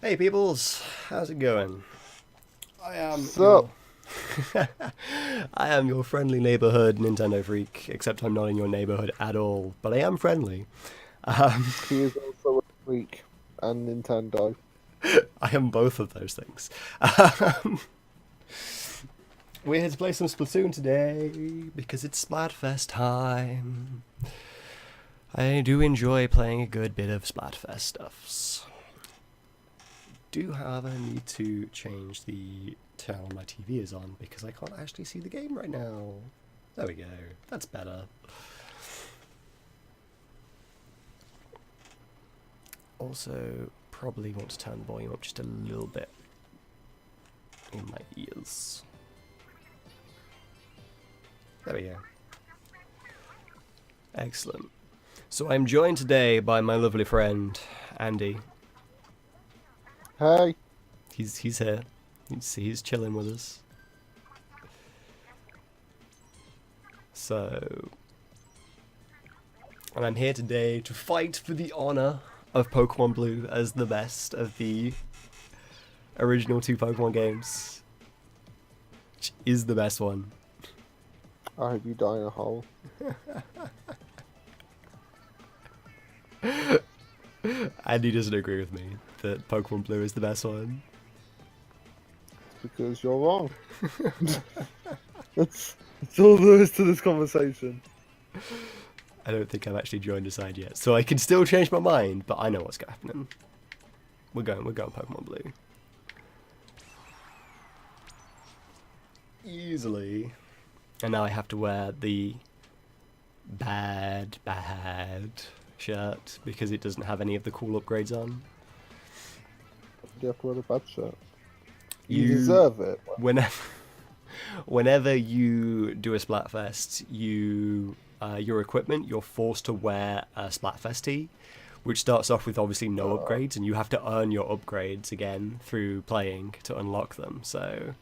Hey peoples, how's it going? I am So, your I am your friendly neighborhood Nintendo freak, except I'm not in your neighborhood at all, but I am friendly. Um, he is also a freak and Nintendo. I am both of those things. Um, we're here to play some Splatoon today because it's Splatfest time. I do enjoy playing a good bit of Splatfest stuffs. Do, however, need to change the channel my TV is on because I can't actually see the game right now. There we go. That's better. Also, probably want to turn the volume up just a little bit in my ears. There we go. Excellent. So I'm joined today by my lovely friend, Andy. Hey, He's here. He's chilling with us. So, and I'm here today to fight for the honor of Pokemon Blue as the best of the original two Pokemon games, which is the best one. I hope you die in a hole. Andy doesn't agree with me that Pokemon Blue is the best one. It's because you're wrong. that's all there is to this conversation. I don't think I've actually joined a side yet, so I can still change my mind, but I know what's happening. We're going Pokemon Blue. Easily. And now I have to wear the bad shirt because it doesn't have any of the cool upgrades on. You have to wear the bad shirt. You deserve it. Whenever you do a Splatfest, your equipment, you're forced to wear a Splatfest tee, which starts off with obviously no upgrades, and you have to earn your upgrades again through playing to unlock them. So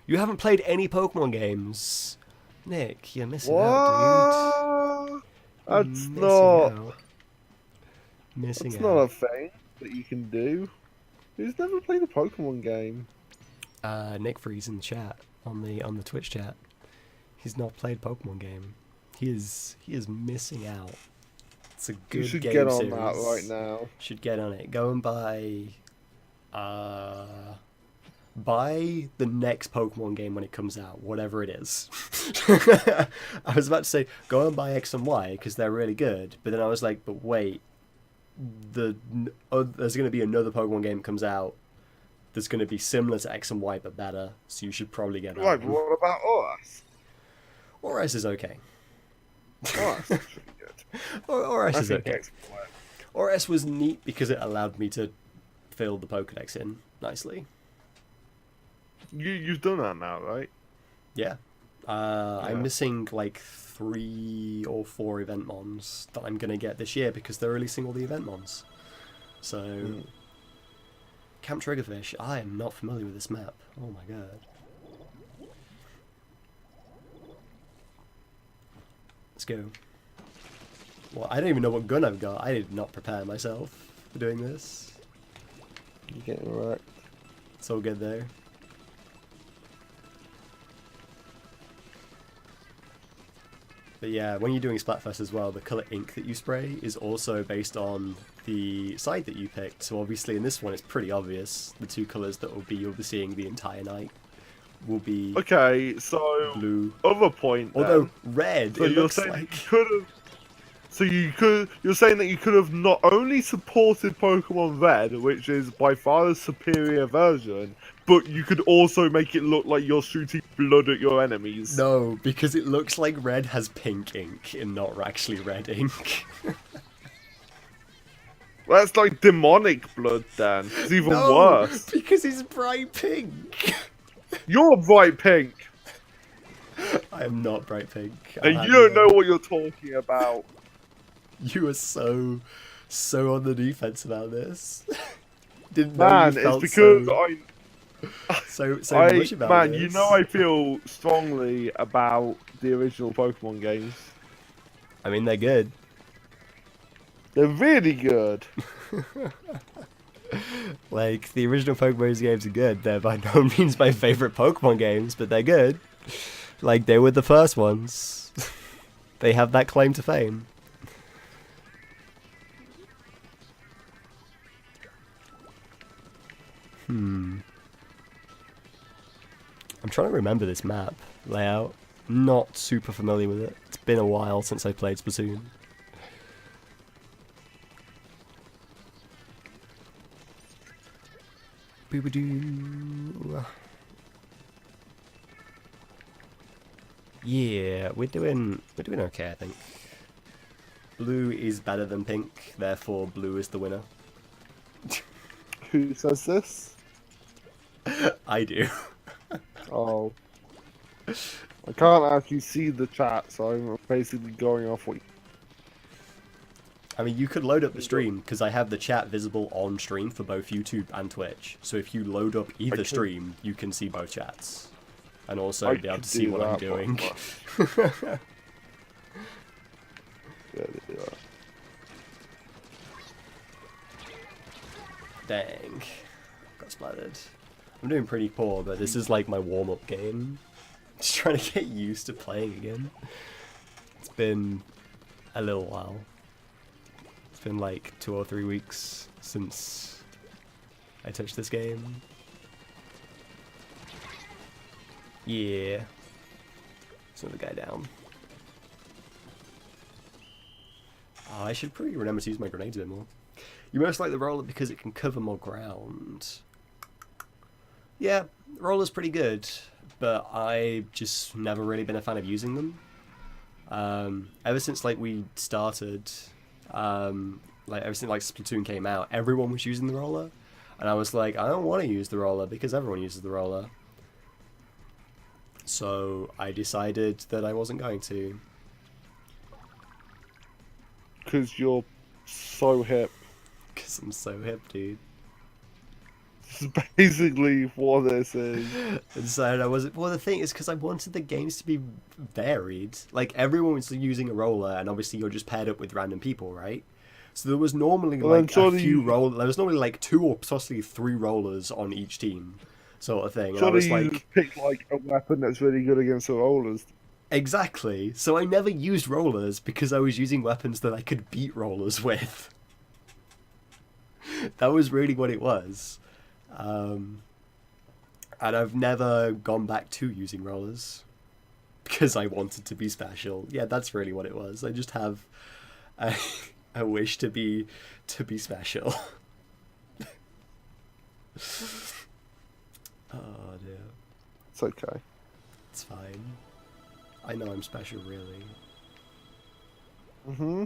you haven't played any Pokemon games, Nick. You're missing out, dude. What? You're That's missing not. out. Missing That's out. not a thing that you can do. Who's never played a Pokemon game? Nick Freeze in the chat on the Twitch chat. He's not played a Pokemon game. He is missing out. It's a good You should game get on series. that right now. Should get on it. Go and buy the next Pokemon game when it comes out, whatever it is. I was about to say go and buy X and Y because they're really good, but then I was like, but wait, there's going to be another Pokemon game that comes out that's going to be similar to X and Y but better, so you should probably get that Right, but one. what about us? Or is okay. Us should be good. Or I is think okay. X will work. Or was neat because it allowed me to fill the Pokedex in nicely. You've done that now, right? Yeah. I'm missing like 3 or 4 event mons that I'm going to get this year because they're releasing all the event mons. So, Camp Triggerfish, I am not familiar with this map. Oh my god. Let's go. Well, I don't even know what gun I've got. I did not prepare myself for doing this. You're getting wrecked. It's all good though. But yeah, when you're doing Splatfest as well, the colour ink that you spray is also based on the side that you picked. So obviously in this one it's pretty obvious. The 2 colours that you'll be seeing the entire night will be Okay, so blue. other point. Although Then. red, So it you're looks saying like... you could have. So you're saying that you could have not only supported Pokemon Red, which is by far the superior version, but you could also make it look like you're shooting blood at your enemies. No, because it looks like red has pink ink and not actually red ink. Well, that's like demonic blood, then. It's even No, worse. because it's bright pink. You're bright pink, I am not bright pink. and you don't know what you're talking about. You are so on the defense about this. Didn't know Man, you it's felt because so much about man, this. you know I feel strongly about the original Pokemon games. I mean, they're good. They're really good. Like, the original Pokemon games are good. They're by no means my favorite Pokemon games, but they're good. Like, they were the first ones. They have that claim to fame. I'm trying to remember this map layout. Not super familiar with it. It's been a while since I played Splatoon. Boobadoo. Yeah, we're doing okay, I think. Blue is better than pink, therefore blue is the winner. Who says this? I do. Oh. I can't actually see the chat, so I'm basically going off what. I mean, you could load up the stream, because I have the chat visible on stream for both YouTube and Twitch. So if you load up either stream, you can see both chats. And also be able to see what I'm doing. Dang. Got splattered. I'm doing pretty poor, but this is like my warm-up game. Just trying to get used to playing again. It's been a little while. It's been like 2 or 3 weeks since I touched this game. Yeah. There's another guy down. Oh, I should probably remember to use my grenades a bit more. You most like the roller because it can cover more ground. Yeah, the roller's pretty good, but I've just never really been a fan of using them. Ever since like we started, like ever since like Splatoon came out, everyone was using the roller, and I was like, I don't want to use the roller because everyone uses the roller. So I decided that I wasn't going to. Because you're so hip. Because I'm so hip, dude. This is basically what this is. And so I wasn't. Well, the thing is, because I wanted the games to be varied. Like, everyone was using a roller, and obviously you're just paired up with random people, right? So there was normally like a few rollers. There was normally like 2 or possibly 3 rollers on each team, sort of thing. And I was you like, pick like a weapon that's really good against the rollers. exactly. So I never used rollers because I was using weapons that I could beat rollers with. That was really what it was. And I've never gone back to using rollers because I wanted to be special. Yeah, that's really what it was. I just have a wish to be special. Oh dear. It's okay. It's fine. I know I'm special, really. Mm-hmm.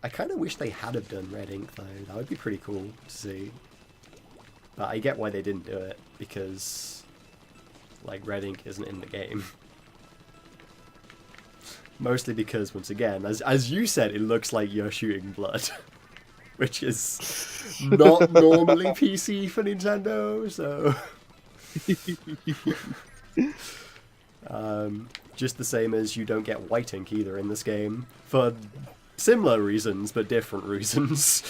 I kind of wish they had have done red ink though. That would be pretty cool to see. But I get why they didn't do it, because like red ink isn't in the game. Mostly because, once again, as you said, it looks like you're shooting blood, which is not normally PC for Nintendo. So, just the same as you don't get white ink either in this game for similar reasons, but different reasons.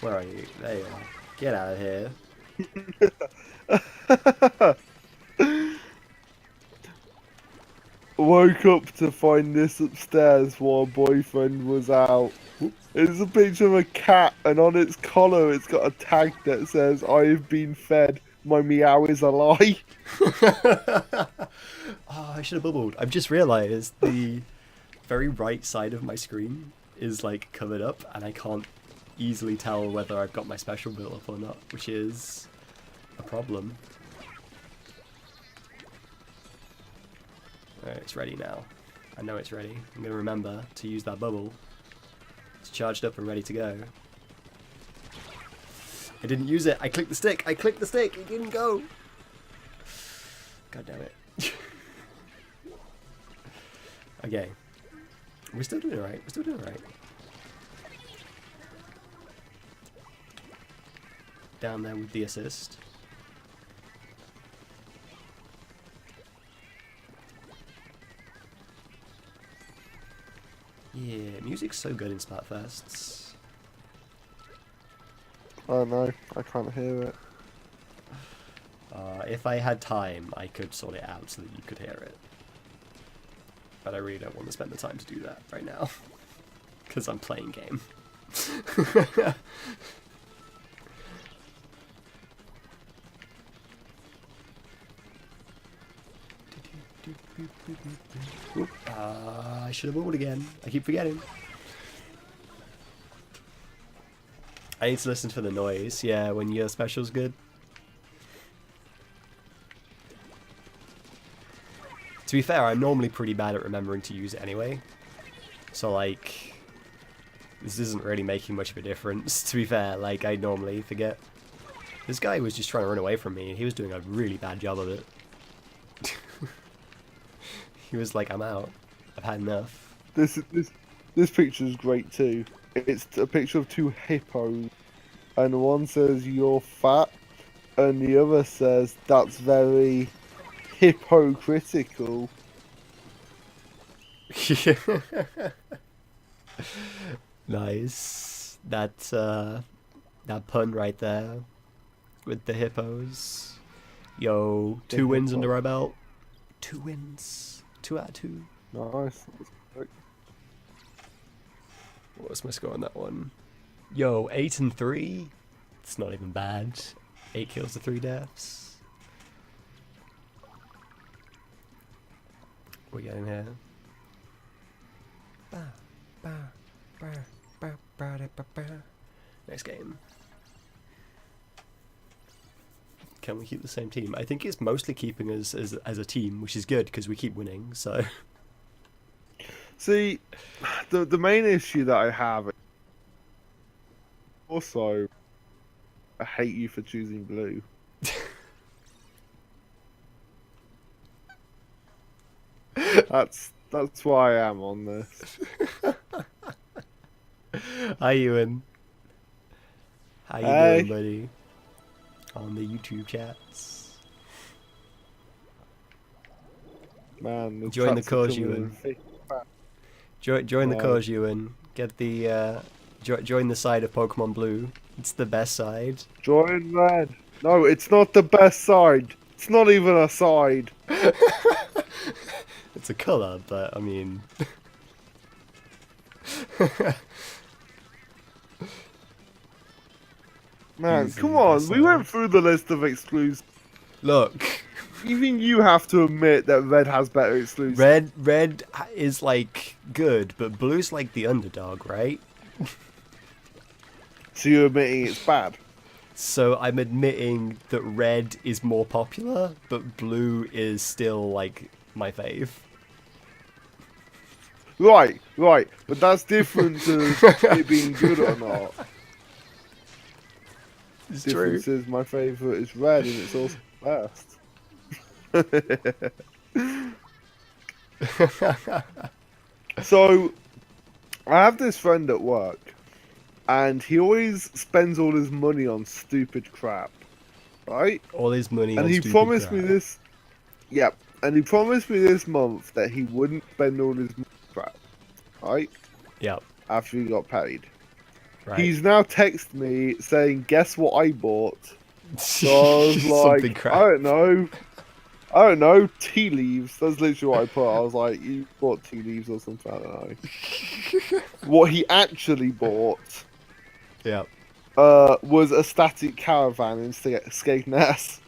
Where are you? There you are. Get out of here. Woke up to find this upstairs while boyfriend was out. It's a picture of a cat, and on its collar it's got a tag that says, "I've been fed. My meow is a lie." Oh, I should have bubbled. I've just realised the very right side of my screen is like covered up, and I can't easily tell whether I've got my special built up or not, which is a problem. Alright, it's ready now. I know it's ready. I'm going to remember to use that bubble. It's charged up and ready to go. I didn't use it. I clicked the stick. I clicked the stick. It didn't go. God damn it. Okay. We're still doing alright. We're still doing alright. Down there with the assist. Yeah, music's so good in Splatfests. Oh no, I can't hear it. If I had time, I could sort it out so that you could hear it. But I really don't want to spend the time to do that right now. Because I'm playing game. I should have moved again. I keep forgetting. I need to listen for the noise. Yeah, when your special's good. To be fair, I'm normally pretty bad at remembering to use it anyway. So, like, this isn't really making much of a difference, to be fair. Like, I normally forget. This guy was just trying to run away from me, and he was doing a really bad job of it. He was like, I'm out. I've had enough. This picture is great too. It's a picture of two hippos, and one says you're fat, and the other says that's very hypocritical. Nice. That pun right there with the hippos. Yo, The 2 wins hippo. under our belt. 2 wins. 2 out of 2. Nice. What was my score on that one? Yo, 8 and 3. It's not even bad. 8 kills to 3 deaths. What we got in here? Next game. Can we keep the same team? I think it's mostly keeping us as a team, which is good because we keep winning. So. See, the main issue that I have. Also, I hate you for choosing blue. That's why I am on this. Hi, Ewan. How you Hey. doing, buddy? On the YouTube chats. Man, Join the chats are cause, coming in Ewan. thick. Join the Right. cause, Ewan. Get the join the side of Pokemon Blue. It's the best side. Join red. No, it's not the best side. It's not even a side. It's a color, but I mean. Man, Easy, come on. best We side. went through the list of exclusives. Look, Even you have to admit that red has better exclusives. red is like good, but blue's like the underdog, right? So you're admitting it's bad. So I'm admitting that red is more popular, but blue is still like my fave. Right. But that's different to it being good or not. It's true. Difference is my favourite is red and it's also best. So, I have this friend at work, and he always spends all his money on stupid crap, right? All his money And on he stupid promised me crap. this. Yep, and he promised me this month that he wouldn't spend all his money on crap, right? Yep. After he got paid. Right. He's now texted me saying, "Guess what I bought?" So I was Something like, crap. I don't know, tea leaves. That's literally what I put. I was like, you bought tea leaves or something, I don't know. What he actually bought Yep. was a static caravan in Skegness.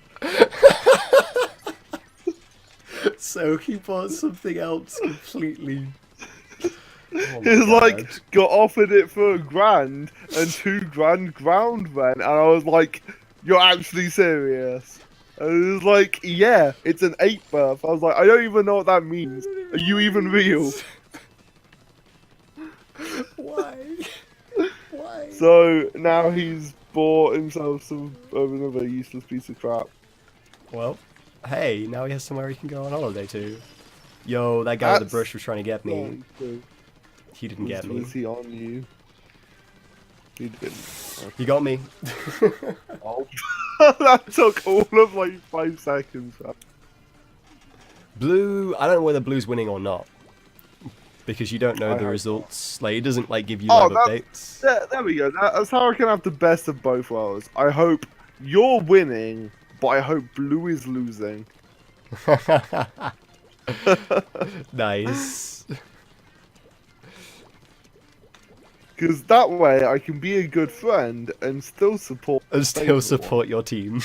So he bought something else completely. Oh my He's God. like, got offered it for $1,000 and $2,000 ground rent. And I was like, you're actually serious? And he was like, yeah, it's an 8-berth. I was like, I don't even know what that means. Are you even real? Why? Why? So now he's bought himself some another useless piece of crap. Well, hey, now he has somewhere he can go on holiday to. Yo, that guy with the That's brush was trying to get me. So, He didn't get me. was he on you? He didn't. He got me. Oh. That took all of like 5 seconds. Blue, I don't know whether blue's winning or not. because you don't know I the hope results. Like, it doesn't like give you Oh, live updates. there we go. That's how I can have the best of both worlds. I hope you're winning, but I hope blue is losing. Nice. Because that way I can be a good friend and still support. And still everyone. support your team.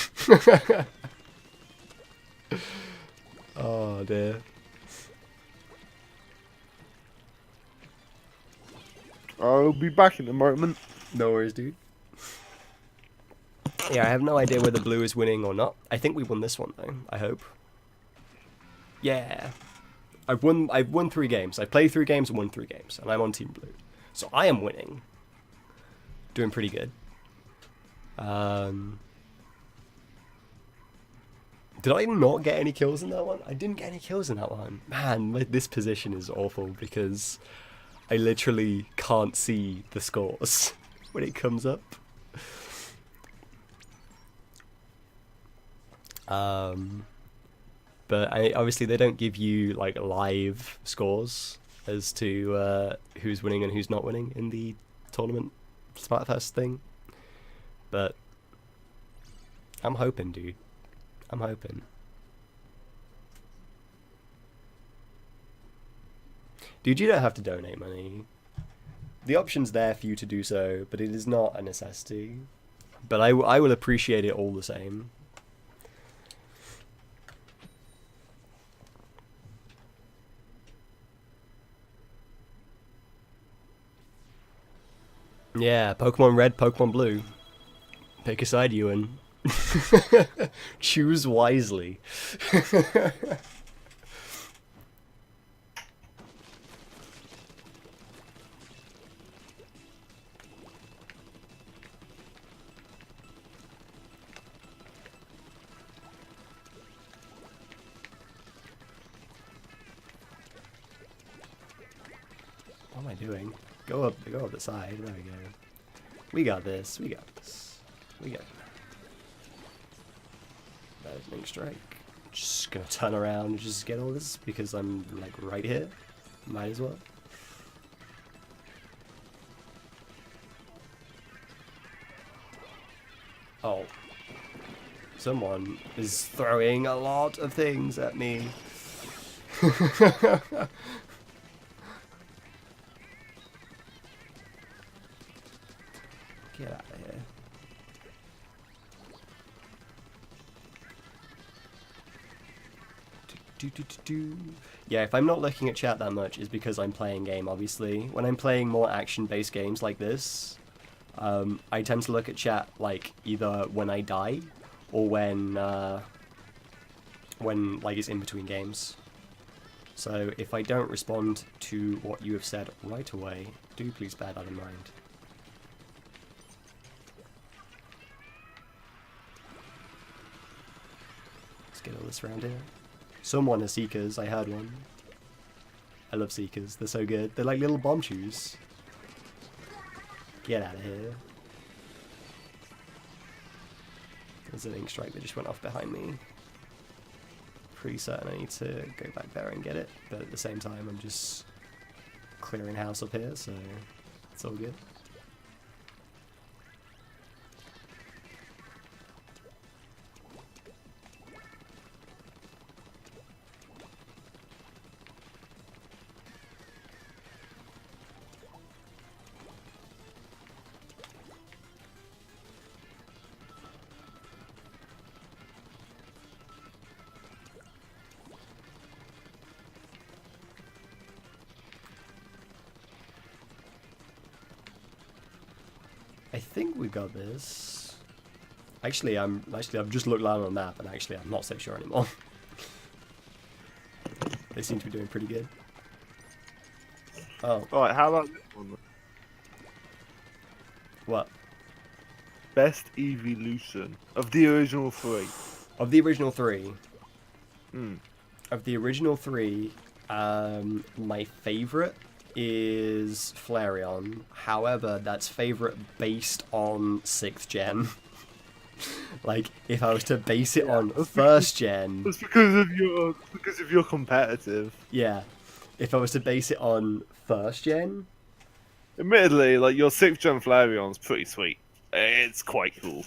Oh dear. I'll be back in a moment. No worries, dude. Yeah, I have no idea whether blue is winning or not. I think we won this one though. I hope. Yeah. I've won 3 games. I've played 3 games and won 3 games, and I'm on Team Blue. So I am winning. Doing pretty good. Did I not get any kills in that one? I didn't get any kills in that one. Man, this position is awful because I literally can't see the scores when it comes up. But obviously they don't give you like live scores as to who's winning and who's not winning in the tournament Splatfest thing. But I'm hoping, dude. I'm hoping. Dude, you don't have to donate money. The option's there for you to do so, but it is not a necessity. But I will appreciate it all the same. Yeah, Pokemon Red, Pokemon Blue. Pick a side, Ewan. Choose wisely. What am I doing? Go up the side. There we go. We got this. We got this. We got. Lightning strike. Just gonna turn around and just get all this because I'm like right here. Might as well. Oh. Someone is throwing a lot of things at me. Get out of here. Yeah, if I'm not looking at chat that much, it's because I'm playing game, obviously. When I'm playing more action-based games like this, I tend to look at chat like either when I die or when like it's in between games. So if I don't respond to what you have said right away, do please bear that in mind. Let's get all this around here. Someone has Seekers, I heard one. I love Seekers, they're so good. They're like little bomb shoes. Get out of here. There's an ink strike that just went off behind me. Pretty certain I need to go back there and get it, but at the same time I'm just clearing house up here, so it's all good. I think we got this. Actually, I've just looked down on the map, and actually, I'm not so sure anymore. They seem to be doing pretty good. Oh, Alright, how about this one? what? Best evolution of the original 3. Of the original 3. Hmm. Of the original 3, my favorite is Flareon. However, that's favorite based on 6th gen. Like, if I was to base it on 1st gen, It's because of your competitive. yeah. If I was to base it on first gen, Admittedly, like your 6th gen Flareon's pretty sweet. It's quite cool.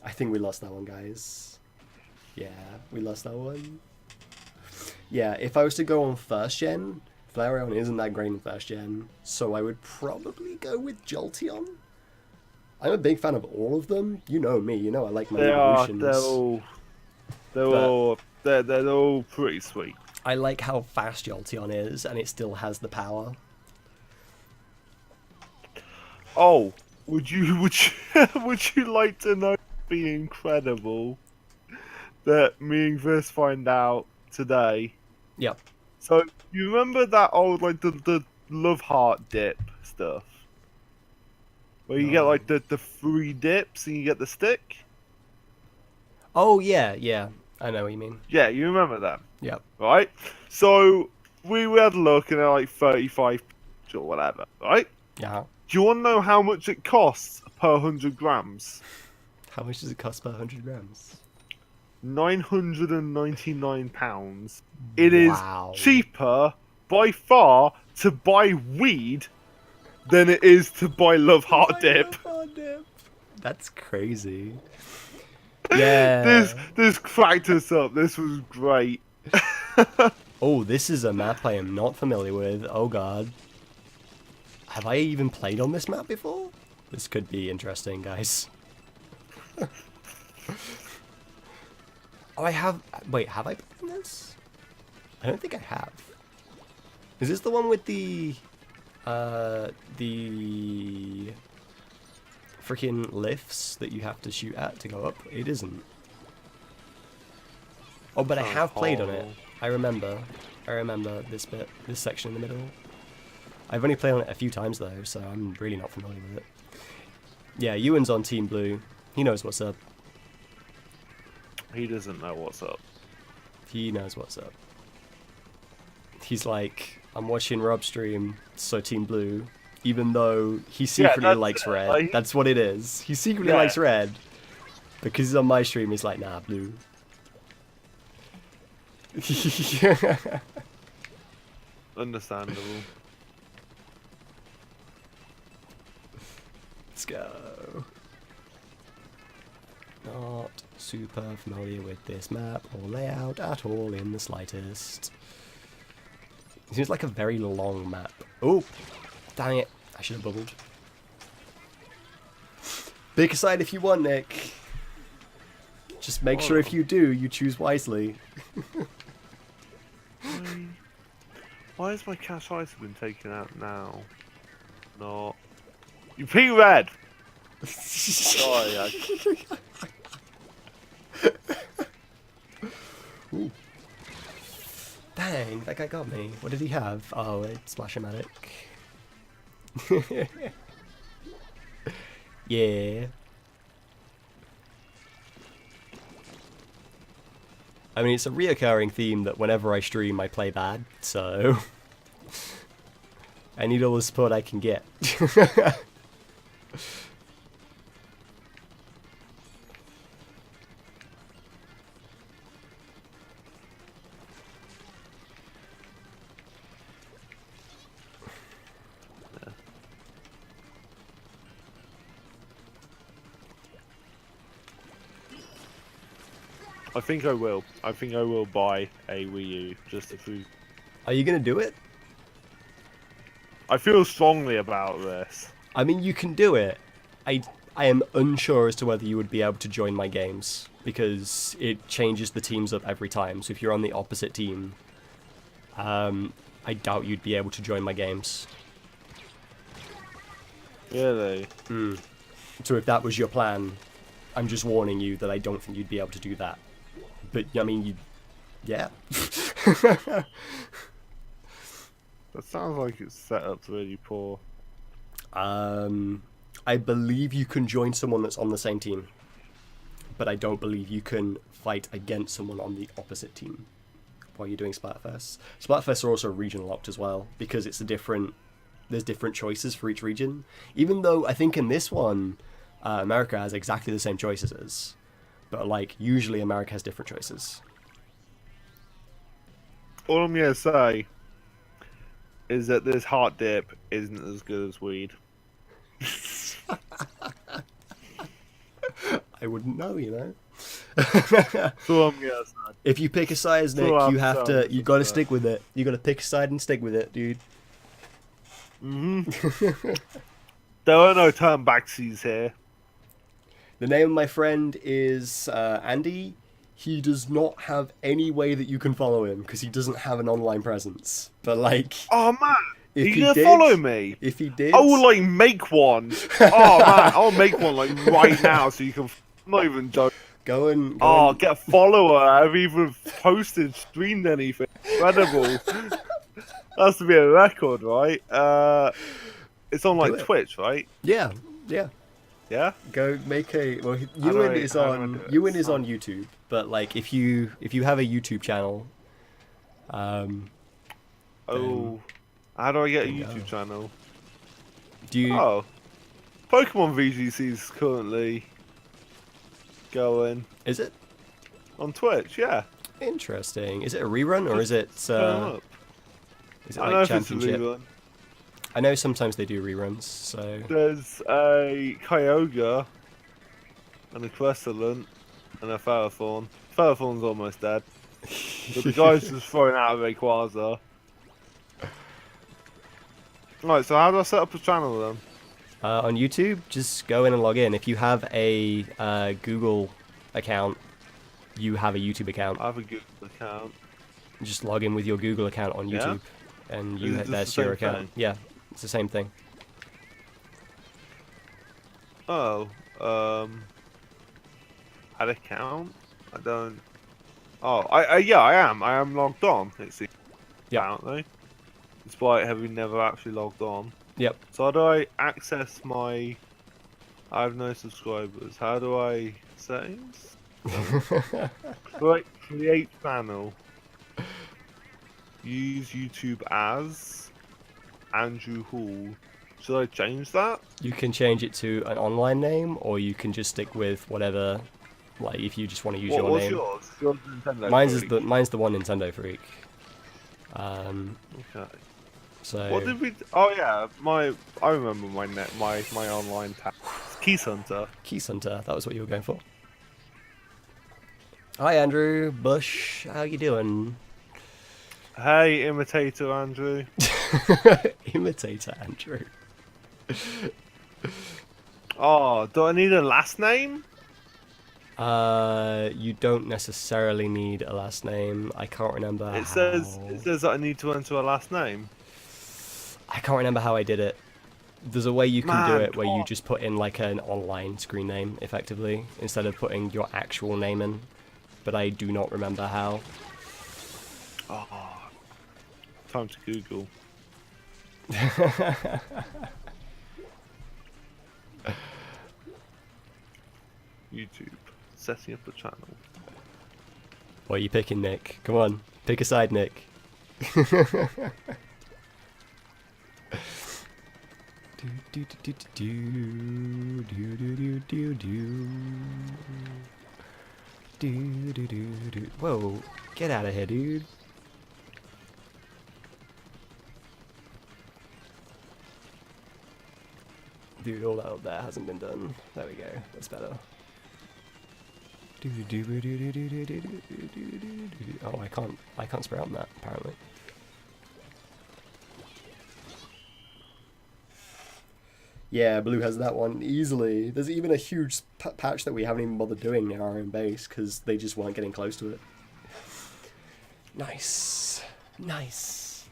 I think we lost that one, guys. Yeah, we lost that one. Yeah, if I was to go on first gen, Flareon isn't that great in first gen, so I would probably go with Jolteon. I'm a big fan of all of them. You know me, you know I like my evolutions. They're all pretty sweet. I like how fast Jolteon is, and it still has the power. Oh, would you would you like to know the incredible that me and Chris find out today? Yep. So you remember that old like the love heart dip stuff? Where you get like the 3 dips and you get the stick? Oh yeah, yeah. I know what you mean. Yeah, you remember that. Yep. Right? So we had a look and they're like 35 or whatever, right? Yeah. Do you want to know how much it costs per 100 grams? How much does it cost per 100 grams? £999. It is Wow. cheaper by far to buy weed than it is to buy Love Heart Dip. That's crazy. Yeah. This cracked us up. This was great. Oh, this is a map I am not familiar with. Oh god. Have I even played on this map before? This could be interesting, guys. Oh, I have... Wait, have I played on this? I don't think I have. Is this the one with the freaking lifts that you have to shoot at to go up? It isn't. Oh, but I have played on it. I remember this bit, this section in the middle. I've only played on it a few times though, so I'm really not familiar with it. Yeah, Ewan's on Team Blue. He knows what's up. He doesn't know what's up. He knows what's up. He's like, I'm watching Rob stream, so Team Blue, even though he secretly likes red. Like, that's what it is. He secretly likes red. Because he's on my stream, he's like, nah, blue. Understandable. Let's go. Not super familiar with this map or layout at all in the slightest. It seems like a very long map. Oh, dang it. I should have bubbled. Pick a side if you want, Nick. Just make sure if you do, you choose wisely. Why has my cash ice been taken out now? Not. You pee red! Sorry, Ooh. Dang, that guy got me. What did he have? Oh, it's Splash-O-Matic. Yeah. I mean, it's a reoccurring theme that whenever I stream, I play bad, so... I need all the support I can get. I think I will. I think I will buy a Wii U just to prove. Are you gonna do it? I feel strongly about this. I mean, you can do it. I am unsure as to whether you would be able to join my games, because it changes the teams up every time. So if you're on the opposite team, I doubt you'd be able to join my games. Really? So if that was your plan, I'm just warning you that I don't think you'd be able to do that. But, I mean, yeah. That sounds like it's set up really poor. I believe you can join someone that's on the same team, but I don't believe you can fight against someone on the opposite team while you're doing Splatfest. Splatfests are also region locked as well, because it's there's different choices for each region. Even though I think in this one, America has exactly the same choices as, but like usually America has different choices. All I'm gonna say is that this hot dip isn't as good as weed. I wouldn't know, you know. That's all I'm gonna say. If you pick a side, Nick, So you have to. You got to that. stick with it. You got to pick a side and stick with it, dude. There are no turnbacksies here. The name of my friend is Andy. He does not have any way that you can follow him because he doesn't have an online presence. But like, Oh man, if you he gonna did, follow me? if he did, I will like make one. Oh man, I'll make one like right now so you can. I'm not even joking. go and Get a follower. I've even posted, streamed anything. Incredible. Has to be a record, right? It's on like it. Twitch, right? yeah. Yeah. Go make a. Well, do Ewan I- is how do I on. do it? Ewan is on YouTube, but like if you have a YouTube channel, Oh, how do I get a There you YouTube go. channel? do you? Oh, Pokemon VGC is currently going Is it on Twitch. Yeah. interesting? Is it a rerun or is it? Turn up. Is it I don't know like if it's a championship? rerun. I know sometimes they do reruns. So There's a Kyogre and a Cresselant and a Ferrothorn. Ferrothorn's almost dead. But the guy's just throwing out a Rayquaza. Right, so how do I set up a channel then? on YouTube, just go in and log in. If you have a Google account, you have a YouTube account. I have a Google account. Just log in with your Google account on Yeah? YouTube, and Is you it just that's the your same account. thing? Yeah, it's the same thing. Oh, add account? I don't. Oh, yeah, I am. I am logged on. It seems. Yeah. Apparently, despite having never actually logged on. Yep. So how do I access my? I have no subscribers. How do I settings? Right, create channel. Use YouTube as Andrew Hall. Should I change that? You can change it to an online name, or you can just stick with whatever. Like if you just want to use your What's name. yours? Yours is Nintendo. Mine's the one Nintendo Freak. Okay. So What did we? Oh yeah, I remember my online tab. Keys Hunter. Keys Hunter, that was what you were going for. Hi Andrew Bush, how you doing? Hey, imitator Andrew. Imitator Andrew. Oh, do I need a last name? You don't necessarily need a last name. I can't remember. It says that I need to enter a last name. I can't remember how I did it. There's a way you can do Man, it where you God. just put in like an online screen name, effectively, instead of putting your actual name in. But I do not remember how. Oh, time to Google. YouTube, setting up a channel. What are you picking, Nick? Come on, pick a side, Nick. Whoa, get out of here, dude. Dude, all that up there hasn't been done. There we go, that's better. Oh, I can't spray on that, apparently. Yeah, Blue has that one easily. There's even a huge patch that we haven't even bothered doing in our own base because they just weren't getting close to it. Nice. Nice.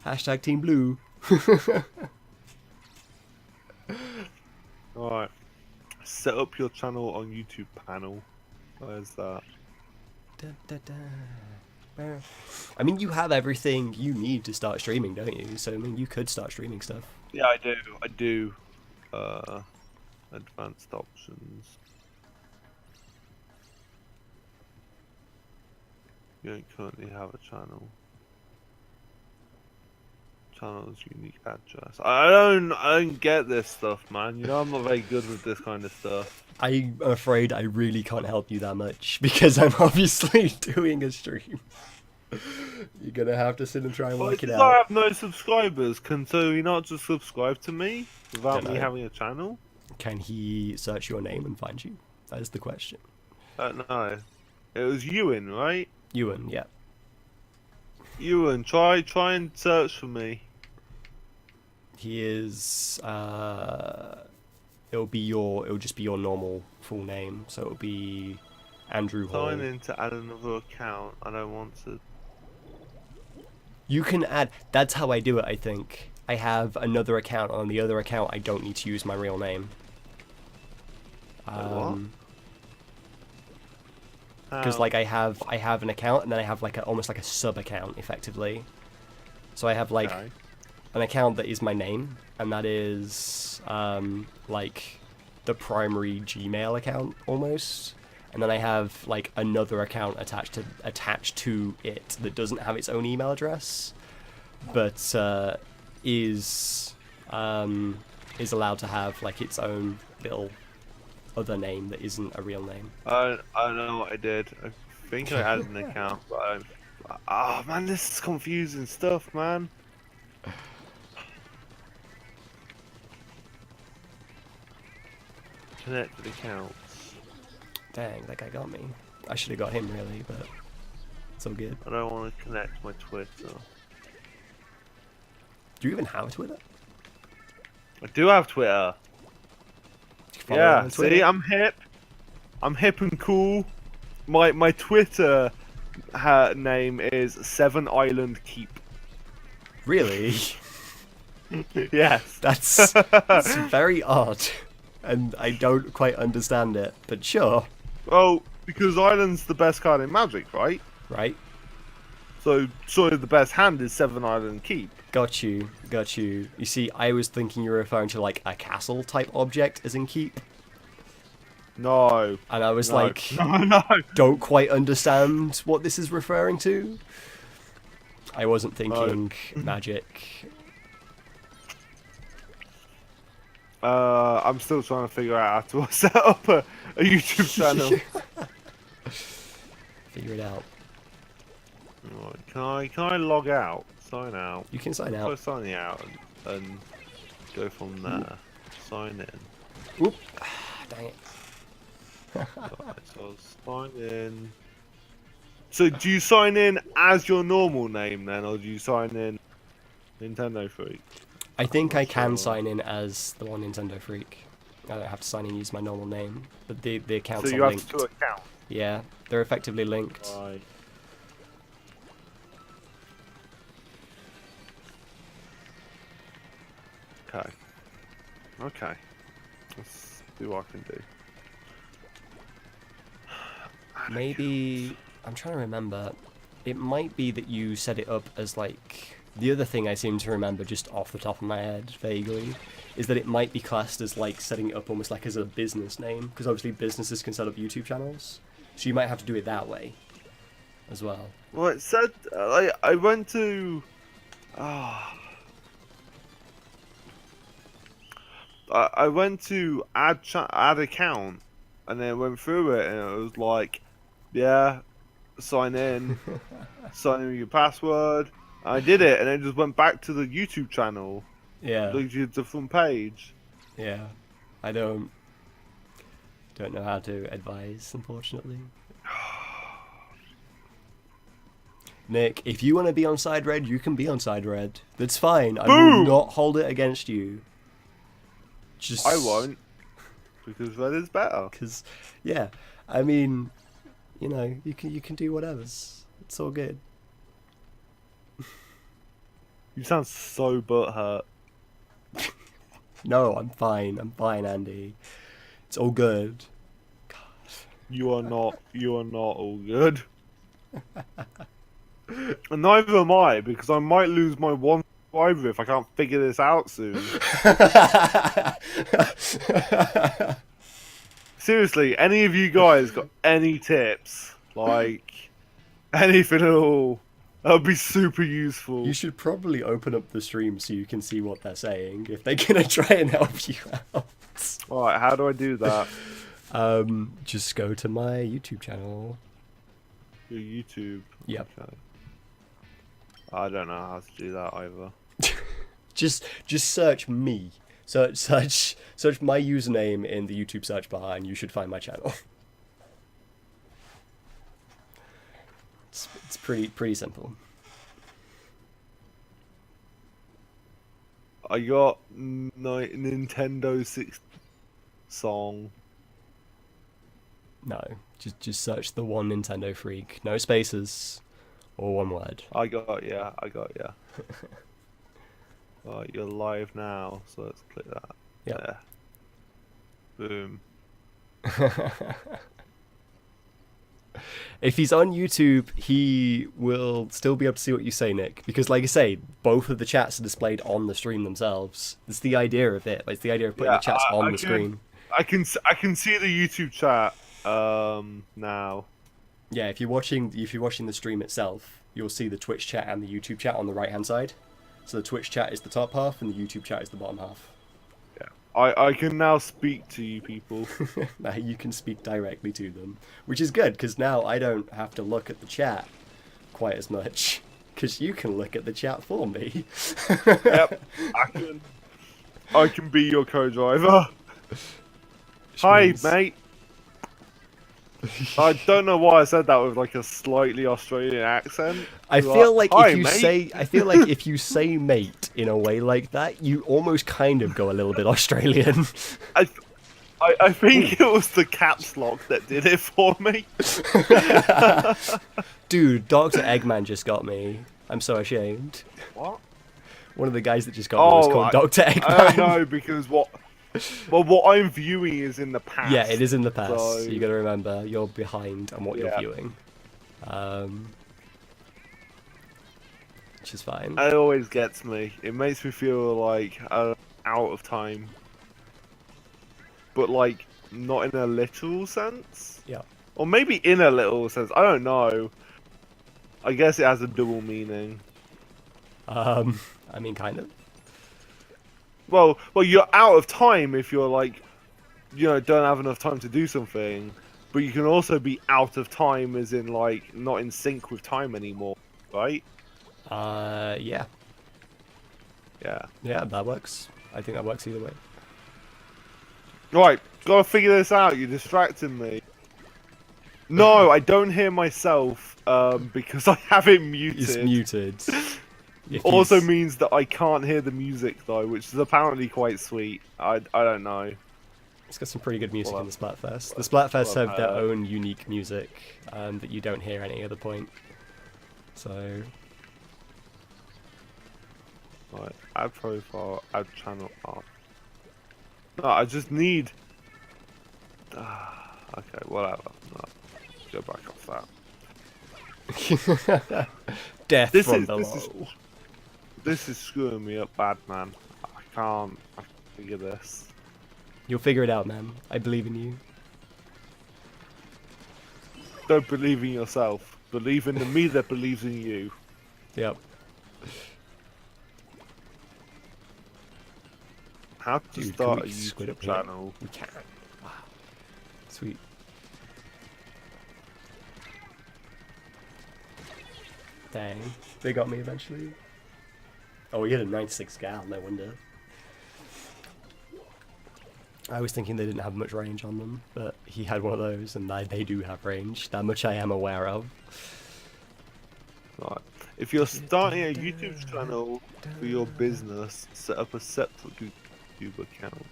Hashtag Team Blue. Alright. Set up your channel on YouTube panel. Where's that? Da, da, da. I mean, you have everything you need to start streaming, don't you? So, I mean, you could start streaming stuff. Yeah, I do. I do. Advanced options. You don't currently have a channel. Channel's unique address. I don't get this stuff, man. You know I'm not very good with this kind of stuff. I'm afraid I really can't help you that much because I'm obviously doing a stream. You're gonna have to sit and try and Well, work it since I out. have no subscribers, can Zoe not just subscribe to me without me Dunno. having a channel? Can he search your name and find you? That is the question. No. It was Ewan, right? Ewan, yeah. Ewan, try and search for me. He is. It'll just be your normal full name. So it'll be Andrew Hall. Sign in to add another account. I don't want to. You can add. That's how I do it. I think I have another account. On the other account, I don't need to use my real name. What? Because like I have an account and then I have like almost like a sub account effectively. So I have like an account that is my name and that is like the primary Gmail account almost. And then I have like another account attached to it that doesn't have its own email address, but is allowed to have like its own little other name that isn't a real name. I know what I did. I think I added an account, but oh man, this is confusing stuff, man. Connected accounts. Dang, that guy got me. I should have got him really, but it's all good. I don't want to connect my Twitter. Do you even have a Twitter? I do have Twitter. Follow him Yeah, on Twitter? see, I'm hip. I'm hip and cool. My Twitter name is 7 Island Keep. Really? Yes. That's very odd, and I don't quite understand it. But sure. Well, because Island's the best card in Magic, right? Right. So the best hand is 7 Island Keep. Got you. You see, I was thinking you were referring to like a castle type object, as in keep. No. And I was No. like, No. don't quite understand what this is referring to. I wasn't thinking magic. I'm still trying to figure out how to set up a YouTube channel. Figure it out. Right, can I log out? Sign out. You can sign Try out. signing out and go from there. Sign in. Oop. Dang it. Right, so I'll sign in. So do you sign in as your normal name then, or do you sign in Nintendo Freak? I think I can Sure. sign in as the one Nintendo Freak. I don't have to sign in and use my normal name, but the accounts So are you have linked. two accounts. Yeah, they're effectively linked. Right. Okay. Okay. Let's see what I can do. Maybe I'm trying to remember. It might be that you set it up as like the other thing I seem to remember just off the top of my head vaguely is that it might be classed as like setting it up almost like as a business name because obviously businesses can set up YouTube channels, so you might have to do it that way as well. Well, it said I went to. I went to add account, and then went through it, and it was like, yeah, sign in with your password. I did it, and then just went back to the YouTube channel. Yeah. Looked at the front page. Yeah, I don't know how to advise, unfortunately. Nick, if you want to be on side red, you can be on side red. That's fine. I will not hold it against you. Just I won't, because red is better. Because, yeah, I mean, you know, you can do whatever's. It's all good. You sound so butthurt. No, I'm fine. I'm fine, Andy. It's all good. God. You are not all good. And neither am I, because I might lose my one subscriber if I can't figure this out soon. Seriously, any of you guys got any tips? Like, anything at all? That would be super useful. You should probably open up the stream so you can see what they're saying if they're gonna try and help you out. Alright, how do I do that? Just go to my YouTube channel. Your YouTube. Yep. Okay. I don't know how to do that either. Just search me. Search my username in the YouTube search bar, and you should find my channel. It's pretty simple. I got Nintendo 6 song. No, just search the one Nintendo Freak. No spaces, or one word. I got yeah. Right, you're live now, so let's click that. Yeah. Boom. If he's on YouTube, he will still be able to see what you say, Nick. Because, like I say, both of the chats are displayed on the stream themselves. It's the idea of it. It's the idea of putting the chats on the screen. I can see the YouTube chat now. Yeah, if you're watching the stream itself, you'll see the Twitch chat and the YouTube chat on the right hand side. So the Twitch chat is the top half, and the YouTube chat is the bottom half. I can now speak to you people. Now you can speak directly to them, which is good because now I don't have to look at the chat quite as much because you can look at the chat for me. Yep, I can be your co-driver. Hi, mate. I don't know why I said that with like a slightly Australian accent. I feel like "Hi, if you mate." if you say mate in a way like that, you almost kind of go a little bit Australian. I think it was the caps lock that did it for me. Dude, Dr. Eggman just got me. I'm so ashamed. What? One of the guys that just got me was called Dr. Eggman. I don't know because what I'm viewing is in the past. Yeah, it is in the past. So... You got to remember, you're behind on what you're viewing. Which is fine. It always gets me. It makes me feel like out of time. But like, not in a literal sense? Yeah. Or maybe in a literal sense. I don't know. I guess it has a double meaning. I mean, kind of. Well, you're out of time if you're like, don't have enough time to do something. But you can also be out of time as in like, not in sync with time anymore, right? Yeah. Yeah. Yeah, that works. I think that works either way. Right, gotta figure this out, you're distracting me. No, I don't hear myself, because I have it muted. It's muted. Also means that I can't hear the music though, which is apparently quite sweet. I don't know. It's got some pretty good music in the Splatfest. The Splatfest have their own unique music that you don't hear at any other point. So... Right, add profile, add channel art. No, I just need... okay, whatever. No, go back off that. Death from below. This is screwing me up bad, man. I can't figure this. You'll figure it out, man. I believe in you. Don't believe in yourself. Believe in the me that believes in you. Yep. How to start a YouTube channel? We can. Wow. Sweet. Dang. They got me eventually. Oh, he had a 96 gal, no wonder. I was thinking they didn't have much range on them, but he had one of those, and they do have range. That much I am aware of. Right. If you're starting a YouTube channel for your business, set up a separate YouTube account.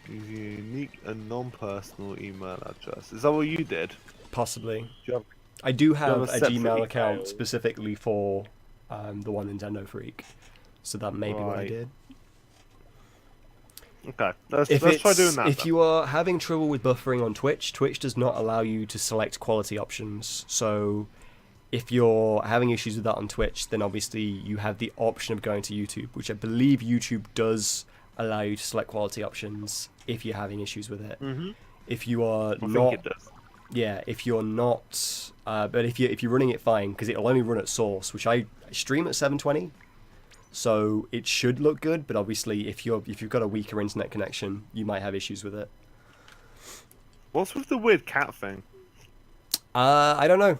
Use a unique and non-personal email address. Is that what you did? Possibly. Do I do have a Gmail email account specifically for the one Nintendo Freak, so that may be what I did. Okay, let's try doing that. If you are having trouble with buffering on Twitch, Twitch does not allow you to select quality options. So if you're having issues with that on Twitch, then obviously you have the option of going to YouTube, which I believe YouTube does allow you to select quality options if you're having issues with it. If you are not, if you're not, but if you're running it fine, because it'll only run at source, which I stream at 720. So it should look good, but obviously if you've got a weaker internet connection, you might have issues with it. What's with the weird cat thing? I don't know.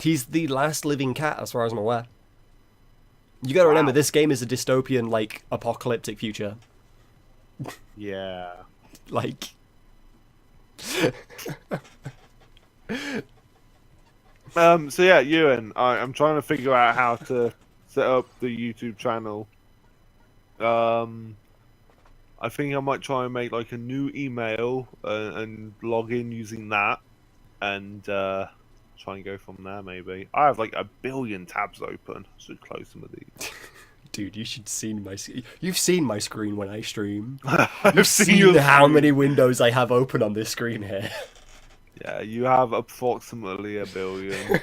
He's the last living cat, as far as I'm aware. You gotta remember, this game is a dystopian, like, apocalyptic future. Yeah. Like... So yeah, Ewan, I'm trying to figure out how to set up the YouTube channel. I think I might try and make like a new email and log in using that, and try and go from there. Maybe I have like 1 billion tabs open. Should close some of these. Dude, you should see my... You've seen my screen when I stream. I've seen Seen how many windows I have open on this screen here. Yeah, you have approximately 1 billion.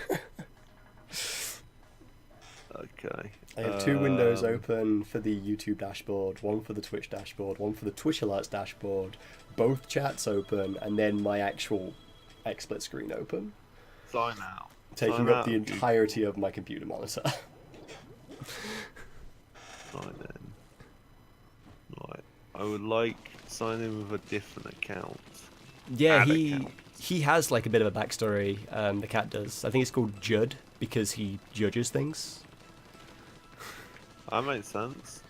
Okay. I have 2 windows open for the YouTube dashboard, 1 for the Twitch dashboard, 1 for the Twitch Alerts dashboard, both chats open, and then my actual XSplit screen open. Sign out. Taking up the entirety of my computer monitor. Sign in. Right. I would like to sign in with a different account. Yeah, he has like a bit of a backstory, the cat does. I think it's called Judd, because he judges things. That makes sense.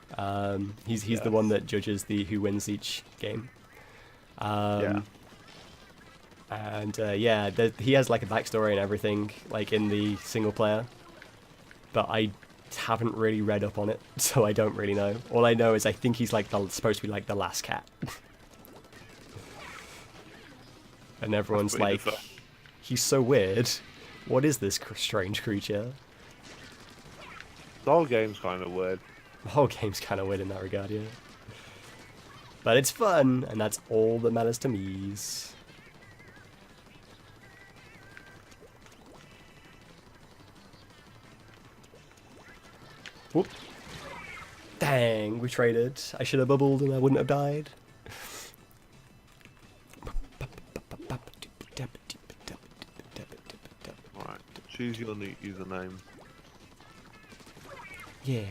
He's the one that judges who wins each game. Yeah. And yeah, he has like a backstory and everything, like in the single player. But I haven't really read up on it, so I don't really know. All I know is I think he's like supposed to be like the last cat. And everyone's like, he's so weird. What is this strange creature? The whole game's kind of weird. The whole game's kind of weird in that regard, yeah. But it's fun, and that's all that matters to me. Whoop. Dang, we traded. I should have bubbled and I wouldn't have died. Alright, choose your new username. Yeah.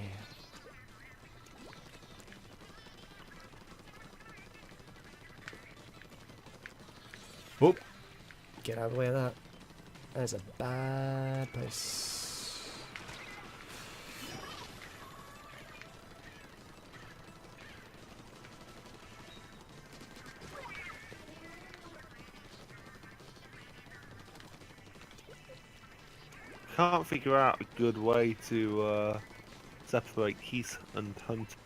Whoop. Get out of the way of that. That is a bad place. Can't figure out a good way to separate Keith and Hunt.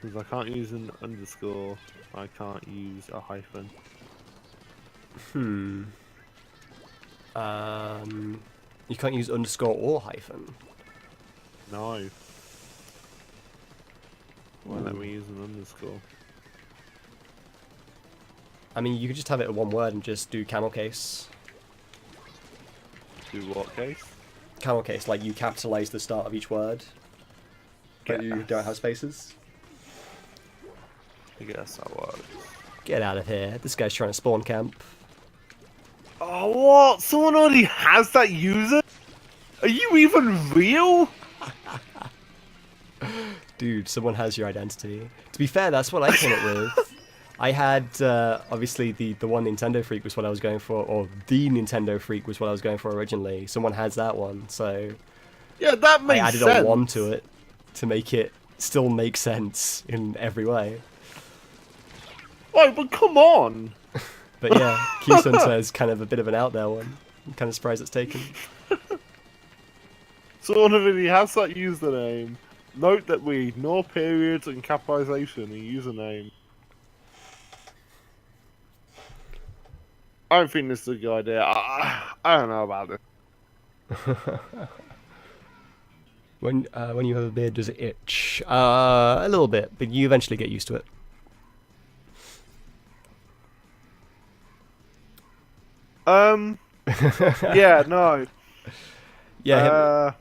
Because I can't use an underscore, I can't use a hyphen. You can't use underscore or hyphen. No. Why let me use an underscore? I mean, you could just have it in one word and just do camel case. Do what case? Camel case, like you capitalize the start of each word, but you don't have spaces. I guess that works. Get out of here. This guy's trying to spawn camp. Oh, what? Someone already has that user? Are you even real? Dude, someone has your identity. To be fair, that's what I came up with. I had, obviously, the one Nintendo Freak was what I was going for, or the Nintendo Freak was what I was going for originally. Someone has that one, so... Yeah, that makes sense. I added a 1 to it to make it still make sense in every way. Oh, but come on! But yeah, Keith Hunter is kind of a bit of an out there one. I'm kind of surprised it's taken. Someone already has that username. Note that we ignore periods and capitalization in username. I don't think this is a good idea. I don't know about this. When you have a beard, does it itch? A little bit, but you eventually get used to it. Yeah, no. Yeah,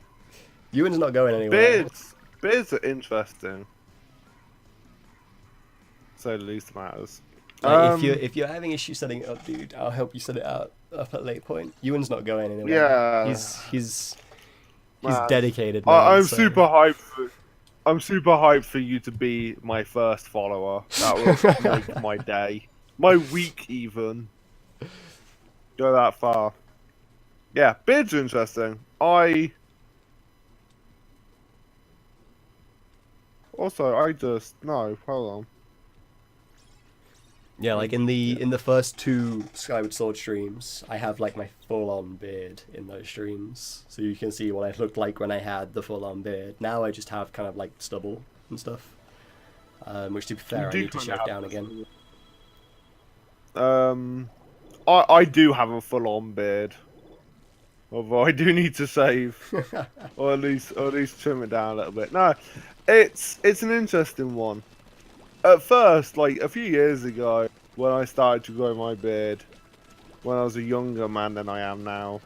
Ewan's not going anywhere. Beards are interesting. So the least matters. Like, if you're having issues setting it up, dude, I'll help you set it up at a late point. Ewan's not going anywhere. Yeah. He's dedicated. I'm so. super hyped. I'm super hyped for you to be my first follower. That would make my day, my week even. Go that far. Yeah, beards are interesting. I just no. Hold on. Yeah, like in the first two Skyward Sword streams, I have like my full-on beard in those streams, so you can see what I looked like when I had the full-on beard. Now I just have kind of like stubble and stuff, which to be fair, I need to shave down again. I do have a full-on beard, although I do need to shave, or at least trim it down a little bit. No, it's an interesting one. At first, like a few years ago, when I started to grow my beard, when I was a younger man than I am now,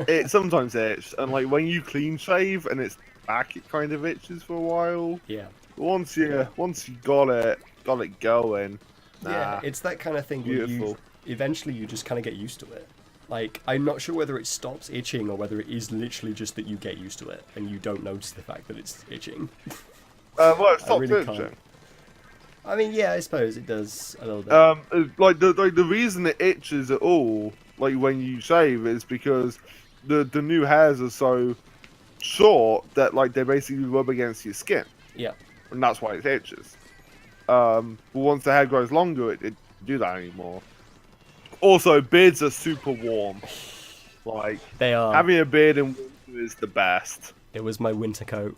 it sometimes itched, and like when you clean shave and it's back, it kind of itches for a while. Yeah. Once you got it going. Nah, Yeah, it's that kind of thing beautiful. where eventually you just kind of get used to it. Like, I'm not sure whether it stops itching or whether it is literally just that you get used to it and you don't notice the fact that it's itching. Well, it stopped really itching. can't. I mean, yeah, I suppose it does a little bit. Like the reason it itches at all, like when you shave, is because the new hairs are so short that like they basically rub against your skin, Yeah. and that's why it itches. But once the hair grows longer, it doesn't do that anymore. Also, beards are super warm. Like They are. having a beard in winter is the best. It was my winter coat.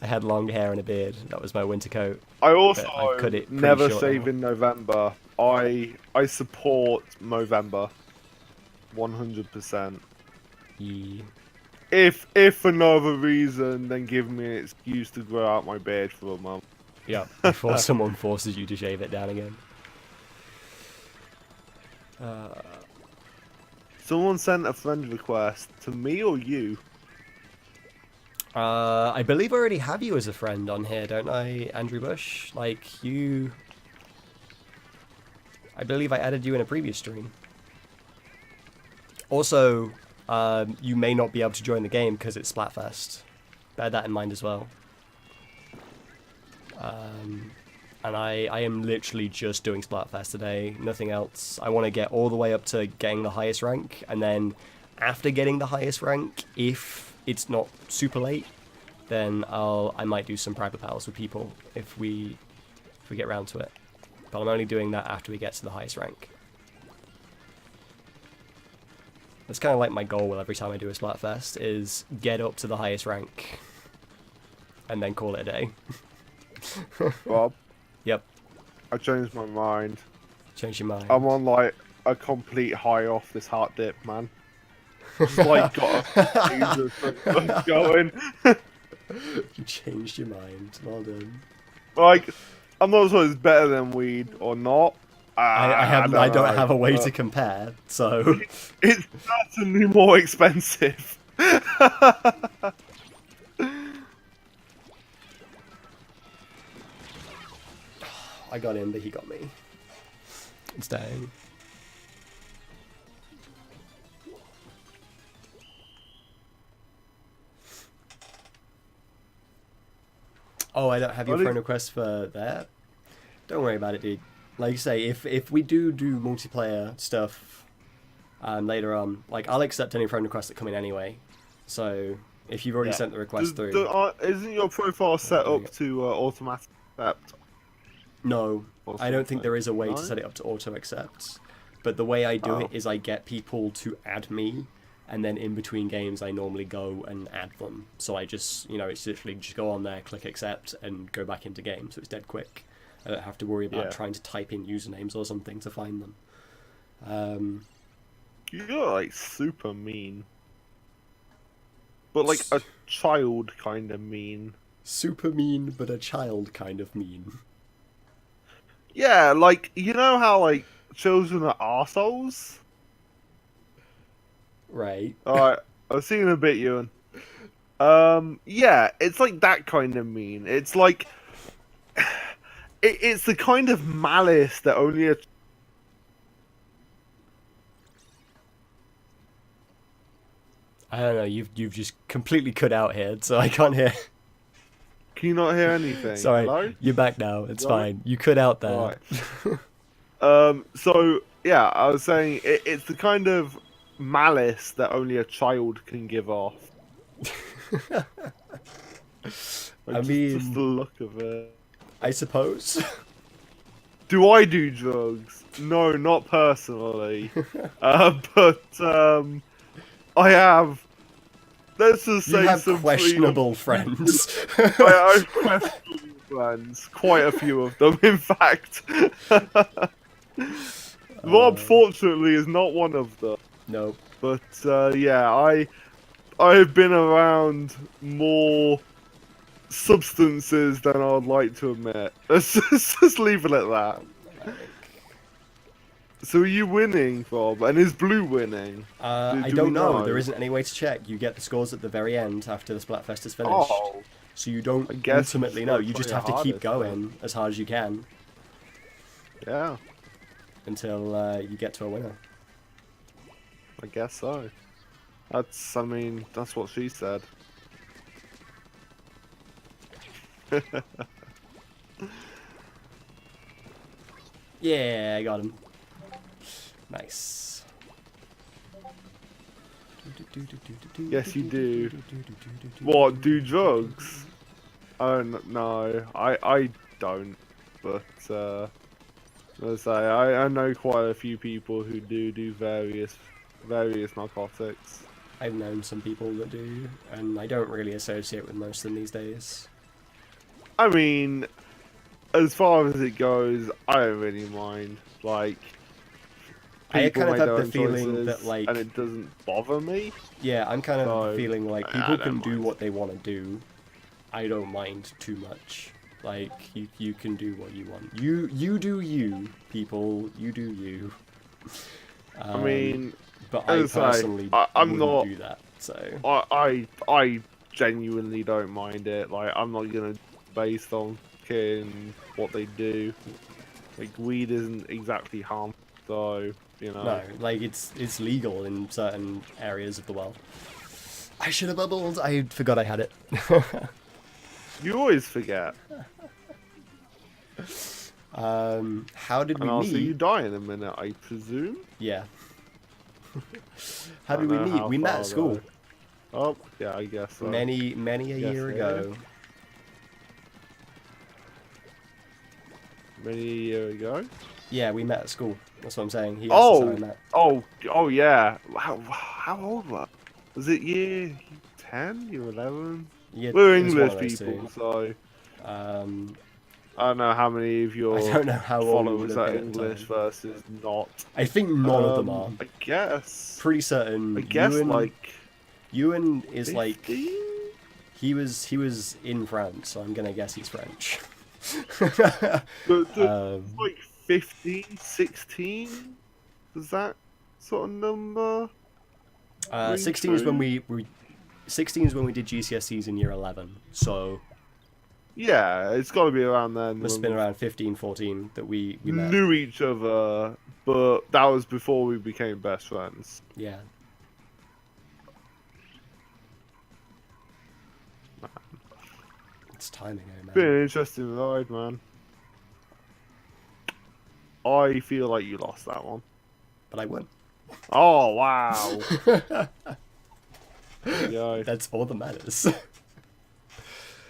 I had long hair and a beard. That was my winter coat. I also I cut it pretty never short shave now. in November. I support Movember, 100%. Yeah. If for no other reason, then give me an excuse to grow out my beard for a month. Yeah. Before someone forces you to shave it down again. Someone sent a friend request to me or you? I believe I already have you as a friend on here, don't I, Andrew Bush? Like, you... I believe I added you in a previous stream. Also, you may not be able to join the game because it's Splatfest. Bear that in mind as well. And I am literally just doing Splatfest today, nothing else. I want to get all the way up to getting the highest rank, and then after getting the highest rank, if it's not super late, then I might do some private battles with people if we get round to it. But I'm only doing that after we get to the highest rank. That's kind of like my goal every time I do a Splatfest, is get up to the highest rank, and then call it a day. Rob, Yep, I changed my mind. change your mind. I'm on like a complete high off this heart dip, man. Just like got a Jesus going. You changed your mind. Well done. Like, I'm not sure it's better than weed or not. I don't know, have a way but to compare, so It's certainly more expensive. I got him, but he got me. It's dang. Oh, I don't have your friend request for that. Don't worry about it, dude. Like you say, if we do multiplayer stuff later on, like I'll accept any friend requests that come in anyway. So if you've already sent the request through, Isn't your profile set up to automatic accept? no, I don't think there is a way No? to set it up to auto accept. But the way I do Oh. it is I get people to add me, and then in between games I normally go and add them. So I just, it's literally just go on there, click accept, and go back into game. So it's dead quick. I don't have to worry about trying to type in usernames or something to find them. You're like super mean. But like a child kind of mean. Super mean, but a child kind of mean. Yeah, like, you know how like children are arseholes? Right. Alright, I've seen a bit, Ewan. Yeah, it's like that kind of mean. It's like... It's the kind of malice that only a... I don't know, you've just completely cut out here, so I can't hear. Can you not hear anything? Sorry, Hello? you're back now, it's Sorry? fine. You cut out there. Alright. So Yeah, I was saying it's the kind of malice that only a child can give off. I Just the mean, look of it. I suppose. Do I do drugs? No, not personally. But I have. Let's just You say have some pretty like, questionable friends. I have questionable friends. Quite a few of them, in fact. Rob, fortunately, is not one of them. Nope. But yeah, I've been around more substances than I'd like to admit. Let's just leave it at that. So are you winning, Rob? And is Blue winning? I Do don't we know. There isn't any way to check. You get the scores at the very end after the Splatfest is finished. Oh, So you don't I guess ultimately you know. just You gotta just play have to your keep hardest, going as hard as you can yeah, until you get to a winner. I guess so. I mean, that's what she said. Yeah, I got him. Nice. Yes, you do. What, do drugs? Oh, no, I don't. But, let's say, I know quite a few people who do various narcotics. I've known some people that do, and I don't really associate with most of them these days. I mean, as far as it goes, I don't really mind. Like, I people kind of make have their the own feeling choices, that, like, and it doesn't bother me. yeah, I'm kind of So, feeling like I people don't can do mind. what they want to do. I don't mind too much. Like, you can do what you want. You do you, people. You do you. I mean, But I as I say, personally I'm wouldn't not. do that. So I genuinely don't mind it. Like, I'm not gonna based on caring what they do. Like, weed isn't exactly harmful, so you know. no, like it's legal in certain areas of the world. I should have bubbled. I forgot I had it. You always forget. How did we And also, you meet? die in a minute, I presume. Yeah. How I did don't we know meet? how We met far, at school. though. Oh, yeah, I guess so. Many a Yes, year yeah. ago. Many a year ago. Yeah, we met at school. That's what I'm saying. He asked us how we met. Oh, yeah. How old was it? Year 10? Year 11? Yeah, We're it was one English of those people, two. so Um, I don't know how many of your I don't know how old we would followers have are been at the English time. versus not. I think none of them are. I guess. Pretty certain. I guess like Ewan is 15? like he was in France, so I'm gonna guess he's French. Like 15, 16? Does that sort of number? 16 is when we 16 is when we did GCSEs in year 11. So Yeah, it's got to be around then. must have been around 15, 14 that we met. Knew each other, but that was before we became best friends. Yeah. It's timing, oh man. Been an interesting ride, man. I feel like you lost that one. But I won. Oh wow! There you go. That's all that matters.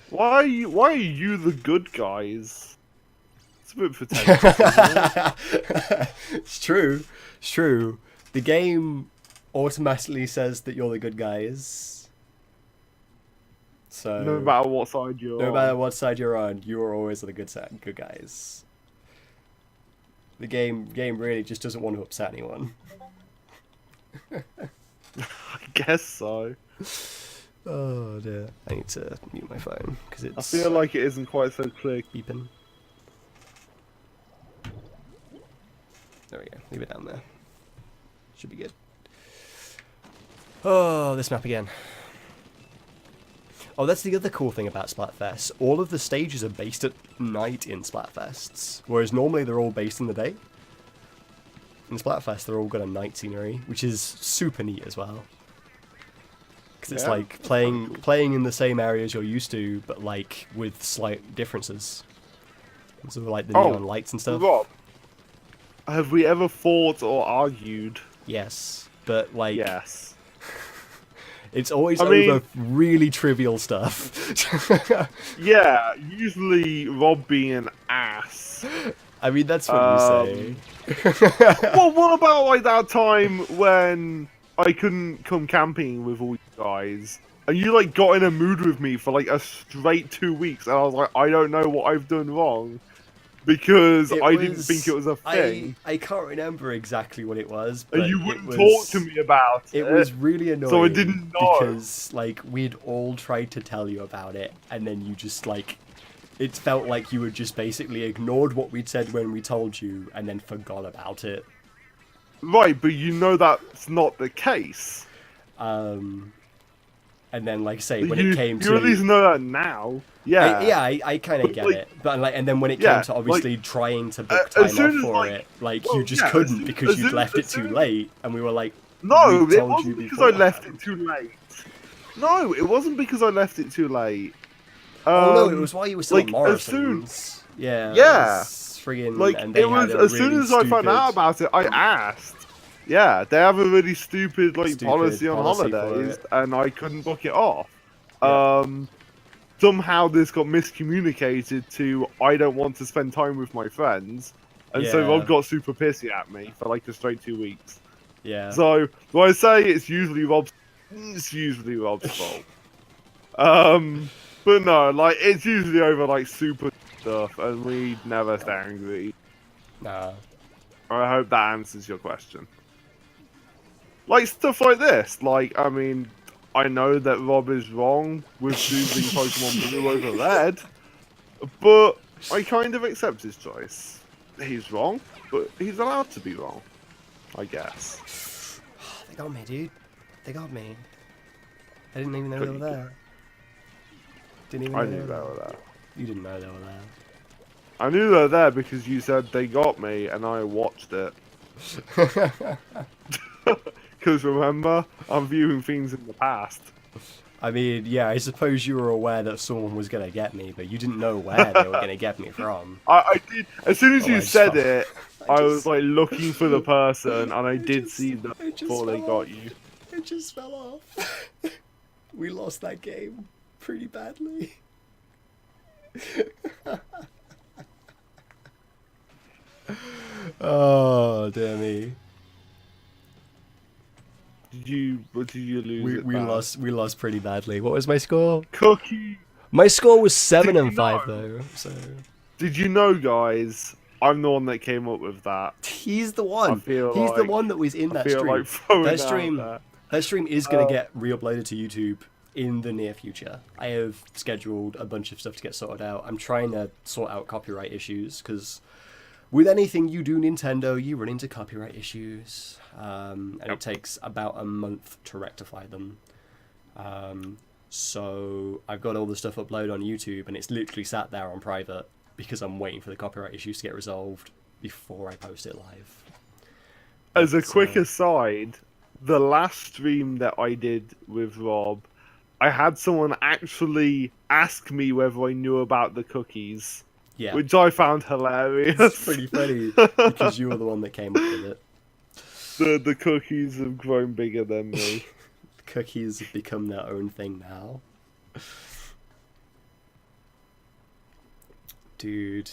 Why are you the good guys? It's a bit pretentious, isn't it? It's true. It's true. The game automatically says that you're the good guys. So No matter what side you're on. no matter what side you're on, you are always the good guys. The game really just doesn't want to upset anyone. I guess so. Oh dear. I need to mute my phone because it's I feel like it isn't quite so clear. beeping. There we go. Leave it down there. Should be good. Oh, this map again. Oh, that's the other cool thing about Splatfest. All of the stages are based at night in Splatfests, whereas normally they're all based in the day. In Splatfest, they're all got a night scenery, which is super neat as well. Because it's Yeah, like playing in the same areas you're used to, but like with slight differences. So like the neon lights and stuff. Rob, Have we ever fought or argued? Yes, but like, Yes. it's always I mean- over really trivial stuff. Yeah, usually Rob being an ass. I mean, that's what you say. Well, what about like that time when I couldn't come camping with all you guys, and you like got in a mood with me for like a straight 2 weeks, and I was like, I don't know what I've done wrong, because I didn't think it was a thing. I can't remember exactly what it was, but And you wouldn't talk to me about it. It was really annoying. So I didn't know. Because like we'd all tried to tell you about it, and then you just like, it felt like you had just basically ignored what we'd said when we told you, and then forgot about it. Right, but you know that's not the case. And then, like, say when it came to, you at least know that now. Yeah, I kind of get like, it, but like, and then when it yeah, came to obviously like, trying to book as time soon off as, for like- it, like well, you just yeah, couldn't as because soon- you'd left it as too soon- late, and we were like, No, we it told you wasn't because I left beforehand. it too late. No, it wasn't because I left it too late. Oh no, it was while you were still like, at as soon- Morrison's. Yeah. Yeah. Friggin', Like, and they it was had a as soon really as I found out stupid- about it, I asked. Yeah, they have a really stupid like Stupid policy on policy for holidays, it. and I couldn't book it off. Yeah. Somehow this got miscommunicated to I don't want to spend time with my friends, and so Yeah. Rob got super pissy at me for like a straight 2 weeks. Yeah. So when I say it's usually Rob's fault. But no, like it's usually over like super stuff, and we never stay angry. Nah. I hope that answers your question. Like stuff like this, like I mean, I know that Rob is wrong with choosing Pokemon Blue over Red, but I kind of accept his choice. He's wrong, but he's allowed to be wrong, I guess. They got me, dude. They got me. I didn't even know they were there. Didn't even know I they knew were they there. were there. You didn't know they were there. I knew they were there because you said they got me, and I watched it. Because remember, I'm viewing things in the past. I mean, yeah, I suppose you were aware that someone was gonna get me, but you didn't know where they were gonna get me from. I did. As soon as Oh, you I just said fell- it, I I just- was like looking for the person, and I did just- see them I just before they fell got off. you. It just fell off. We lost that game pretty badly. Oh, dear me. Did you lose it? We bad? lost pretty badly. What was my score? Cookie. My score was 7 Did and you 5 know? though. So Did you know, guys? I'm the one that came up with that. he's the one. I feel He's the like- one that was in I that feel stream. like throwing That that out stream. there. That stream is going to get re-uploaded to YouTube in the near future. I have scheduled a bunch of stuff to get sorted out. I'm trying to sort out copyright issues because with anything you do Nintendo, you run into copyright issues, and it takes about a month to rectify them. So I've got all the stuff uploaded on YouTube, and it's literally sat there on private because I'm waiting for the copyright issues to get resolved before I post it live. As a But, quick aside, the last stream that I did with Rob, I had someone actually ask me whether I knew about the cookies, yeah, which I found hilarious. it's pretty funny because you were the one that came up with it. The cookies have grown bigger than me. Cookies have become their own thing now. Dude,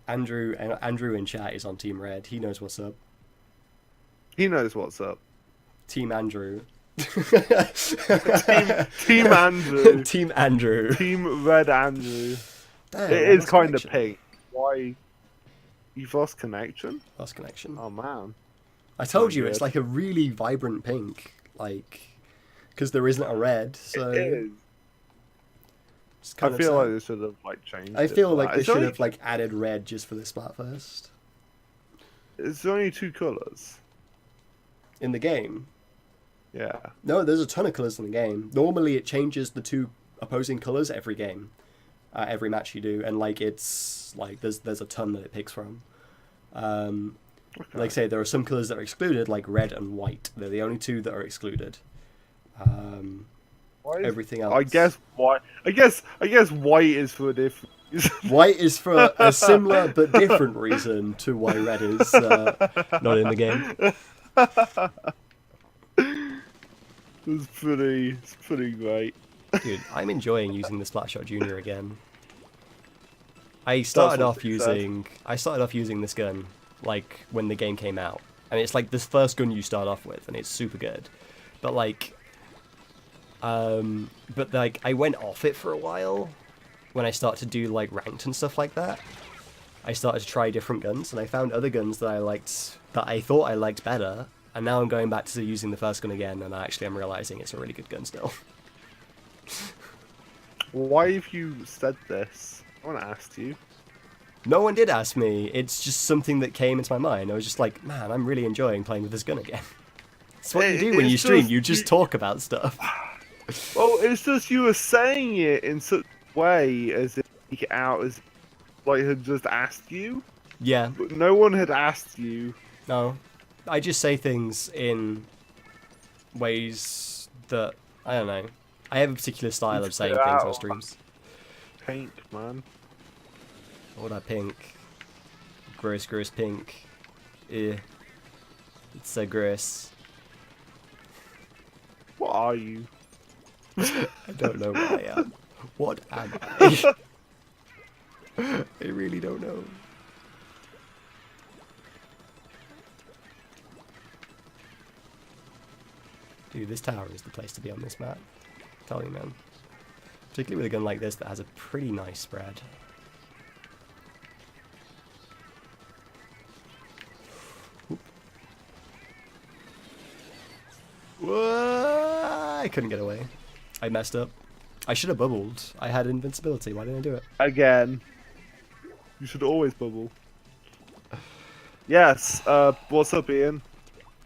Andrew in chat is on Team Red. He knows what's up. He knows what's up. Team Andrew. Team Andrew. Team Andrew. Team Red Andrew. Damn, It I is lost kind of connection. pink. Why? You've lost connection? Lost connection. Oh man. I told not you it's good. like a really vibrant pink, like because there isn't a red. So It is. it's I kind of feel sad. like they should have like changed. I it feel for like that. they It's should only- have like added red just for the Splatfest It's only 2 colors. in the game. Yeah. No, there's a ton of colors in the game. Normally, it changes the 2 opposing colors every game, every match you do, and like it's like there's a ton that it picks from. Okay. Like say there are some colors that are excluded, like red and white. They're the only 2 that are excluded. Why is- Everything else. I guess white. I guess white is for a different White is for a similar but different reason to why red is not in the game. It's pretty great. Dude, I'm enjoying using the Splatshot Junior again. I started off using this gun like when the game came out, and it's like this first gun you start off with, and it's super good. But I went off it for a while when I started to do like ranked and stuff like that. I started to try different guns, and I found other guns that I thought I liked better, and now I'm going back to using the first gun again, and I'm realizing it's a really good gun still. Why have you said this? I want to ask you. No one did ask me. It's just something that came into my mind. I was just like, man, I'm really enjoying playing with this gun again. It's what you do when you stream. You just talk about stuff. Well, it's just you were saying it in such a way as if it out as like had just asked you. Yeah. But no one had asked you. No. I just say things in ways that, I don't know. I have a particular style of saying things on streams. Pink, man. What that pink? Gross pink. It's so gross. What are you? I don't know what I am. What am I? I really don't know. Dude, this tower is the place to be on this map. I'm telling you, man. Particularly with a gun like this that has a pretty nice spread. Whoa, I couldn't get away. I messed up. I should have bubbled. I had invincibility. Why didn't I do it? Again. You should always bubble. Yes. What's up, Ian?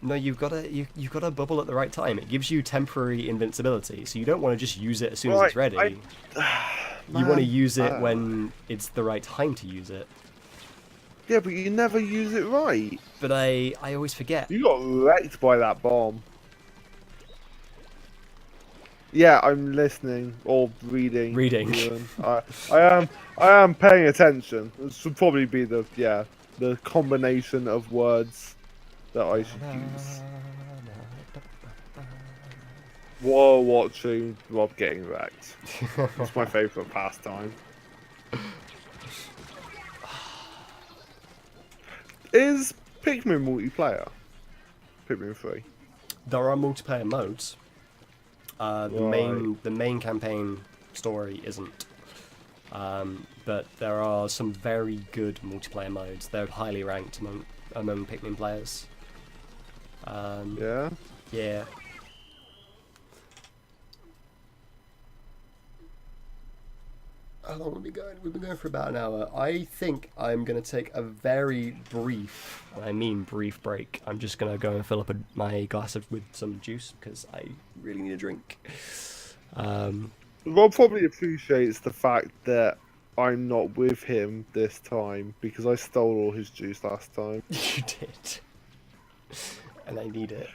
No, you've gotta bubble at the right time. It gives you temporary invincibility, so you don't want to just use it as soon as it's ready. You want to use it when it's the right time to use it. Yeah, but you never use it right. But I always forget. You got wrecked by that bomb. Yeah, I'm listening or reading. Reading. I am paying attention. This should probably be the combination of words that I should use. While watching Rob getting wrecked. It's my favourite pastime. Is Pikmin multiplayer? Pikmin 3. There are multiplayer modes. The main campaign story isn't. But there are some very good multiplayer modes. They're highly ranked among Pikmin players. Yeah? Yeah. How long have we been going? We've been going for about an hour. I think I'm going to take a very brief, I mean brief break. I'm just going to go and fill up my glass with some juice because I really need a drink. Rob probably appreciates the fact that I'm not with him this time because I stole all his juice last time. You did. And I need it.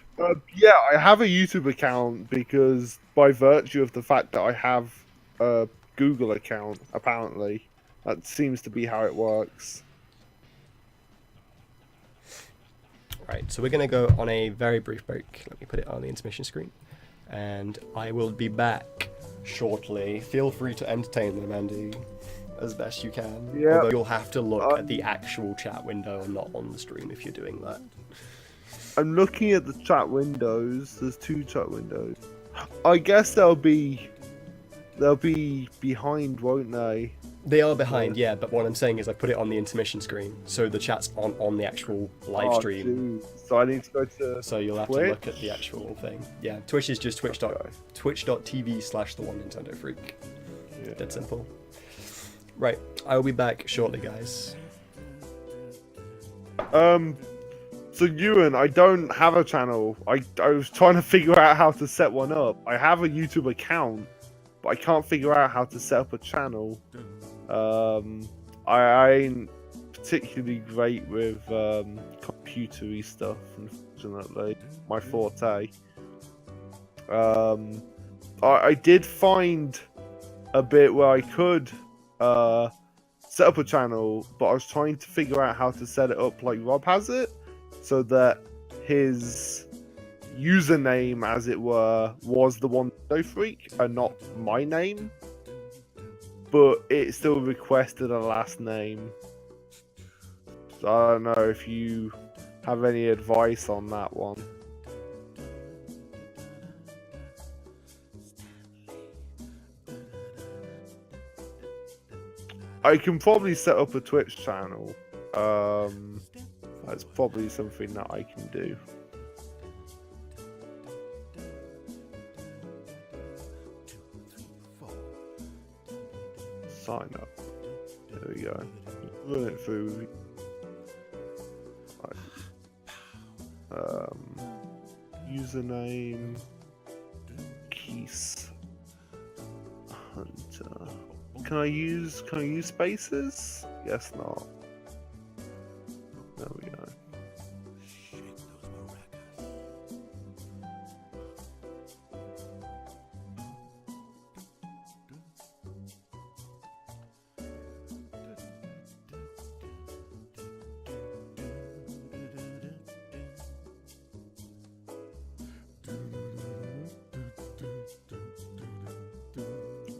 Yeah, I have a YouTube account because by virtue of the fact that I have a Google account, apparently. That seems to be how it works. Right, so we're going to go on a very brief break. Let me put it on the intermission screen. And I will be back shortly. Feel free to entertain them, Andy, as best you can. Yeah. Although you'll have to look at the actual chat window and not on the stream if you're doing that. I'm looking at the chat windows. There's 2 chat windows. I guess they'll be behind, won't they? They are behind, yeah, but what I'm saying is I put it on the intermission screen, so the chat's on the actual live stream. Geez. So I need to go to So you'll have Twitch? to look at the actual thing. Yeah, Twitch is just twitch.tv/the1Nintendo Freak. Yeah. Dead simple. Right, I will be back shortly, guys. So Ewan, I don't have a channel. I was trying to figure out how to set one up. I have a YouTube account, but I can't figure out how to set up a channel. I ain't particularly great with computery stuff, unfortunately. My forte. I did find a bit where I could set up a channel, but I was trying to figure out how to set it up like Rob has it, so that his username, as it were, was the one Freak and not my name. But it still requested a last name. So I don't know if you have any advice on that one. I can probably set up a Twitch channel. That's probably something that I can do. Sign up. There we go. Run it through. Username Keys Hunter. Can I use spaces? Yes, not. There we go.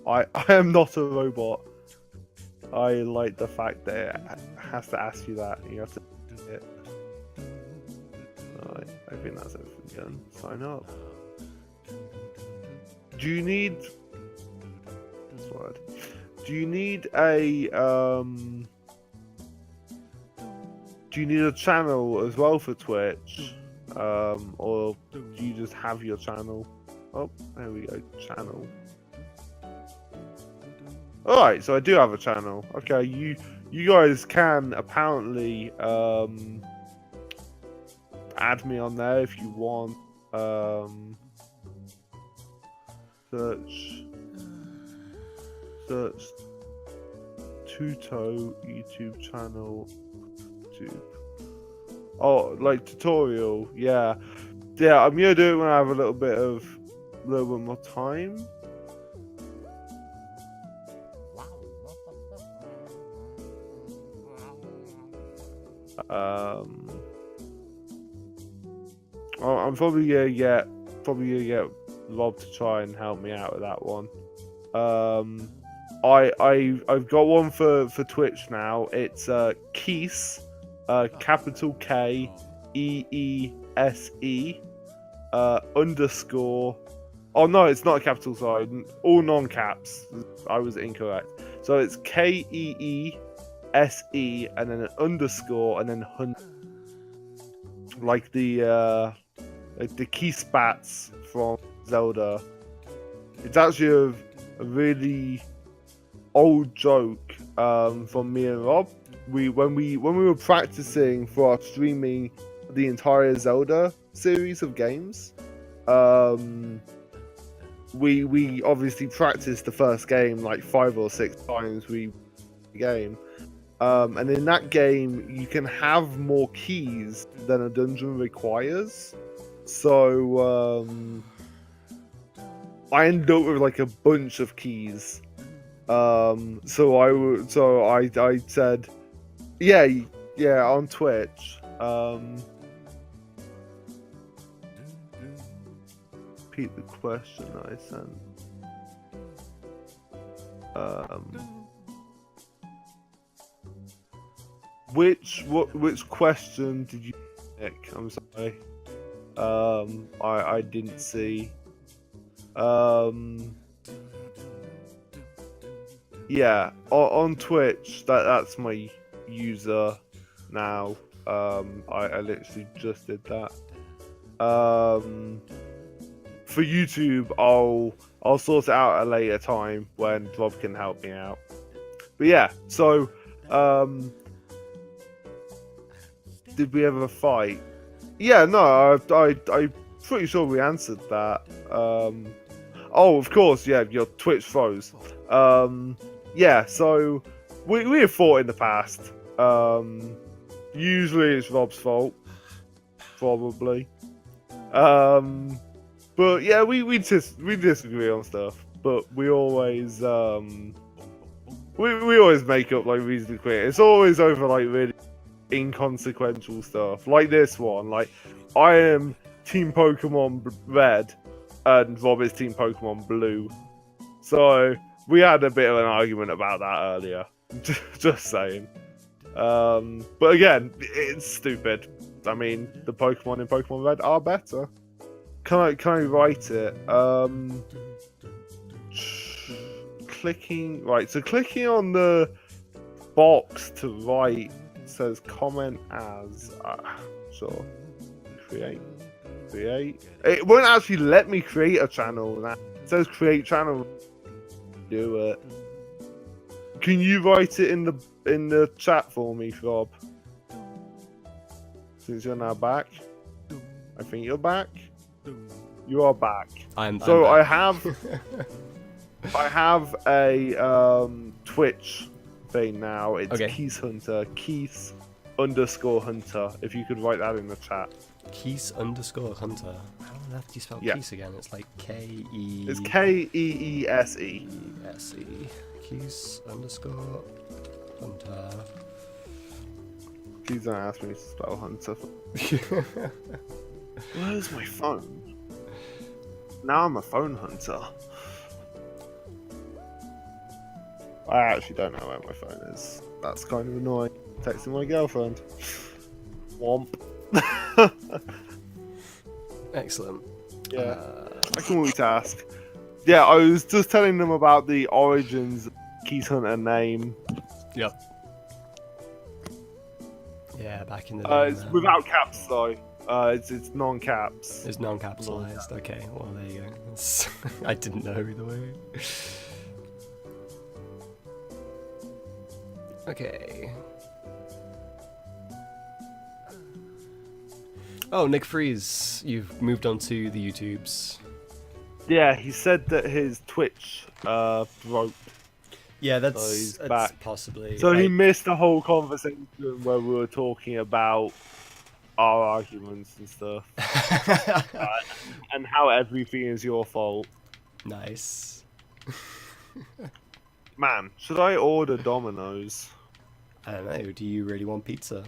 I am not a robot. I like the fact that it has to ask you that. And you have to do it. Alright, I think that's everything done. Sign up. Do you need... Do you need a... Do you need a channel as well for Twitch? Or do you just have your channel? Oh, there we go. Channel. Alright, so I do have a channel. Okay, you guys can apparently add me on there if you want. Search 2.B.A YouTube channel. YouTube. Oh, like tutorial, yeah. Yeah, I'm gonna do it when I have a little bit more time. I'm probably gonna get Rob to try and help me out with that one. I've got one for Twitch now. It's Keese, capital K EESE underscore. Oh no, it's not a capital. Sorry, all non-caps. I was incorrect. So it's KEESE and then an underscore and then hunt, like the key spats from Zelda. It's actually a really old joke from me and Rob. When we were practicing for our streaming the entire Zelda series of games, we obviously practiced the first game like 5 or 6 times. Game. And in that game, you can have more keys than a dungeon requires. So I ended up with like a bunch of keys. So I said, yeah, on Twitch. Repeat the question I sent. Which question did you pick? I'm sorry. I didn't see. Yeah, on Twitch, that's my user now. I literally just did that. For YouTube, I'll sort it out at a later time when Rob can help me out. But yeah, so did we ever fight? Yeah, no, I'm pretty sure we answered that. Oh, of course, yeah, your Twitch froze. Yeah, so we have fought in the past. Usually it's Rob's fault, probably. But yeah, we disagree on stuff, but we always we always make up like reasons to quit. It's always over like really inconsequential stuff, like this one. Like I am Team Pokemon Red, and Rob is Team Pokemon Blue. So we had a bit of an argument about that earlier. Just saying. But again, it's stupid. I mean, the Pokemon in Pokemon Red are better. Can I write it? Clicking right. So clicking on the box to write says comment as. Sure. Create. It won't actually let me create a channel. Now it says create channel. Do it. Can you write it in the chat for me, Rob? Since you're now back, I think you're back. You are back. I'm back. I have a Twitch thing now. It's okay. Keys Hunter. Keys_Hunter. If you could write that in the chat. Keys_Hunter. How on earth do you spell Keys again? It's like K-E... It's K-E-E-S-E. S-E. Keys_Hunter. Please don't ask me to spell Hunter. Where's my phone? Now I'm a phone hunter. I actually don't know where my phone is. That's kind of annoying. Texting my girlfriend. Womp. Excellent. Yeah. I can multitask. Yeah, I was just telling them about the origins of Keys Hunter name. Yep. Yeah, back in the day. It's without caps though. It's non-caps. It's non-capitalized. Okay, well there you go. I didn't know either way. Okay. Oh, Nick Freeze, you've moved on to the YouTubes. Yeah, he said that his Twitch broke. Yeah, that's back. Possibly. So he missed the whole conversation where we were talking about our arguments and stuff, and how everything is your fault. Nice. Man, should I order Domino's? I don't know. Do you really want pizza?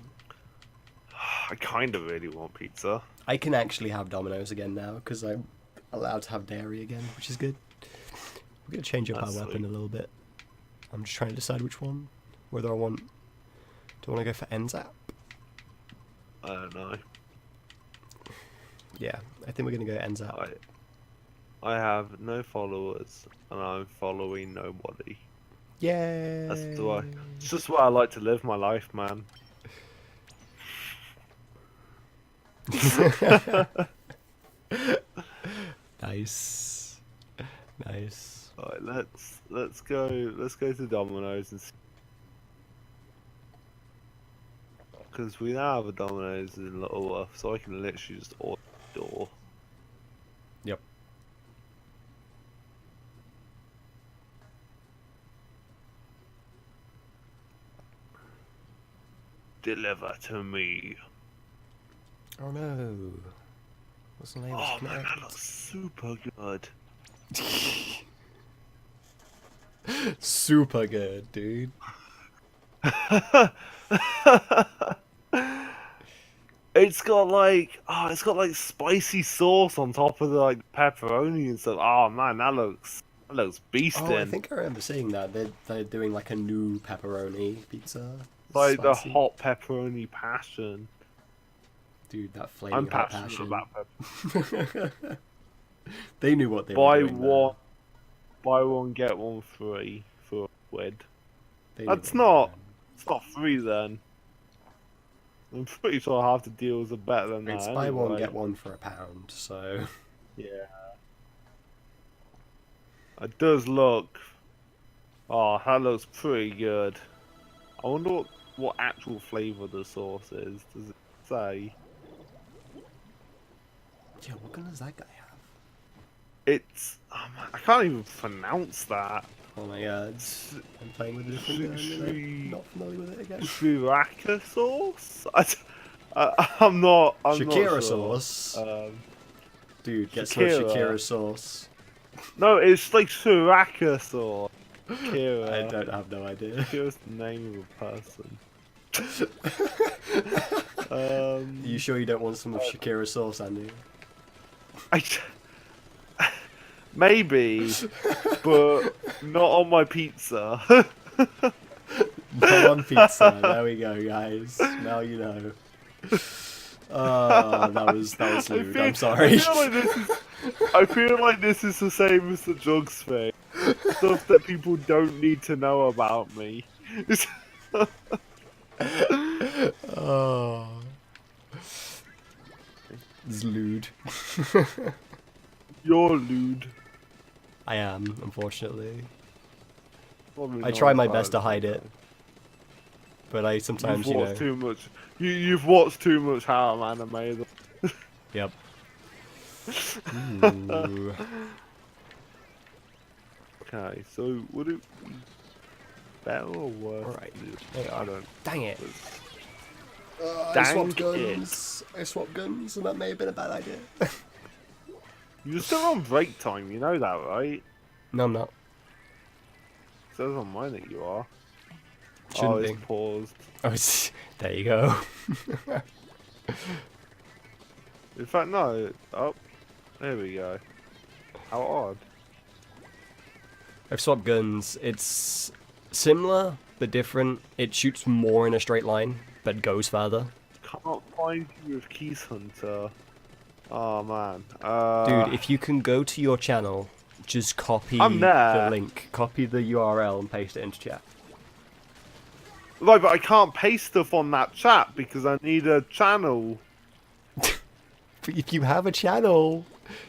I kind of really want pizza. I can actually have Domino's again now because I'm allowed to have dairy again, which is good. We're gonna change up our weapon a little bit. I'm just trying to decide which one. Whether I want... Do I want to go for NZAP? I don't know. Yeah, I think we're going to go NZAP. I have no followers, and I'm following nobody. Yay! It's just why I like to live my life, man. Nice. Nice. Alright, let's go to Domino's and see. Because we now have a Domino's in Littleworth, so I can literally just order the door. Yep. Deliver to me. Oh no. What's the name of Oh man, that looks super good. Super good, dude. It's got like spicy sauce on top of the like pepperoni and stuff. Oh man, that looks beastin'. Oh, I think I remember seeing that. They're doing like a new pepperoni pizza. Like Spicy. the hot pepperoni passion. Dude, that flaming hot passion. About pepper. They knew what they were doing. Buy one get one free for a quid. It's not free then. I'm pretty sure half the deals are better than that. It's buy one get one for £1, so yeah. It does look. Oh, that looks pretty good. I wonder what actual flavour the sauce is. Does it say? Yeah, what gun does that guy have? It's. Oh man, I can't even pronounce that. Oh my god. I'm playing with a different gun and I'm not familiar with it again. Sriracha sauce? I'm not. Shakira not sure. sauce. Dude, get some Shakira. Shakira sauce. No, it's like Sriracha sauce. Kira. I don't have no idea. Kira's the name of a person. You sure you don't want some of Shakira's sauce, Andy? Maybe, but not on my pizza. Not on pizza. There we go, guys. Now you know. Oh, that was lewd. I'm sorry. I feel like this is the same as the drugs thing. Stuff that people don't need to know about me. Oh. It's lewd. You're lewd. I am, unfortunately. Probably I not try my as best to bad hide as it, but I sometimes, You've you watched know. too much. You've watched too much How Anime. Yep. Ooh. Okay, so would it be better or worse? Alright, I don't. Dang it. I Dang swapped it. guns. I swapped guns, and that may have been a bad idea. You're still on break time, you know that, right? No, I'm not. It says on mine that you are. Shouldn't it's be. paused. Oh, there you go. In fact, no. Oh, there we go. How odd. I've swapped guns. It's similar, but different. It shoots more in a straight line, but goes further. Can't find you with Keys Hunter. Oh man. Dude, if you can go to your channel, just copy I'm there. the link, copy the URL, and paste it into chat. Right, but I can't paste stuff on that chat because I need a channel. But if you have a channel,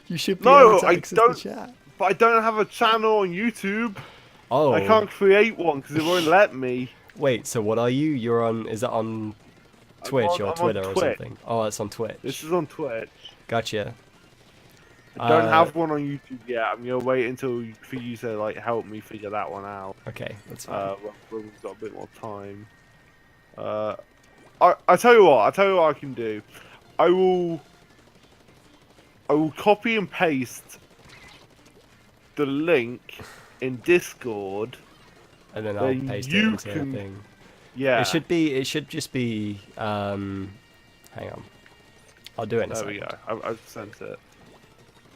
you should be No, able to I access don't. the chat. But I don't have a channel on YouTube. Oh. I can't create one because it won't let me. Wait, so what are you? You're on... Is that on Twitch I'm or on Twitter or Twitch. something? Oh, it's on Twitch. This is on Twitch. Gotcha. I don't have one on YouTube yet. I'm gonna wait until for you to like help me figure that one out. Okay, that's fine. When we've got a bit more time. I tell you what. I tell you what I can do. I will copy and paste the link in Discord. And then I'll paste it into the thing. Yeah. It should just be, hang on. I'll do it in a second. There we go. I've sent it.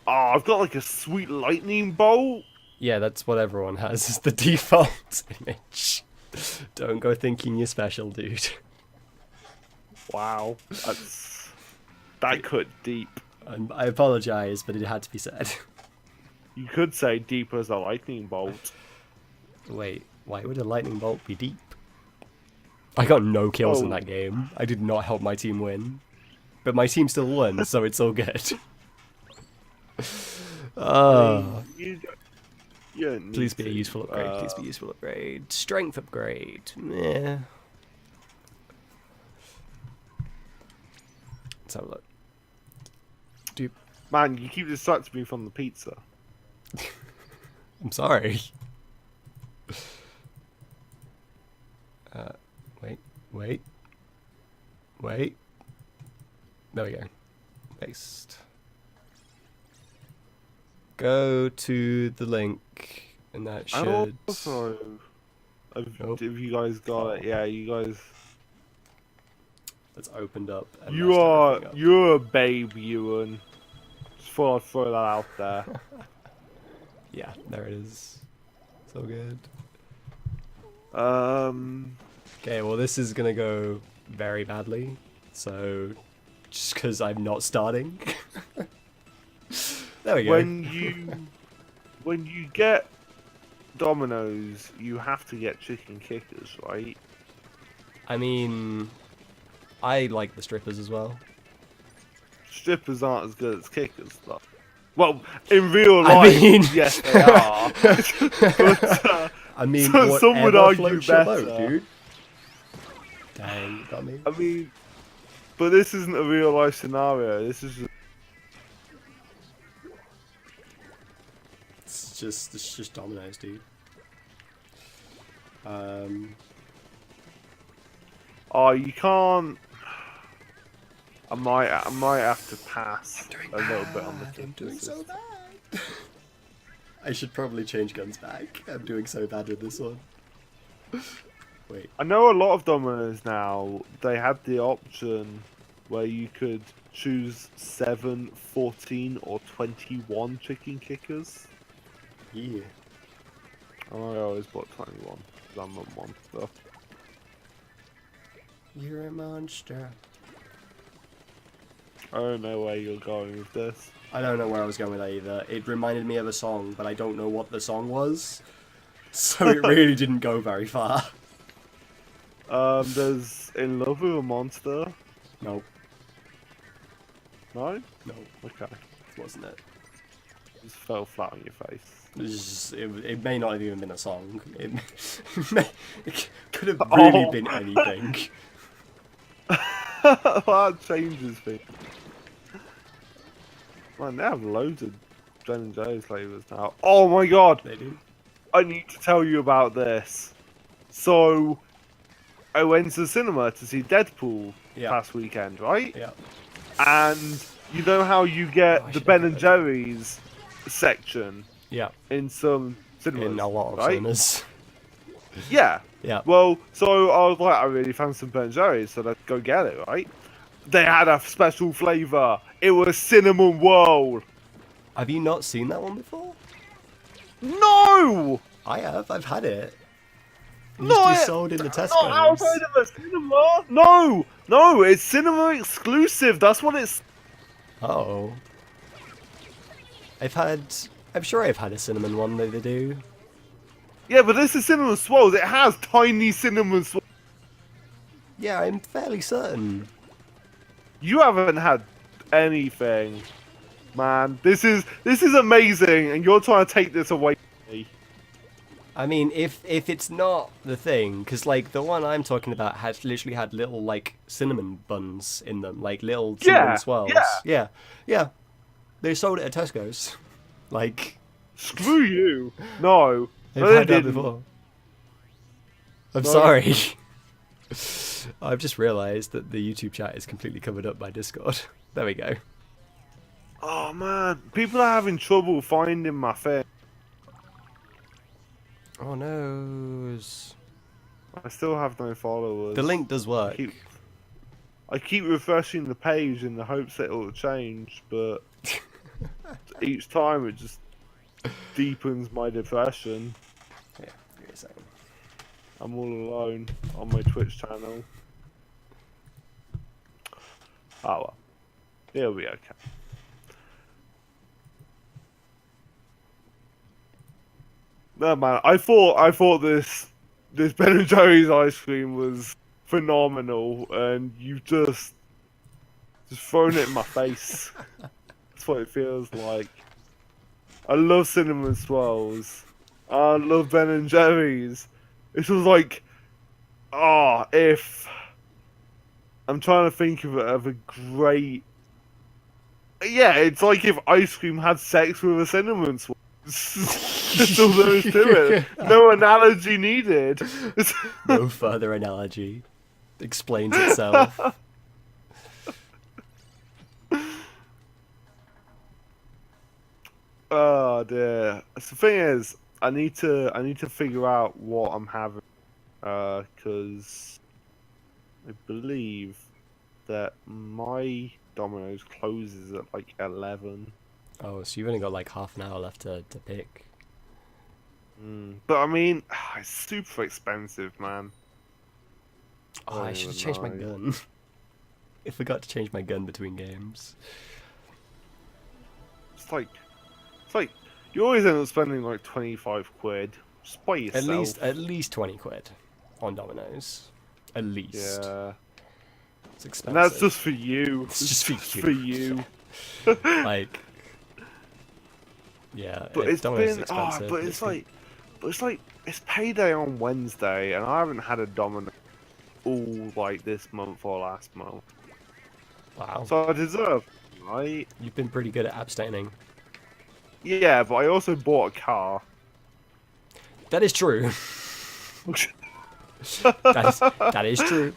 Oh, I've got like a sweet lightning bolt. Yeah, that's what everyone has, is the default image. Don't go thinking you're special, dude. Wow. That cut deep. I apologize, but it had to be said. You could say deep as a lightning bolt. Wait, why would a lightning bolt be deep? I got no kills in that game. I did not help my team win. But my team still won, so it's all good. Please be a useful upgrade. Please be a useful upgrade. Strength upgrade. Meh. Let's have a look. Dude. Man, you keep distracting me from the pizza. I'm sorry. Wait. There we go. Paste. Go to the link, and that should... Also, have you guys got it? Yeah, you guys... It's opened up. And you're a babe, Ewan. Just thought I'd throw that out there. Yeah, there it is. So good. Okay, well this is gonna go very badly. So, just because I'm not starting. There we go. When you get Dominoes, you have to get chicken kickers, right? I mean, I like the strippers as well. Strippers aren't as good as kickers, though. Well, in real life, yes, they are. But, I mean, so some would argue better, boat, dude. Dang, you got me. I mean, but this isn't a real life scenario. This is just... It's just Dominoes, dude. Oh, you can't. I might have to pass a little bit on the kickers. I'm doing so bad. I should probably change guns back. I'm doing so bad with this one. Wait. I know a lot of Domino's now, they had the option where you could choose 7, 14, or 21 chicken kickers. Yeah. I always bought 21 because I'm a monster. You're a monster. I don't know where you're going with this. I don't know where I was going with that either. It reminded me of a song, but I don't know what the song was. So it really didn't go very far. There's In Love with a Monster. Nope. No? No, Okay. wasn't it? Just fell flat on your face. It may not have even been a song. It could have really been anything. That changes things. Man, they have loads of Ben & Jerry's flavours now. Oh my god! They do. I need to tell you about this. So, I went to the cinema to see Deadpool last weekend, right? Yeah. And you know how you get the Ben & Jerry's section in some cinemas, in a lot of right? cinemas. Yeah. Yeah. Well, so I was like, I really fancy some Ben & Jerry's, so let's go get it, right? They had a special flavour. It was Cinnamon Roll. Have you not seen that one before? No! I have. I've had it. It used No, to be sold in the Tesco's. Not outside of a cinema. No, no, it's cinema exclusive. That's what it's. Oh. I'm sure I've had a cinnamon one that they do. Yeah, but this is cinnamon swirls. It has tiny cinnamon swirls. Yeah, I'm fairly certain. You haven't had anything, man. This is amazing, and you're trying to take this away from me. I mean, if it's not the thing, because like the one I'm talking about literally had little like cinnamon buns in them, like little cinnamon swirls. Yeah. They sold it at Tesco's. Like, screw you. No, I've had that before. I'm sorry. I've just realised that the YouTube chat is completely covered up by Discord. There we go. Oh man, people are having trouble finding my thing. Oh no. I still have no followers. The link does work. I keep refreshing the page in the hopes that it'll change, but each time it just deepens my depression. Yeah, give me a second. I'm all alone on my Twitch channel. Oh well. It'll be okay. No man, I thought this Ben & Jerry's ice cream was phenomenal, and you've just thrown it in my face. That's what it feels like. I love cinnamon swirls. I love Ben & Jerry's. It was like, if I'm trying to think of a great. Yeah, it's like if ice cream had sex with a cinnamon swirl. That's all there is to it. No analogy needed. No further analogy. Explains itself. Oh dear. The thing is, I need to figure out what I'm having, because I believe that my Domino's closes at like 11. Oh, so you've only got like half an hour left to pick. But I mean, it's super expensive, man. Oh, I should have changed my gun. I forgot to change my gun between games. It's like you always end up spending like 25 quid just by yourself. At least 20 quid on Domino's. At least. Yeah. It's expensive. And that's just for you. It's just for you. Like. Yeah. But it's Domino's been. is expensive. But it's like it's payday on Wednesday, and I haven't had a Domino all like this month or last month. Wow. So I deserve, right? You've been pretty good at abstaining. Yeah, but I also bought a car. That is true. that is true.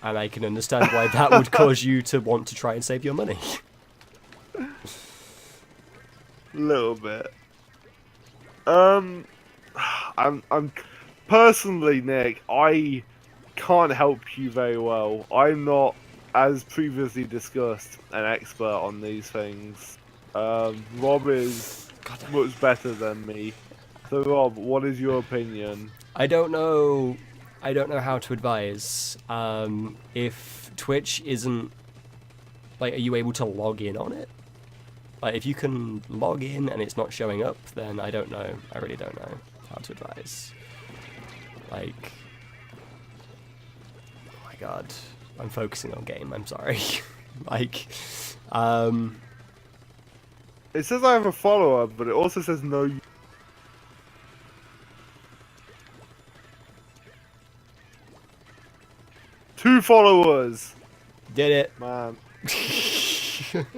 And I can understand why that would cause you to want to try and save your money. Little bit. Um, I'm personally, Nick, I can't help you very well. I'm not, as previously discussed, an expert on these things. Rob is much better than me. So, Rob, what is your opinion? I don't know. I don't know how to advise. If Twitch isn't like, are you able to log in on it? Like, if you can log in and it's not showing up, then I don't know. I really don't know how to advise. Like, oh my god, I'm focusing on game. I'm sorry. Like, It says I have a follower, but it also says no. 2 followers. did it. Man.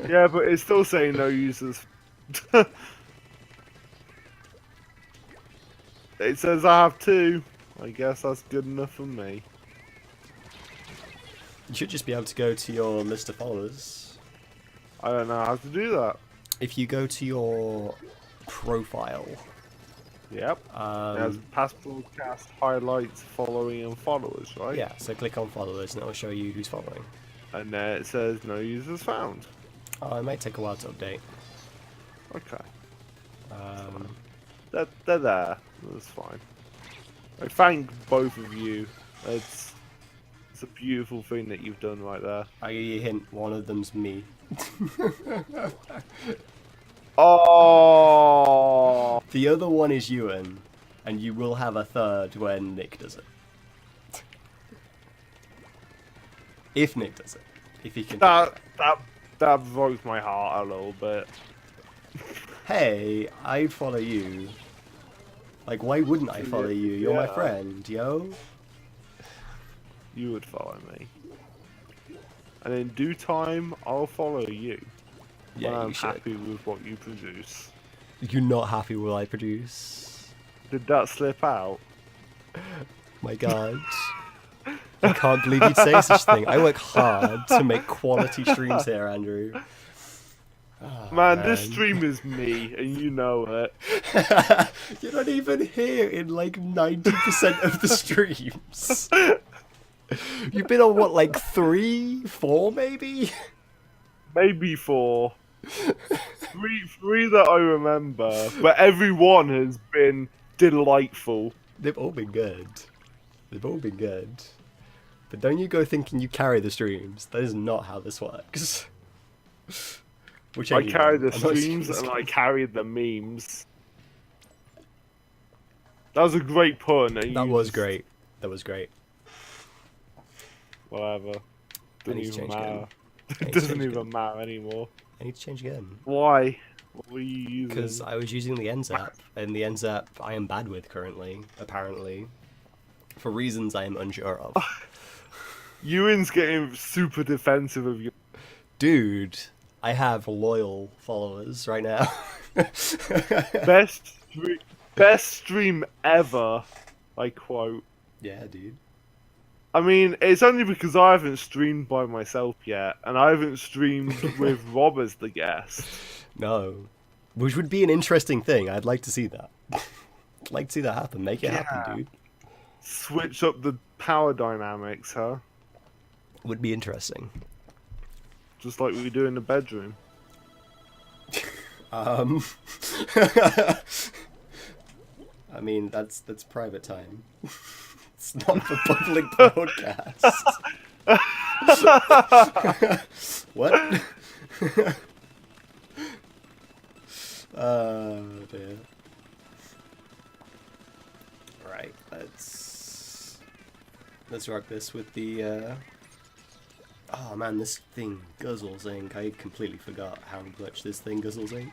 Yeah, but it's still saying no users. It says I have 2. I guess that's good enough for me. You should just be able to go to your list of followers. I don't know how to do that. If you go to your profile. Yep. It has past broadcast, highlights, following, and followers, right? Yeah, so click on followers and it will show you who's following. And then it says no users found. Oh, it might take a while to update. Okay. Um, They're there. That's fine. I thank both of you. It's a beautiful thing that you've done right there. I give you a hint, one of them's me. Oh! The other one is Ewan, and you will have a third when Nick does it. If Nick does it. If he can. That broke my heart a little bit. Hey, I'd follow you. Like, why wouldn't I follow you? You're my friend, yo. You would follow me. And in due time, I'll follow you. Yeah, when you I'm should. happy with what you produce. You're not happy with what I produce. Did that slip out? My god. I can't believe you'd say such a thing. I work hard to make quality streams here, Andrew. Oh, man, this stream is me, and you know it. You're not even here in like 90% of the streams. You've been on what, like 3, 4 maybe? Maybe 4. Three that I remember, but every one has been delightful. They've all been good. They've all been good. But don't you go thinking you carry the streams. That is not how this works. I carry the streams and I carry the memes. That was a great pun. That was great. That was great. Whatever. Doesn't even matter. It doesn't even matter anymore. I need to change again. Why? What were you using? Because I was using the Ends app, and the Ends app I am bad with currently, apparently. For reasons I am unsure of. Ewan's getting super defensive of you. Dude, I have loyal followers right now. Best stream ever, I quote. Yeah, dude. I mean, it's only because I haven't streamed by myself yet, and I haven't streamed with Rob as the guest. No. Which would be an interesting thing. I'd like to see that. I'd like to see that happen. Make it happen, dude. Switch up the power dynamics, huh? Would be interesting. Just like we do in the bedroom. I mean, that's private time. It's not for public broadcast. What? Oh dear. Right, let's rock this with the oh man, this thing guzzles ink. I completely forgot how much this thing guzzles ink.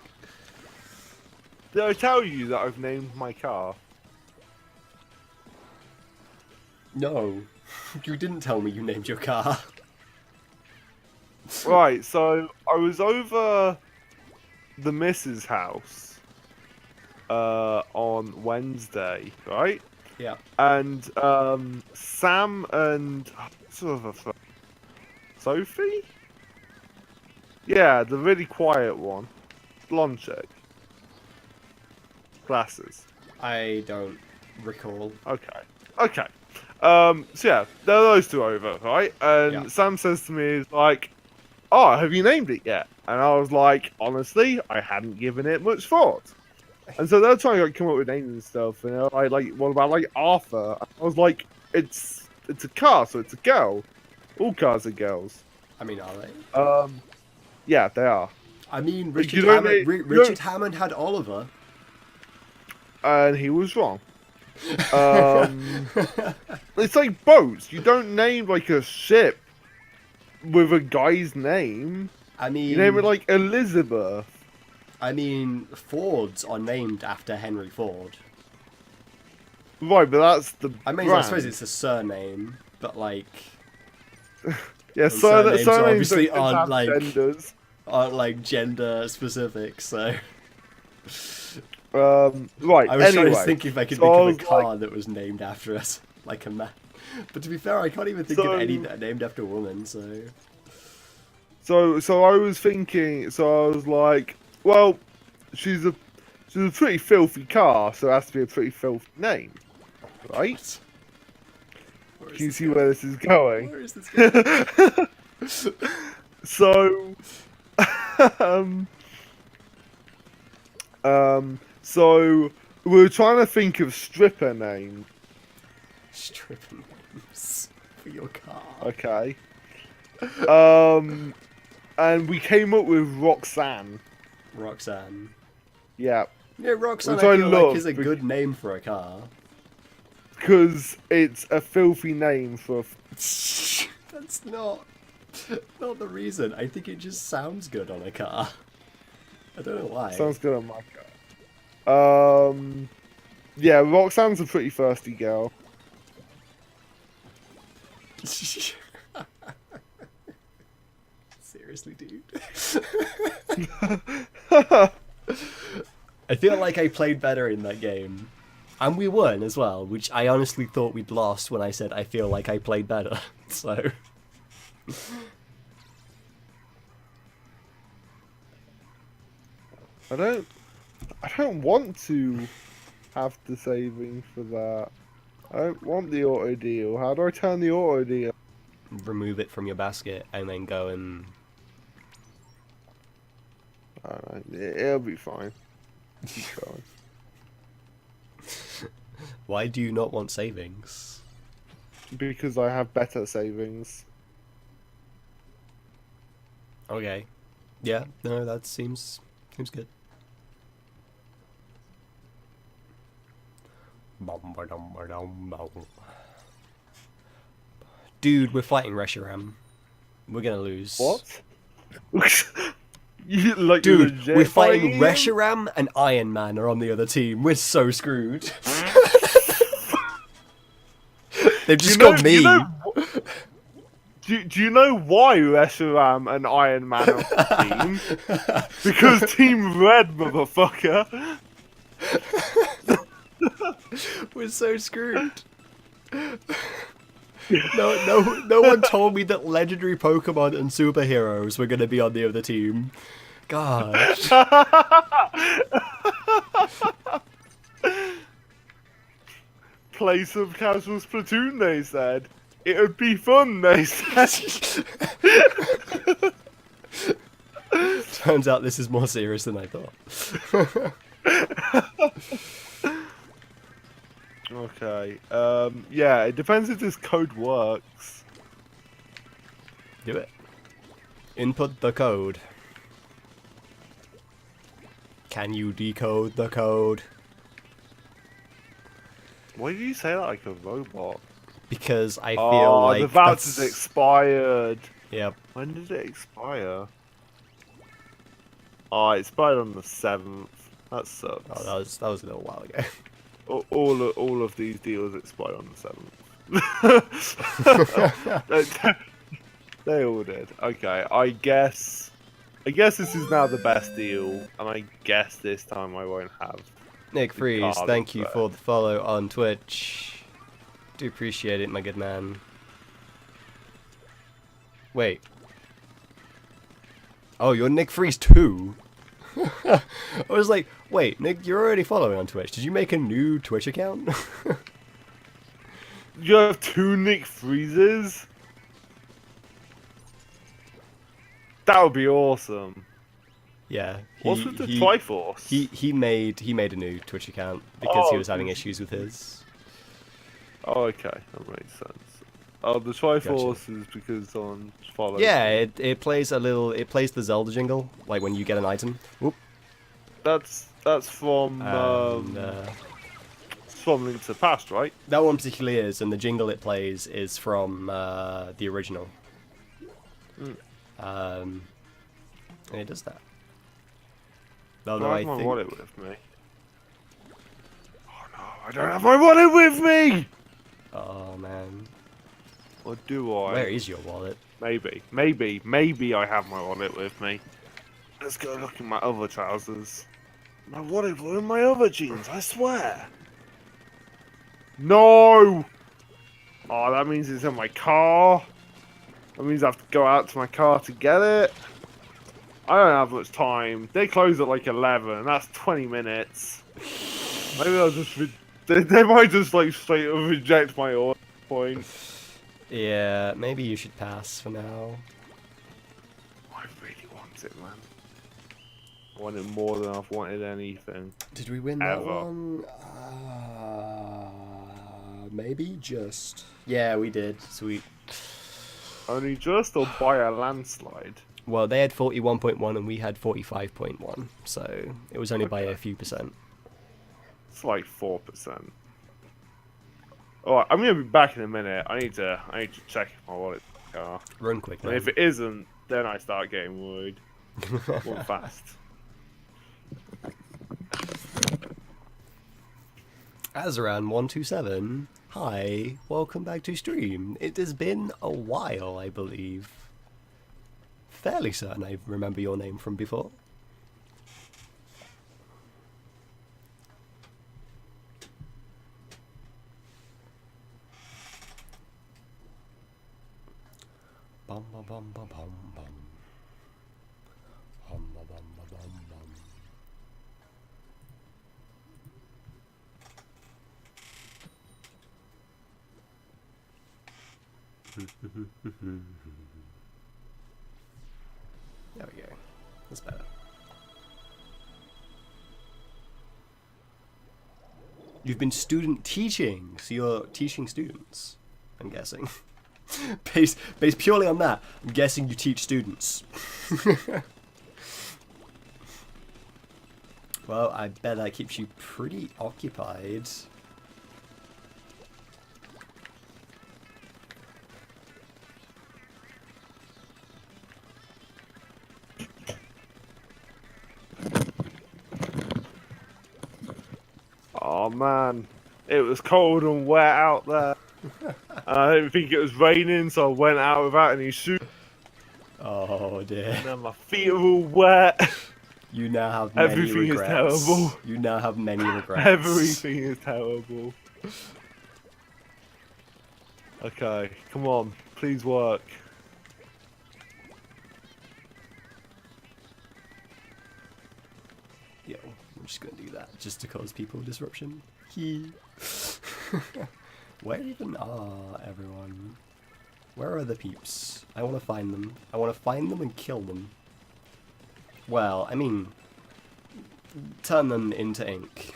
Did I tell you that I've named my car? No, you didn't tell me you named your car. Right, so I was over the missus' house on Wednesday, right? Yeah. And Sam and Sophie? Yeah, the really quiet one. Blonde chick. classes? I don't recall. Okay. Okay. So yeah, there are those two over, right? And Yeah. Sam says to me, he's like, "Oh, have you named it yet?" And I was like, "Honestly, I hadn't given it much thought." And so they're trying to like come up with names and stuff. And they're like, "What about like Arthur?" I was like, "It's a car, so it's a girl. All cars are girls." I mean, are they? Yeah, they are. I mean, But Richard you don't Hammond. need- you Richard don't- Hammond had Oliver. And he was wrong. It's like boats. You don't name like a ship with a guy's name. I mean, You name it like Elizabeth. I mean, Fords are named after Henry Ford. Right, but that's the I mean, brand. I suppose it's a surname, but like, Yeah, and surnames obviously don't aren't, have like- genders. aren't like gender specific. So Right. I was trying anyway, to think if I could so I think of was a car that was named after us, like a man. But to be fair, I can't even think of any that are named after a woman. So I was thinking. So I was like, well, she's a pretty filthy car, so it has to be a pretty filthy name, right? Where is Can you this see going? where this is going? Where is this going? So, so we were trying to think of stripper names. Stripper names for your car. Okay. And we came up with Roxanne. Roxanne. Yeah, Yeah, Roxanne. Which I I feel love like is a bec- good name for a car. because it's a filthy name for. That's not the reason. I think it just sounds good on a car. I don't know why. Sounds good on my car. Yeah, Roxanne's a pretty thirsty girl. Seriously, dude. I feel like I played better in that game. And we won as well, which I honestly thought we'd lost when I said I feel like I played better. So I don't want to have the savings for that. I don't want the auto deal. How do I turn the auto deal? remove it from your basket and then go and I don't know. It'll be fine. Keep going. why do you not want savings? Because I have better savings. Okay. Yeah, no, that seems good. Dude, we're fighting Reshiram. We're gonna lose. What? You, like, Dude, legit we're fighting him? Reshiram and Iron Man are on the other team. We're so screwed. They've just got me. Do you know why Reshiram and Iron Man are on the team? Because Team Red, motherfucker. We're so screwed. No one told me that legendary Pokemon and superheroes were gonna be on the other team. God. Play some casual Splatoon, they said. It would be fun, they said. Turns out this is more serious than I thought. Okay. Yeah, it depends if this code works. Do it. Input the code. Can you decode the code? Why did you say that like a robot? Because I feel Oh, like the voucher's expired. Yep. When did it expire? Oh, it expired on the 7th. That sucks. Oh, that was a little while ago. All of these deals expire on the 7th. They all did. Okay, I guess this is now the best deal, and I guess this time I won't have. Nick Freeze, card thank you there. for the follow on Twitch. Do appreciate it, my good man. Wait. Oh, you're Nick Freeze too? I was like, wait, Nick, you're already following on Twitch. Did you make a new Twitch account? You have 2 Nick Freezes? That would be awesome. Yeah. What's with the Triforce? He made a new Twitch account because he was having issues with his. Oh, okay, that makes sense. Oh, the Triforce is because someone follows. Yeah, it plays the Zelda jingle, like when you get an item. Whoop. That's from Link to the Past, right? That one particularly is, and the jingle it plays is from the original. And it does that. Although I have my wallet with me. Oh no, I don't have my wallet with me! Oh man. Or do I? Where is your wallet? Maybe I have my wallet with me. Let's go look in my other trousers. My wallet were in my other jeans, I swear. No! Oh, that means it's in my car. That means I have to go out to my car to get it. I don't have much time. They close at like 11. That's 20 minutes. Maybe I'll just... They might just like straight up reject my order point. Yeah, maybe you should pass for now. I really want it, man. I want it more than I've wanted anything. Did we win ever. That one? Maybe just. Yeah, we did. Sweet. Only just or by a landslide? Well, they had 41.1 and we had 45.1, so it was only by a few percent. It's like 4%. Alright, I'm gonna be back in a minute. I need to check if my wallet's in the car. Run quick, man. And if it isn't, then I start getting worried. Run fast. Azaran127, hi, welcome back to stream. It has been a while, I believe. Fairly certain I remember your name from before. Bum bum bum bum bum bum. Bum bum bum bum bum. There we go. That's better. You've been student teaching, so you're teaching students, I'm guessing. based purely on that, I'm guessing you teach students. Well, I bet that keeps you pretty occupied. Oh man, it was cold and wet out there. I didn't think it was raining, so I went out without any shoes. Oh dear. And then my feet are all wet. You now have many Everything regrets. is terrible. You now have many regrets. Everything is terrible. Okay, come on, please work. Yo, I'm just gonna do that just to cause people disruption. Where even are everyone? Where are the peeps? I want to find them. I want to find them and kill them. Well, I mean, turn them into ink.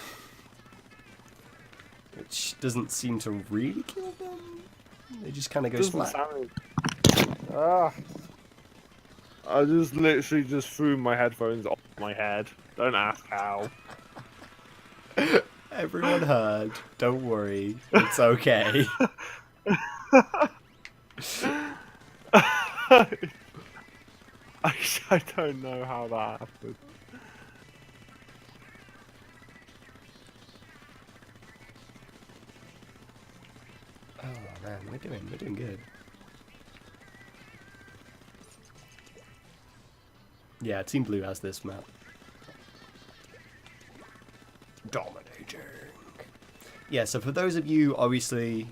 Which doesn't seem to really kill them. They just kind of go flat. I just literally just threw my headphones off my head. Don't ask how. Everyone heard. Don't worry. It's okay. I don't know how that happened. Oh man, we're doing good. Yeah, Team Blue has this map. Dominating. Yeah, so for those of you, obviously,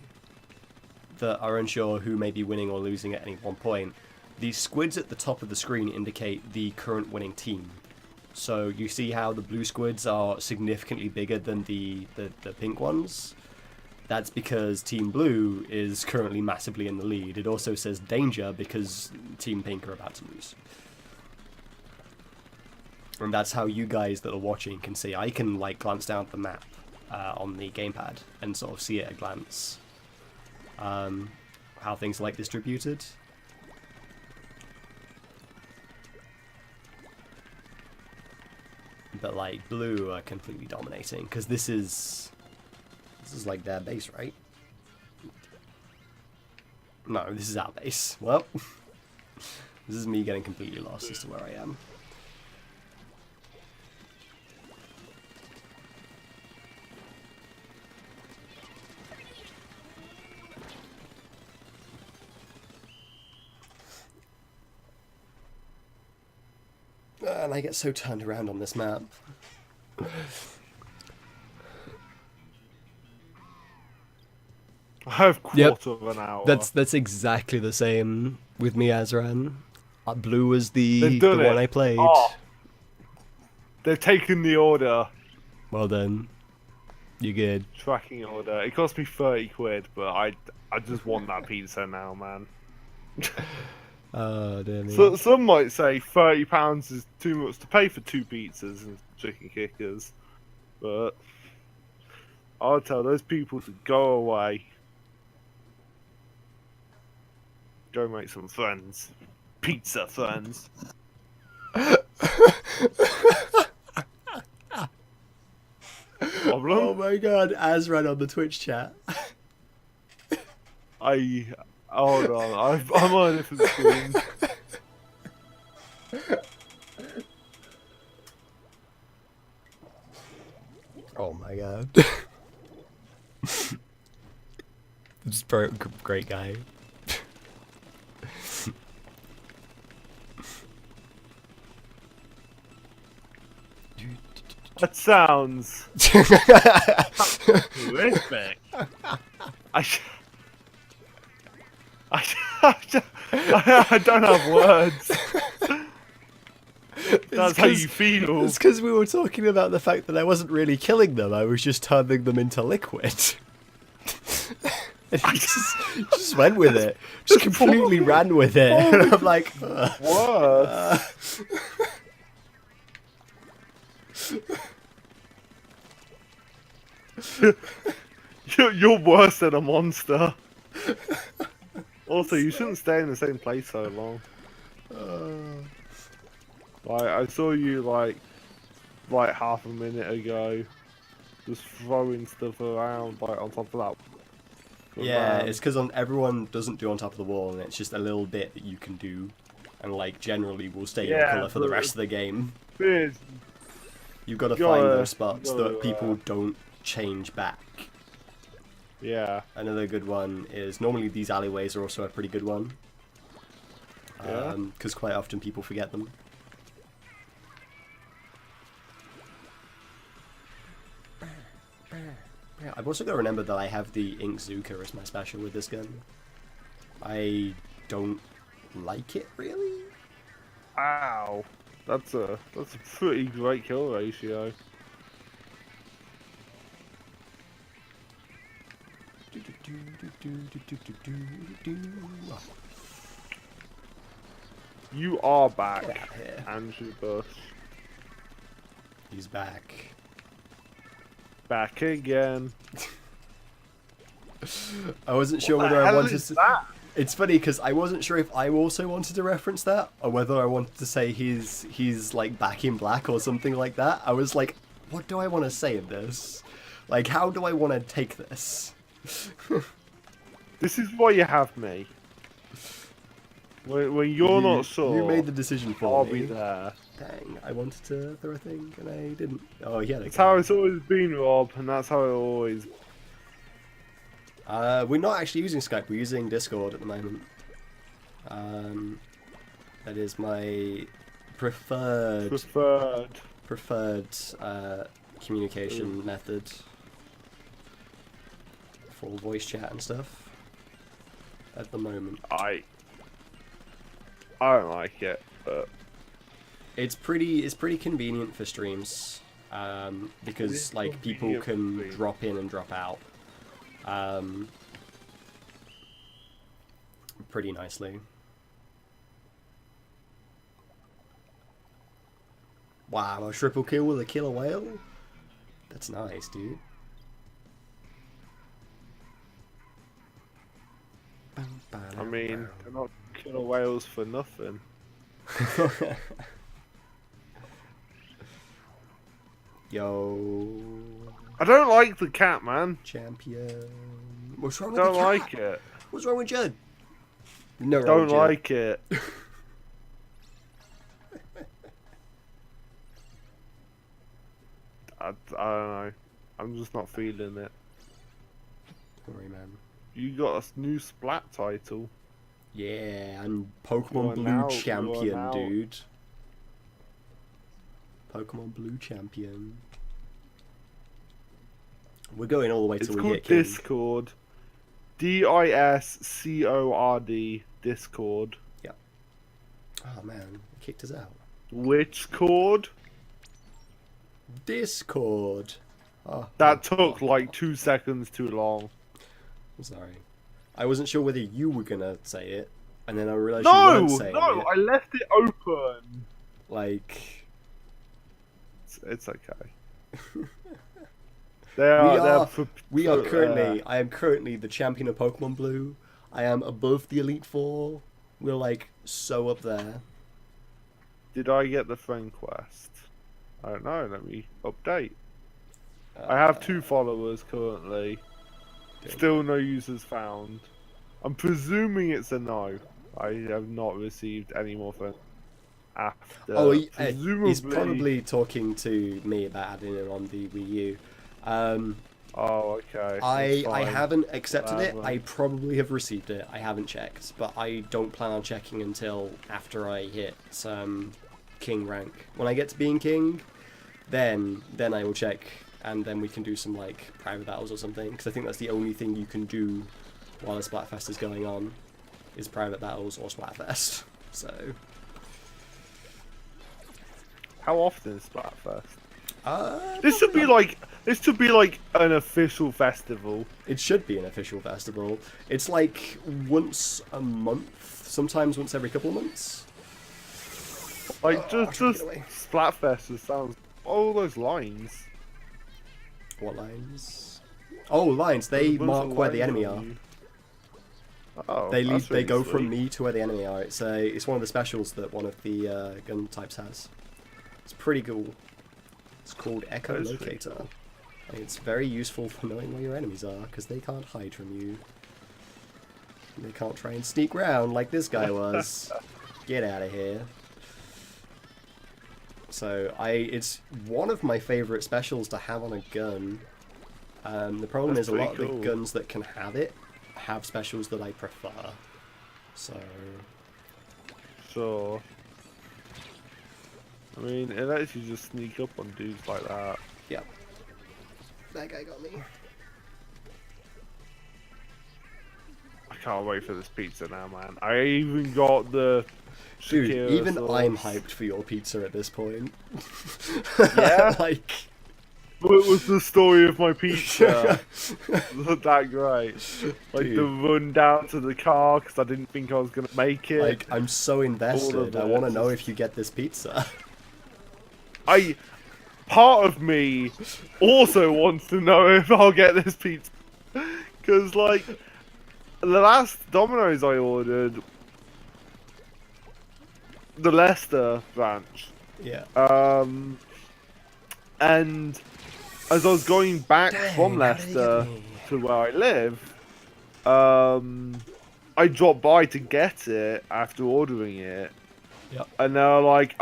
that are unsure who may be winning or losing at any one point, the squids at the top of the screen indicate the current winning team. So you see how the blue squids are significantly bigger than the pink ones? That's because Team Blue is currently massively in the lead. It also says danger because Team Pink are about to lose. And that's how you guys that are watching can see. I can like glance down at the map on the gamepad and sort of see at a glance how things are like distributed. But like blue are completely dominating because this is like their base, right? No, this is our base. Well, this is me getting completely lost as to where I am. And I get so turned around on this map. I have quarter of an hour. That's exactly the same with me, Azran. Blue was the one I played. Oh, they've taken the order. Well done. You good. Tracking order. It cost me 30 quid, but I just want that pizza now, man. Oh, damn it. So some might say £30 is too much to pay for 2 pizzas and chicken kickers, but I'll tell those people to go away. Go make some friends. Pizza friends. Problem? Oh my god, Azran on the Twitch chat. Hold on, I'm on a different screen. Oh my god. Just great guy. That sounds horrific. I don't have words. That's how you feel. It's because we were talking about the fact that I wasn't really killing them, I was just turning them into liquid. And he just went with it. Just completely ran with it. And I'm like, what? You're worse than a monster. Also, you shouldn't stay in the same place so long. Like, I saw you like half a minute ago, just throwing stuff around like on top of that. yeah, it's because everyone doesn't do on top of the wall, and it's just a little bit that you can do, and like generally will stay your colour for the rest of the game. You've got to find those spots that people don't change back. Yeah. Another good one is normally these alleyways are also a pretty good one. Yeah. Because quite often people forget them. Yeah, I've also got to remember that I have the Ink Zuka as my special with this gun. I don't like it really. Ow. That's a pretty great kill ratio. You are back, Andrew Bush. He's back. Back again. I wasn't sure whether I wanted to. It's funny because I wasn't sure if I also wanted to reference that or whether I wanted to say he's like back in black or something like that. I was like, what do I want to say in this? Like, how do I want to take this? This is why you have me. When you're not sure, you made the decision for I'll me. be there. Dang, I wanted to throw a thing and I didn't. Oh, yeah. That's how it's always been, Rob, and that's how it always. We're not actually using Skype. We're using Discord at the moment. That is my preferred communication method for voice chat and stuff. At the moment, I don't like it, but It's pretty convenient for streams, because like people can drop in and drop out, pretty nicely. Wow, a triple kill with a killer whale? That's nice, dude. I mean, they're not killer whales for nothing. Yo. I don't like the cat, man. Champion. What's wrong I with don't the cat? like it. What's wrong with Judd? No, Don't like it. I don't know. I'm just not feeling it. Don't worry, man. You got a new Splat title. Yeah, I'm Pokemon Blue now, champion, dude. Pokemon Blue champion. We're going all the way till we hit King. Discord. Discord. Discord. Yeah. Oh man, it kicked us out. Which cord? Discord. Oh, That took like 2 seconds too long. I'm sorry. I wasn't sure whether you were gonna say it, and then I realized you weren't saying it. No, I left it open. Like, it's okay. We are currently. I am currently the champion of Pokemon Blue. I am above the Elite Four. We're like so up there. Did I get the friend quest? I don't know. Let me update. I have 2 followers currently. Still no users found. I'm presuming it's a no. I have not received any more friends after. Oh, he's probably talking to me about adding it on the Wii U. Oh, okay. I haven't accepted it. I probably have received it. I haven't checked, but I don't plan on checking until after I hit King rank. When I get to being King, then I will check, and then we can do some like private battles or something. Because I think that's the only thing you can do while the Splatfest is going on, is private battles or Splatfest. So. How often is Splatfest? This should be like an official festival. It should be an official festival. It's like once a month, sometimes once every couple of months. Like just Splatfest just sounds all those lines. What lines? Oh, lines. They mark where the enemy are. Oh, they go from me to where the enemy are. It's one of the specials that one of the gun types has. It's pretty cool. It's called Echo Locator. Cool. And it's very useful for knowing where your enemies are, because they can't hide from you. And they can't try and sneak around like this guy was. Get out of here. So it's one of my favourite specials to have on a gun. The problem is a lot of the guns that can have it have specials that I prefer. So. Sure. I mean, it lets you just sneak up on dudes like that. Yeah. That guy got me. I can't wait for this pizza now, man. I even got the... Dude, even I'm hyped for your pizza at this point. Yeah? Like... What was the story of my pizza? Not that great. Like, dude, the run down to the car because I didn't think I was going to make it. Like, I'm so invested. I want to know if you get this pizza. Part of me also wants to know if I'll get this pizza. Because, like, the last Domino's I ordered, the Leicester branch. Yeah. And as I was going back from Leicester to where I live, I dropped by to get it after ordering it. Yep. And they were like,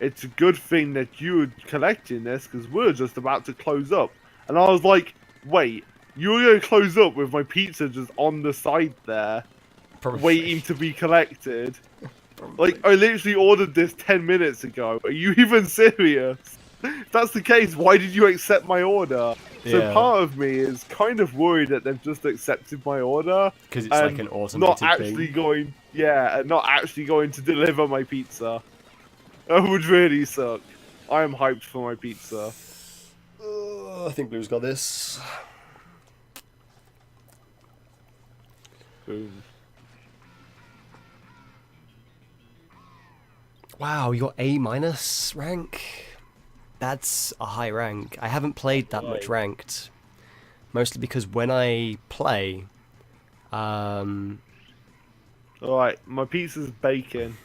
it's a good thing that you were collecting this because we're just about to close up. And I was like, wait, you were going to close up with my pizza just on the side there, waiting to be collected? Like, I literally ordered this 10 minutes ago. Are you even serious? If that's the case, why did you accept my order? Yeah. So part of me is kind of worried that they've just accepted my order. Because it's like an automated not actually thing. And not actually going to deliver my pizza. That would really suck. I am hyped for my pizza. I think Blue's got this. Boom. Wow, you got A- rank? That's a high rank. I haven't played that much ranked. Mostly because when I play... Alright, my pizza's bacon.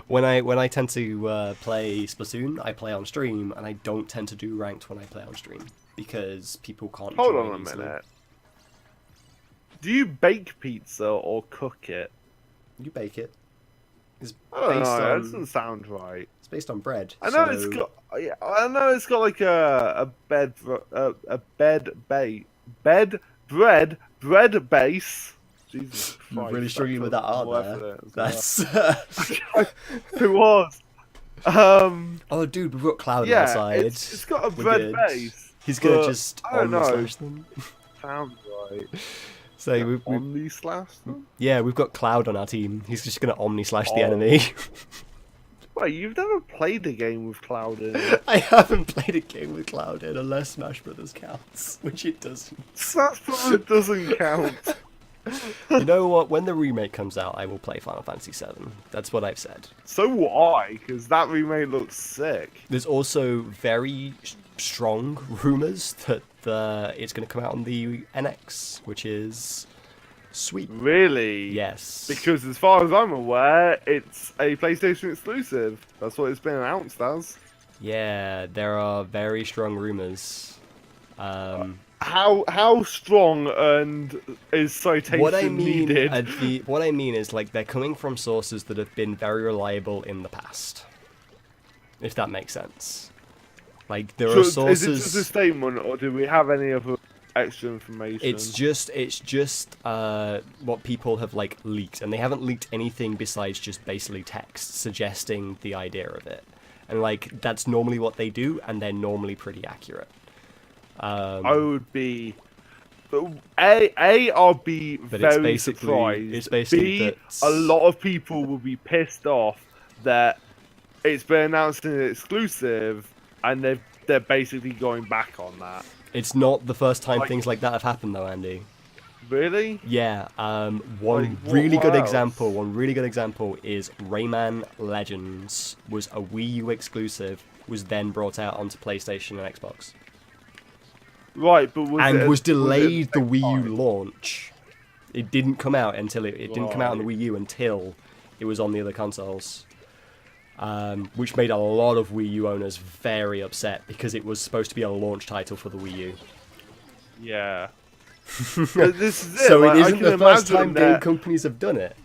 When I tend to play Splatoon, I play on stream, and I don't tend to do ranked when I play on stream. Because people can't Hold join on a easily. minute. Do you bake pizza or cook it? You bake it. It's I don't based know, that on... doesn't sound right. It's based on bread. I know so... it's got. Yeah, I know it's got like a bread base. Jesus I'm Christ, really struggling with that art there. That's... It was. Oh, dude, we've got Cloud Yeah, outside. it's got a We're bread good. base. He's gonna but just I don't know. slash them. Sounds right. So we Omni slash them. yeah, we've got Cloud on our team. He's just gonna omni slash the Oh. enemy. Wait, you've never played a game with Cloud in it? I haven't played a game with Cloud in unless Smash Brothers counts, which it doesn't. Smash Brothers doesn't count. You know what? When the remake comes out, I will play Final Fantasy VII. That's what I've said. So will I, because that remake looks sick. There's also very strong rumors that it's going to come out on the NX, which is sweet. Really? Yes. Because as far as I'm aware, it's a PlayStation exclusive. That's what it's been announced as. Yeah, there are very strong rumors. How strong and is citation What I mean, needed? what I mean is like they're coming from sources that have been very reliable in the past. If that makes sense. Like there are sources. Is it just a statement, or do we have any other extra information? It's just what people have like leaked, and they haven't leaked anything besides just basically text suggesting the idea of it. And like that's normally what they do, and they're normally pretty accurate. I would be. I'll be But very it's surprised. basically B, that a lot of people will be pissed off that it's been announced as an exclusive, and they're basically going back on that. it's not the first time Like- things like that have happened, though, Andy. Really? Yeah. One Like, really what good else? example. One really good example is Rayman Legends was a Wii U exclusive, was then brought out onto PlayStation and Xbox. Right, but Was delayed the Wii U time? launch. It didn't come out until it didn't come out on the Wii U until it was on the other consoles, which made a lot of Wii U owners very upset because it was supposed to be a launch title for the Wii U. Yeah. This is it. So like, it I isn't can the first imagine time game that- companies have done it.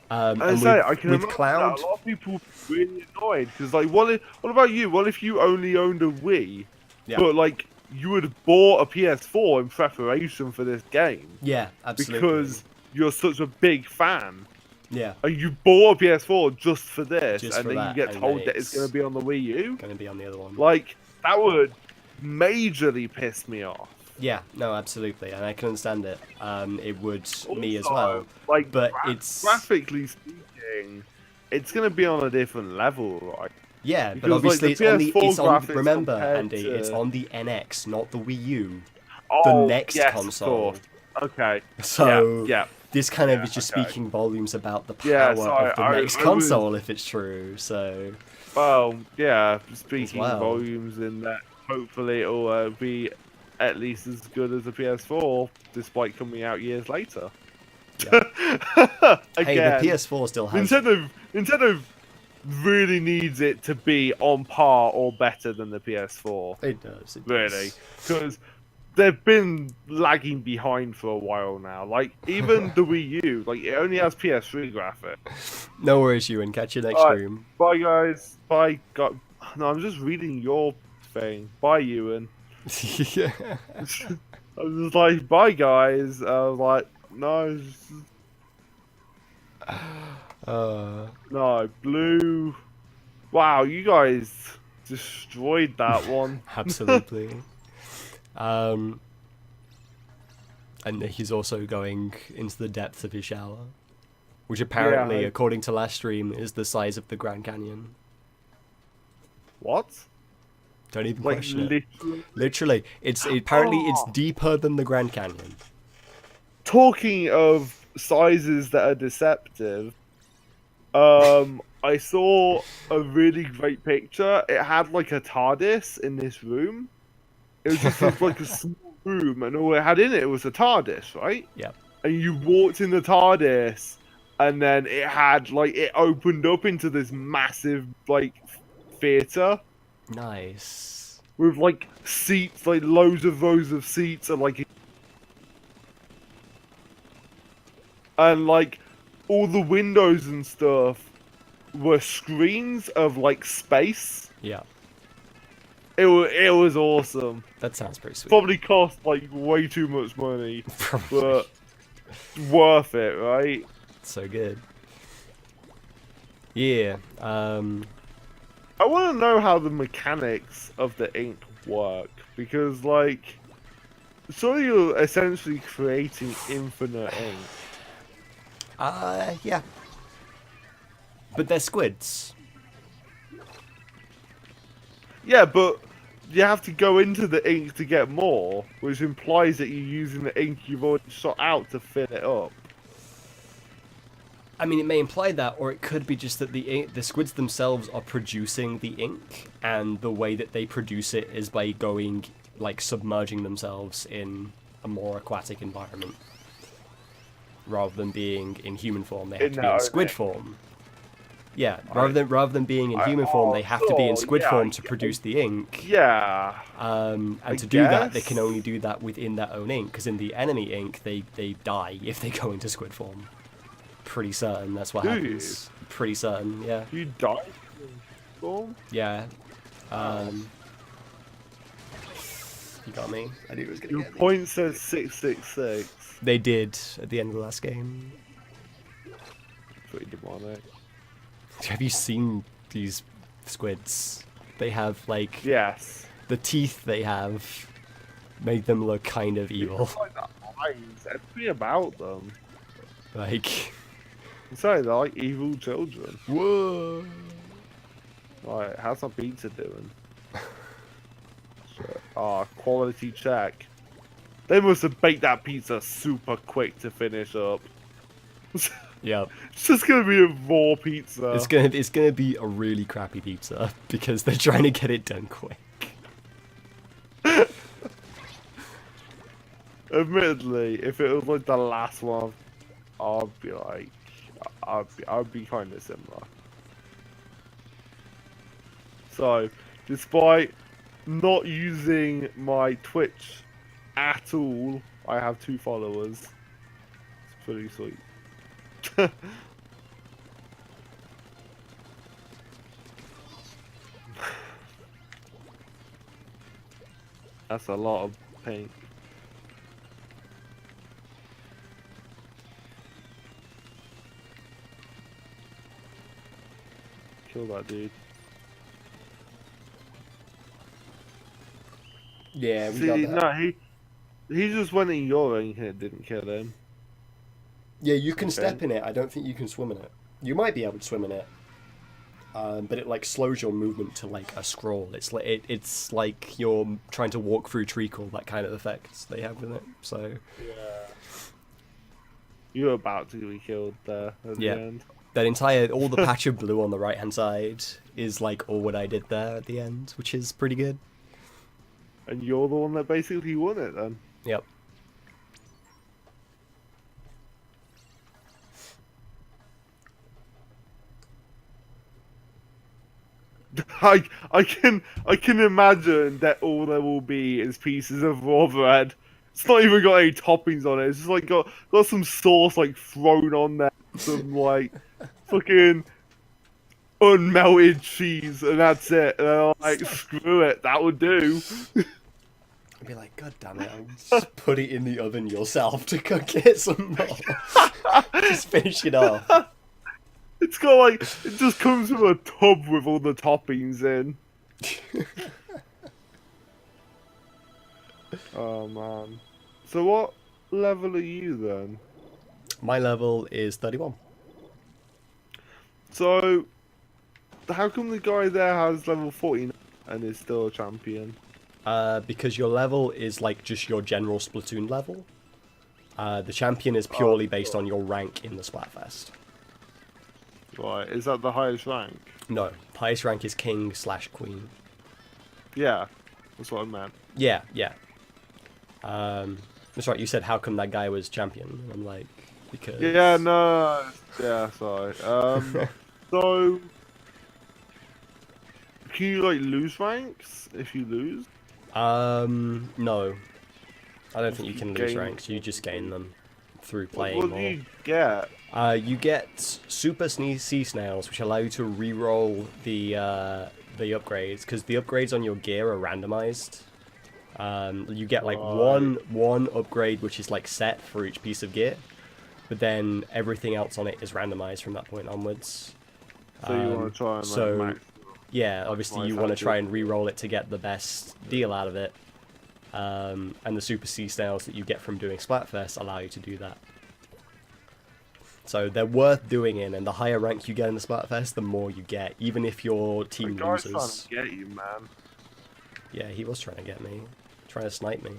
And I can with imagine Cloud, that a lot of people are really annoyed because, like, what about you? What if you only owned a Wii, Yeah. but like you would have bought a PS4 in preparation for this game yeah, absolutely, because you're such a big fan, yeah, and you bought a PS4 just for this, Just and for then that, you get and told then that it's going to be on the Wii U. going to be on the other one. Like that would majorly piss me off. Yeah, no, absolutely, and I can understand it. It would me as well. Also, like, but it's graphically speaking, it's going to be on a different level, right? yeah, but because, obviously like, it's on the graphics remember, compared Andy, to- it's on the NX, not the Wii U, Oh, the next yes, console. Of course. Okay. So yeah. this kind of Yeah, is just okay. speaking volumes about the power Yeah, sorry, of the next I was- console, if it's true. So Well, yeah. Speaking well. volumes in that, hopefully it'll be at least as good as the PS4, despite coming out years later. Yeah. hey, Again, the PS4 still has Nintendo really needs it to be on par or better than the PS4. it does, it Really, does. because they've been lagging behind for a while now. Like even the Wii U, like it only has PS3 graphics. No worries, Ewan. Catch you next Alright. stream. Bye guys. Bye. God. No, I'm just reading your thing. Bye, Ewan. Yeah. I was just like, bye guys. I was like, no, it's just- no, blue. Wow, you guys destroyed that one. Absolutely. And he's also going into the depths of his shower. which apparently, Yeah. according to last stream, is the size of the Grand Canyon. What? Don't even Like question it. literally. Literally, apparently it's Oh. deeper than the Grand Canyon. Talking of sizes that are deceptive, I saw a really great picture. It had like a TARDIS in this room. It was just like a small room, and all it had in it was a TARDIS, right? Yep. And you walked in the TARDIS, and then it had like it opened up into this massive like theater Nice. with like seats, like loads of rows of seats, and like all the windows and stuff were screens of like space. Yeah. It was awesome. That sounds pretty sweet. Probably cost like way too much money, Probably. but worth it, right? So good. Yeah. I want to know how the mechanics of the ink work, because like, so you're essentially creating infinite ink. Yeah. But they're squids. Yeah, but you have to go into the ink to get more, which implies that you're using the ink you've already shot out to fill it up. I mean, it may imply that, or it could be just that the squids themselves are producing the ink, and the way that they produce it is by going, like, submerging themselves in a more aquatic environment. Rather than being in human form, they have to be in squid form. Yeah, rather than being in human form, they have to be in squid form to produce the ink. Yeah. And I to do that, they guess. can only do that within their own ink, because in the enemy ink, they die if they go into squid form. Pretty certain that's what happens. Pretty certain, yeah. You die in form? Yeah. You got me. I knew it was gonna Your get me. point says 666. They did at the end of the last game. Pretty demonic. Have you seen these squids? They have, like, Yes. the teeth they have made them look kind of evil. Like the eyes, everything about them. Like, It's like they're like evil children. whoa. Right, how's our pizza doing? Quality check. They must have baked that pizza super quick to finish up. Yep. It's just gonna be a raw pizza. It's gonna be a really crappy pizza because they're trying to get it done quick. Admittedly, if it was like the last one, I'd be like, I'd be kind of similar. So, despite not using my Twitch at all, I have 2 followers. It's pretty sweet. That's a lot of paint. Kill that dude. Yeah, we See, got that. no, he just went in your ring and it didn't kill him. Yeah, you can Okay. step in it. I don't think you can swim in it. You might be able to swim in it, but it like slows your movement to like a scroll. It's like you're trying to walk through treacle. That kind of effects they have with it. So Yeah. You're about to be killed there at Yeah. the end. that all the patch of blue on the right hand side is like all what I did there at the end, which is pretty good. And you're the one that basically won it then. Yep. I can imagine that all there will be is pieces of raw bread. It's not even got any toppings on it. It's just like got some sauce like thrown on there, some like fucking unmelted cheese, and that's it. And I'm like, screw it, that would do. I'd be like, God damn it! I'll just put it in the oven yourself to cook it some more. Just finish it off. It's got like it just comes with a tub with all the toppings in. Oh man. So what level are you then? My level is 31. So, how come the guy there has level 14 and is still a champion? Because your level is like just your general Splatoon level. The champion is purely based on your rank in the Splatfest. Right, is that the highest rank? No, highest rank is king/queen. Yeah, that's what I meant. Yeah, yeah. That's right. You said how come that guy was champion? And I'm like, because. Yeah, no, yeah, sorry. So can you like lose ranks if you lose? No. I don't think you You can lose gain- ranks. You just gain them through What playing do more. you get? You get super sea snails, which allow you to re-roll the upgrades, because the upgrades on your gear are randomized. You get like one upgrade which is like set for each piece of gear, but then everything else on it is randomized from that point onwards. So you want to try and like max? Yeah, obviously you want to try and re-roll it to get the best deal out of it. And the super sea snails that you get from doing Splatfest allow you to do that. So they're worth doing in, and the higher rank you get in the Splatfest, the more you get, even if your team The guy's loses. trying to get you, man. Yeah, he was trying to get me. Trying to snipe me.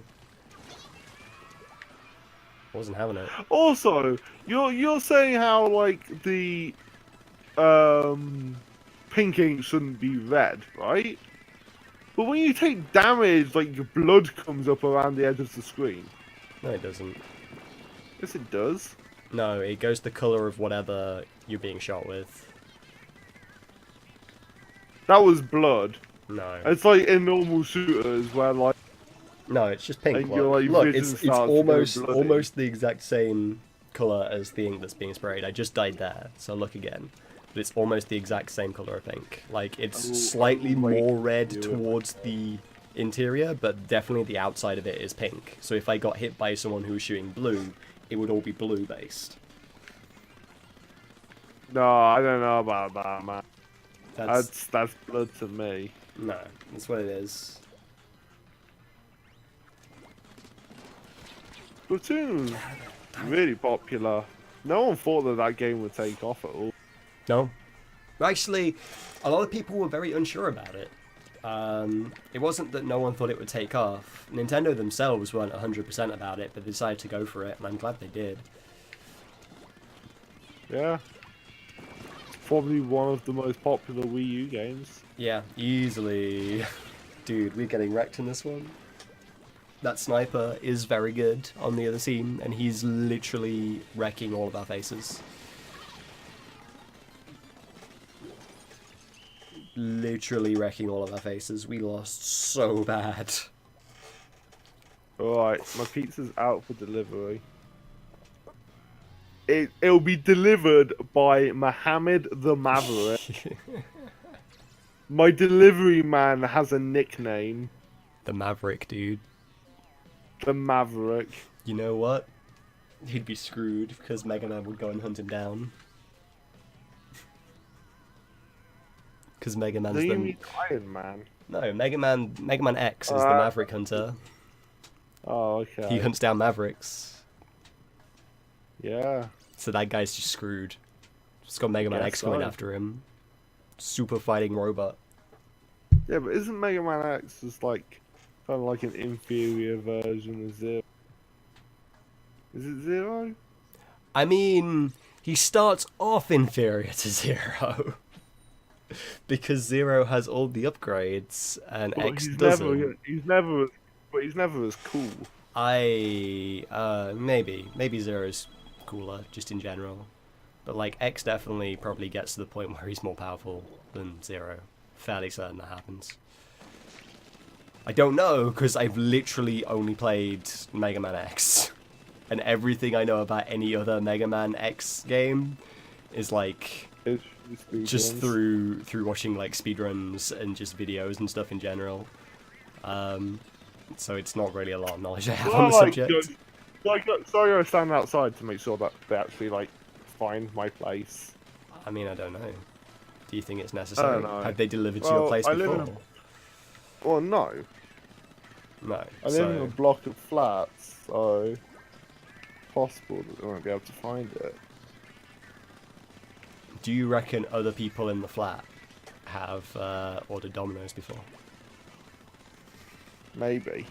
Wasn't having it. Also, you're saying how like the pink ink shouldn't be red, right? But when you take damage, like your blood comes up around the edge of the screen. No, it doesn't. Yes, it does. No, it goes the colour of whatever you're being shot with. That was blood. No. It's like in normal shooters where like No, it's just pink. And your, like, Look, vision it's starts to go bloody. almost the exact same colour as the ink that's being sprayed. I just died there, so look again. But it's almost the exact same colour of pink. Like, it's slightly more red towards the interior, but definitely the outside of it is pink. So if I got hit by someone who was shooting blue, it would all be blue based. no, I don't know about that, man. That's That's blood to me. no, that's what it is. Splatoon was really popular. No one thought that game would take off at all. No. Actually, a lot of people were very unsure about it. It wasn't that no one thought it would take off. Nintendo themselves weren't 100% about it, but they decided to go for it, and I'm glad they did. Yeah. It's probably one of the most popular Wii U games. Yeah, easily. Dude, we're getting wrecked in this one. That sniper is very good on the other team, and he's literally wrecking all of our faces. Literally wrecking all of our faces. We lost so bad. Alright, my pizza's out for delivery. It'll be delivered by Mohammed the Maverick. My delivery man has a nickname. The Maverick, dude. The Maverick. You know what? He'd be screwed because Mega Man would go and hunt him down. Because Mega Man's Do you the... mean Iron Man? No, Mega Man X is the Maverick Hunter. Oh, okay. He hunts down Mavericks. Yeah. So that guy's just screwed. Just got Mega Man Guess X coming so. after him. Super fighting robot. Yeah, but isn't Mega Man X just like kind of like an inferior version of Zero? Is it Zero? I mean, he starts off inferior to Zero. Because Zero has all the upgrades and Well, X doesn't. He's never as cool. Maybe Zero's cooler, just in general. But like X definitely probably gets to the point where he's more powerful than Zero. Fairly certain that happens. I don't know, because I've literally only played Mega Man X. And everything I know about any other Mega Man X game is like just through watching like speedruns and just videos and stuff in general. So it's not really a lot of knowledge I have on the subject. Sorry, I stand outside to make sure that they actually like find my place. I mean, I don't know. Do you think it's necessary? know. Have they delivered to your place before? Well, no. No. I live in a block of flats, so possible that they won't be able to find it. Do you reckon other people in the flat have ordered Domino's before? Maybe.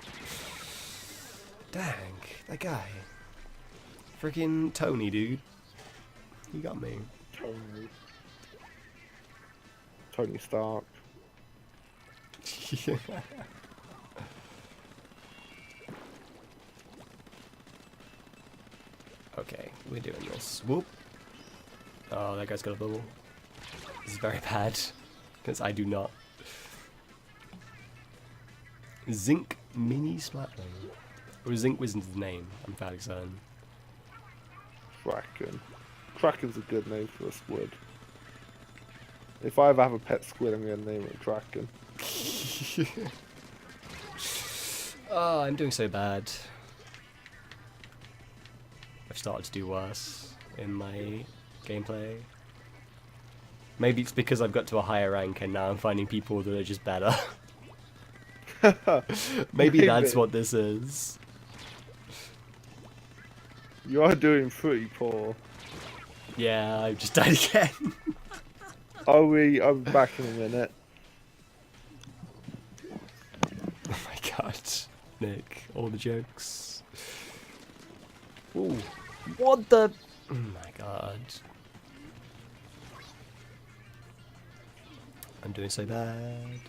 Dang, that guy. Freaking Tony, dude. You got me. Tony Stark. Okay, we're doing this. Whoop. Oh, that guy's got a bubble. This is very bad, because I do not. Zinc Mini Splatfest. Or Zinc was his name, I'm fairly certain. Kraken. Kraken's a good name for a squid. If I ever have a pet squid, I'm going to name it Kraken. Oh, I'm doing so bad. I've started to do worse in my gameplay. Maybe it's because I've got to a higher rank and now I'm finding people that are just better. Maybe that's what this is. You are doing pretty poor. Yeah, I've just died again. I'll be back in a minute. Oh my god. Nick, all the jokes. Ooh. What the? Oh my god. I'm doing so bad.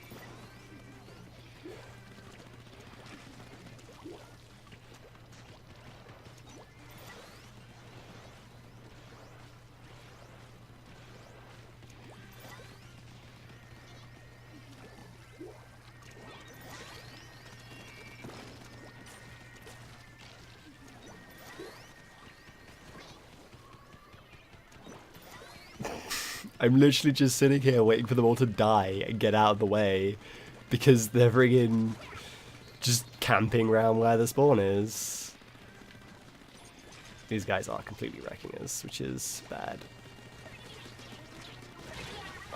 I'm literally just sitting here waiting for them all to die and get out of the way because they're friggin' just camping around where the spawn is. These guys are completely wrecking us, which is bad.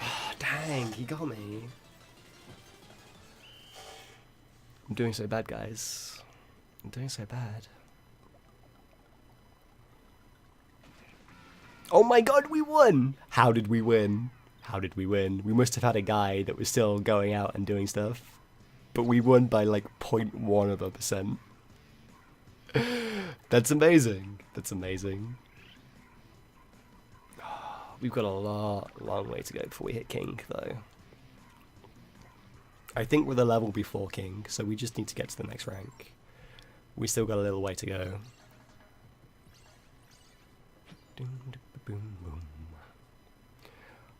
Oh, dang, he got me. I'm doing so bad, guys. I'm doing so bad. Oh my god, we won! How did we win? How did we win? We must have had a guy that was still going out and doing stuff. But we won by like 0.1%. That's amazing. That's amazing. We've got a long way to go before we hit King, though. I think we're the level before King, so we just need to get to the next rank. We still got a little way to go. Boom boom.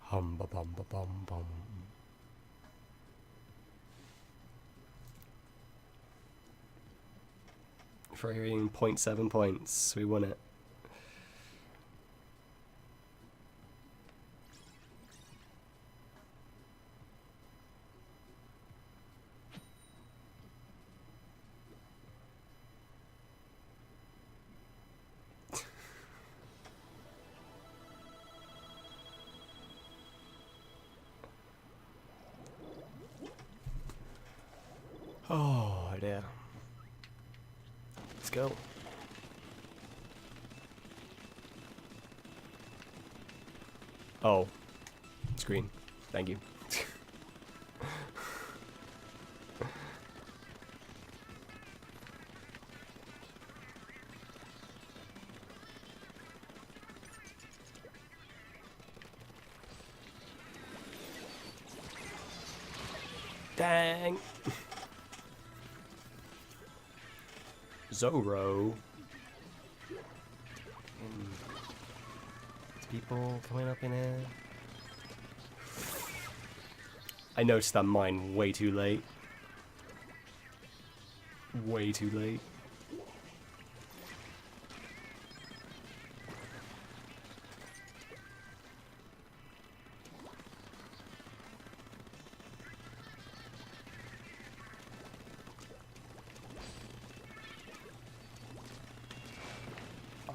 Hum ba bum ba bum bum. For hearing 0.7 points, we won it. Oh dear. Let's go. Oh. Screen. Thank you. Dang. Zoro. People coming up in here. I noticed that mine way too late. Way too late.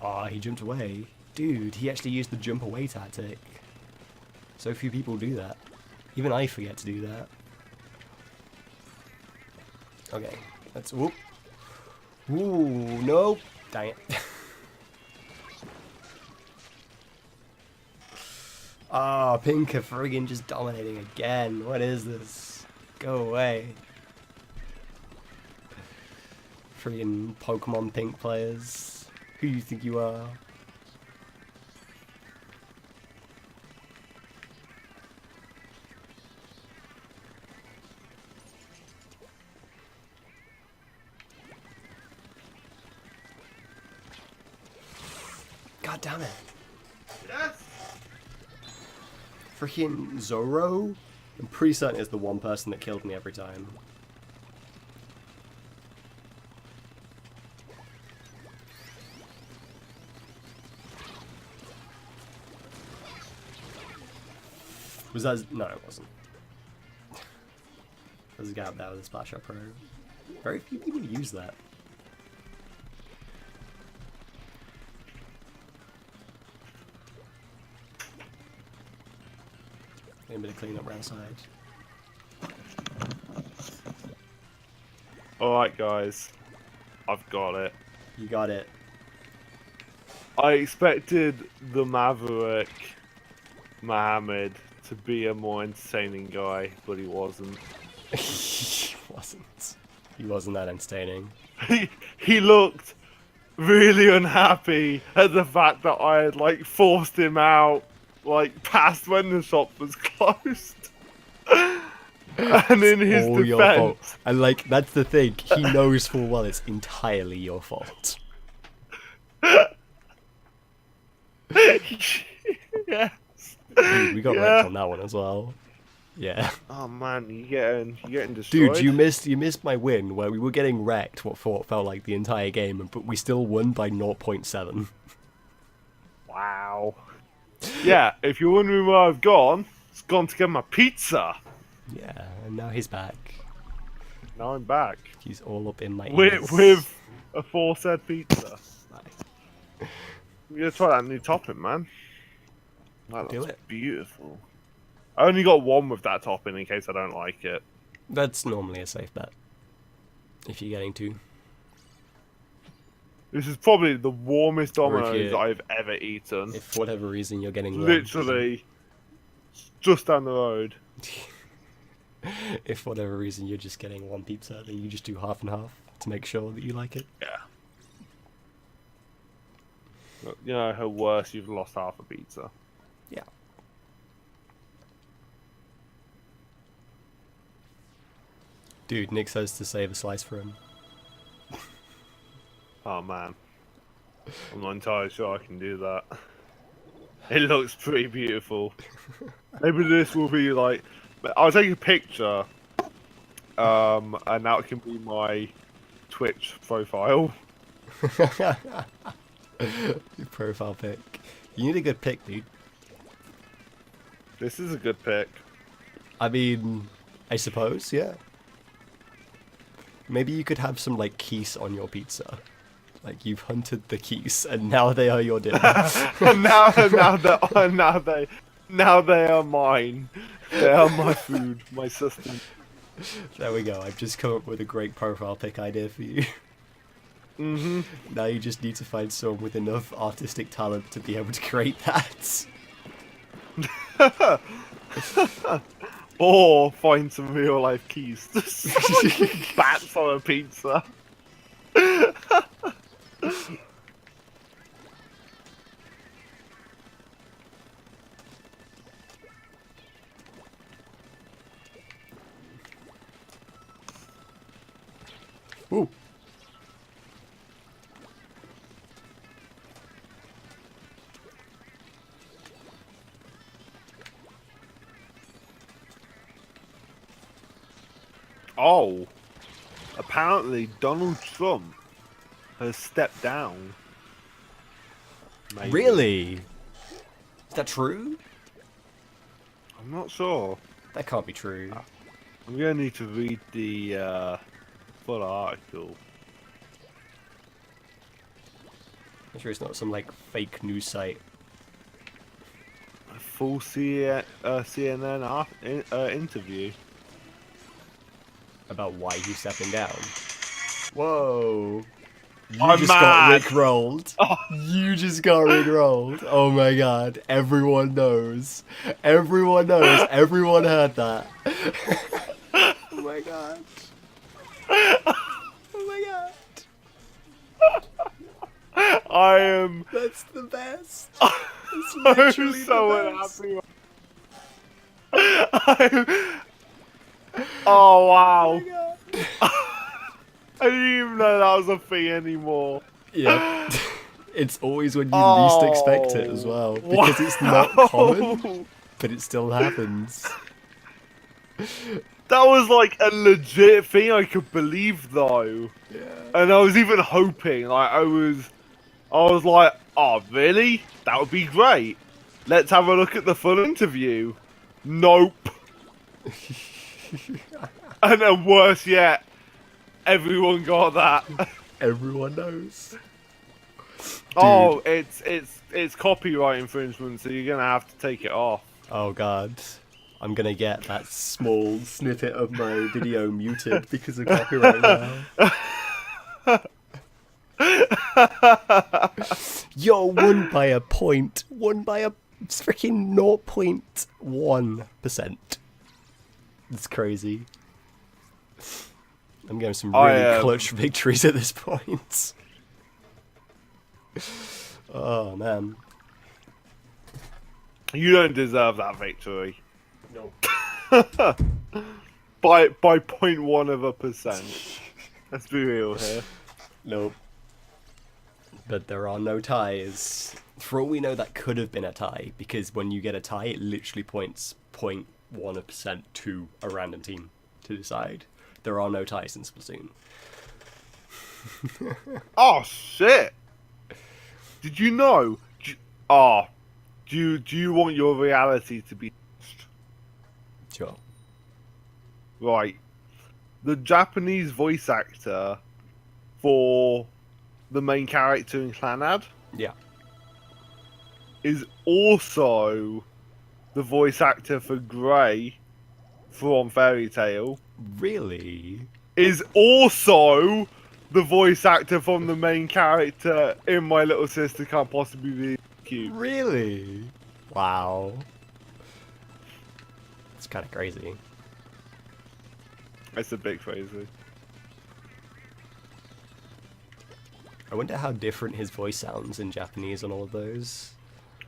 Ah, he jumped away. Dude, he actually used the jump away tactic. So few people do that. Even I forget to do that. Okay, let's... Whoop. Ooh, no. Dang it. Oh, pink are friggin' just dominating again. What is this? Go away. Friggin' Pokemon pink players. Who do you think you are? God damn it. Yes. Freaking Zoro? I'm pretty certain it's the one person that killed me every time. Was that... No, it wasn't. There's a guy up there with a Splash Up Pro. Very few people use that. A bit of clean up around side. Alright guys, I've got it. You got it. I expected the Maverick Mohammed to be a more entertaining guy, but he wasn't. He wasn't. He wasn't that entertaining. He looked really unhappy at the fact that I had like forced him out like past when the shop was closed. And in his all your fault. defense, And like, that's the thing. He knows full well it's entirely your fault. yes. Dude, we got Yeah. wrecked on that one as well. Yeah. Oh man, you're getting destroyed. Dude, you missed my win where we were getting wrecked for what felt like the entire game, but we still won by 0.7. Wow. Yeah, if you're wondering where I've gone, it's gone to get my pizza. Yeah, and now he's back. Now I'm back. He's all up in my ears. With a four-set pizza. Nice. I'm gonna try that new topping, man. That Do looks it. beautiful. I only got one with that topping in case I don't like it. That's normally a safe bet. If you're getting two. This is probably the warmest Or if Domino's you- I've ever eaten. If for whatever reason you're getting one. Literally, just down the road. If for whatever reason you're just getting one pizza, then you just do half and half to make sure that you like it. Yeah. You know how worse you've lost half a pizza. Yeah. Dude, Nick says to save a slice for him. Oh man. I'm not entirely sure I can do that. It looks pretty beautiful. Maybe this will be like... I'll take a picture. And that can be my Twitch profile. Your profile pic. You need a good pic, dude. This is a good pick. I mean, I suppose, yeah. Maybe you could have some, like, keys on your pizza. Like, you've hunted the keys, and now they are your dinner. And now they are mine. They are my food, my system. There we go. I've just come up with a great profile pic idea for you. Mm-hmm. Now you just need to find someone with enough artistic talent to be able to create that. Or find some real life keys. Bats on a pizza. Ooh. Oh, apparently Donald Trump has stepped down. Maybe. Really? Is that true? I'm not sure. That can't be true. I'm gonna need to read the full article. I'm sure it's not some, like, fake news site. A full CNN interview. About why he's stepping down. Whoa. You I'm just got mad. rickrolled. You just got rickrolled. Oh my god. Everyone knows. Everyone knows. Everyone heard that. Oh my god. Oh my god. I am. That's the best. I'm It's literally so the best. unhappy. Oh wow. Oh my god. I didn't even know that was a thing anymore. Yep. It's always when you least expect it as well. Because it's not common, but it still happens. That was like a legit thing I could believe though. Yeah. And I was even hoping, like I was like, oh really? That would be great. Let's have a look at the full interview. Nope. And then worse yet, everyone got that. Everyone knows. Oh, it's copyright infringement, so you're gonna have to take it off. Oh god. I'm gonna get that small snippet of my video muted because of copyright now. Yo, won by a point. Won by a freaking 0.1%. That's crazy. I'm getting some really clutch victories at this point. Oh man. You don't deserve that victory. No. by 0.1%. Let's be real here. Nope. But there are no ties. For all we know, that could have been a tie, because when you get a tie, it literally points 0.1% to a random team to decide. There are no ties in Splatoon. Oh shit! Did you know? Do you want your reality to be Sure. right? The Japanese voice actor for the main character in Clanad Yeah. is also the voice actor for Grey from Fairy Tail. Really? Is also the voice actor from the main character in My Little Sister Can't Possibly Be Cute. Really? Wow. It's kind of crazy. It's a bit crazy. I wonder how different his voice sounds in Japanese on all of those.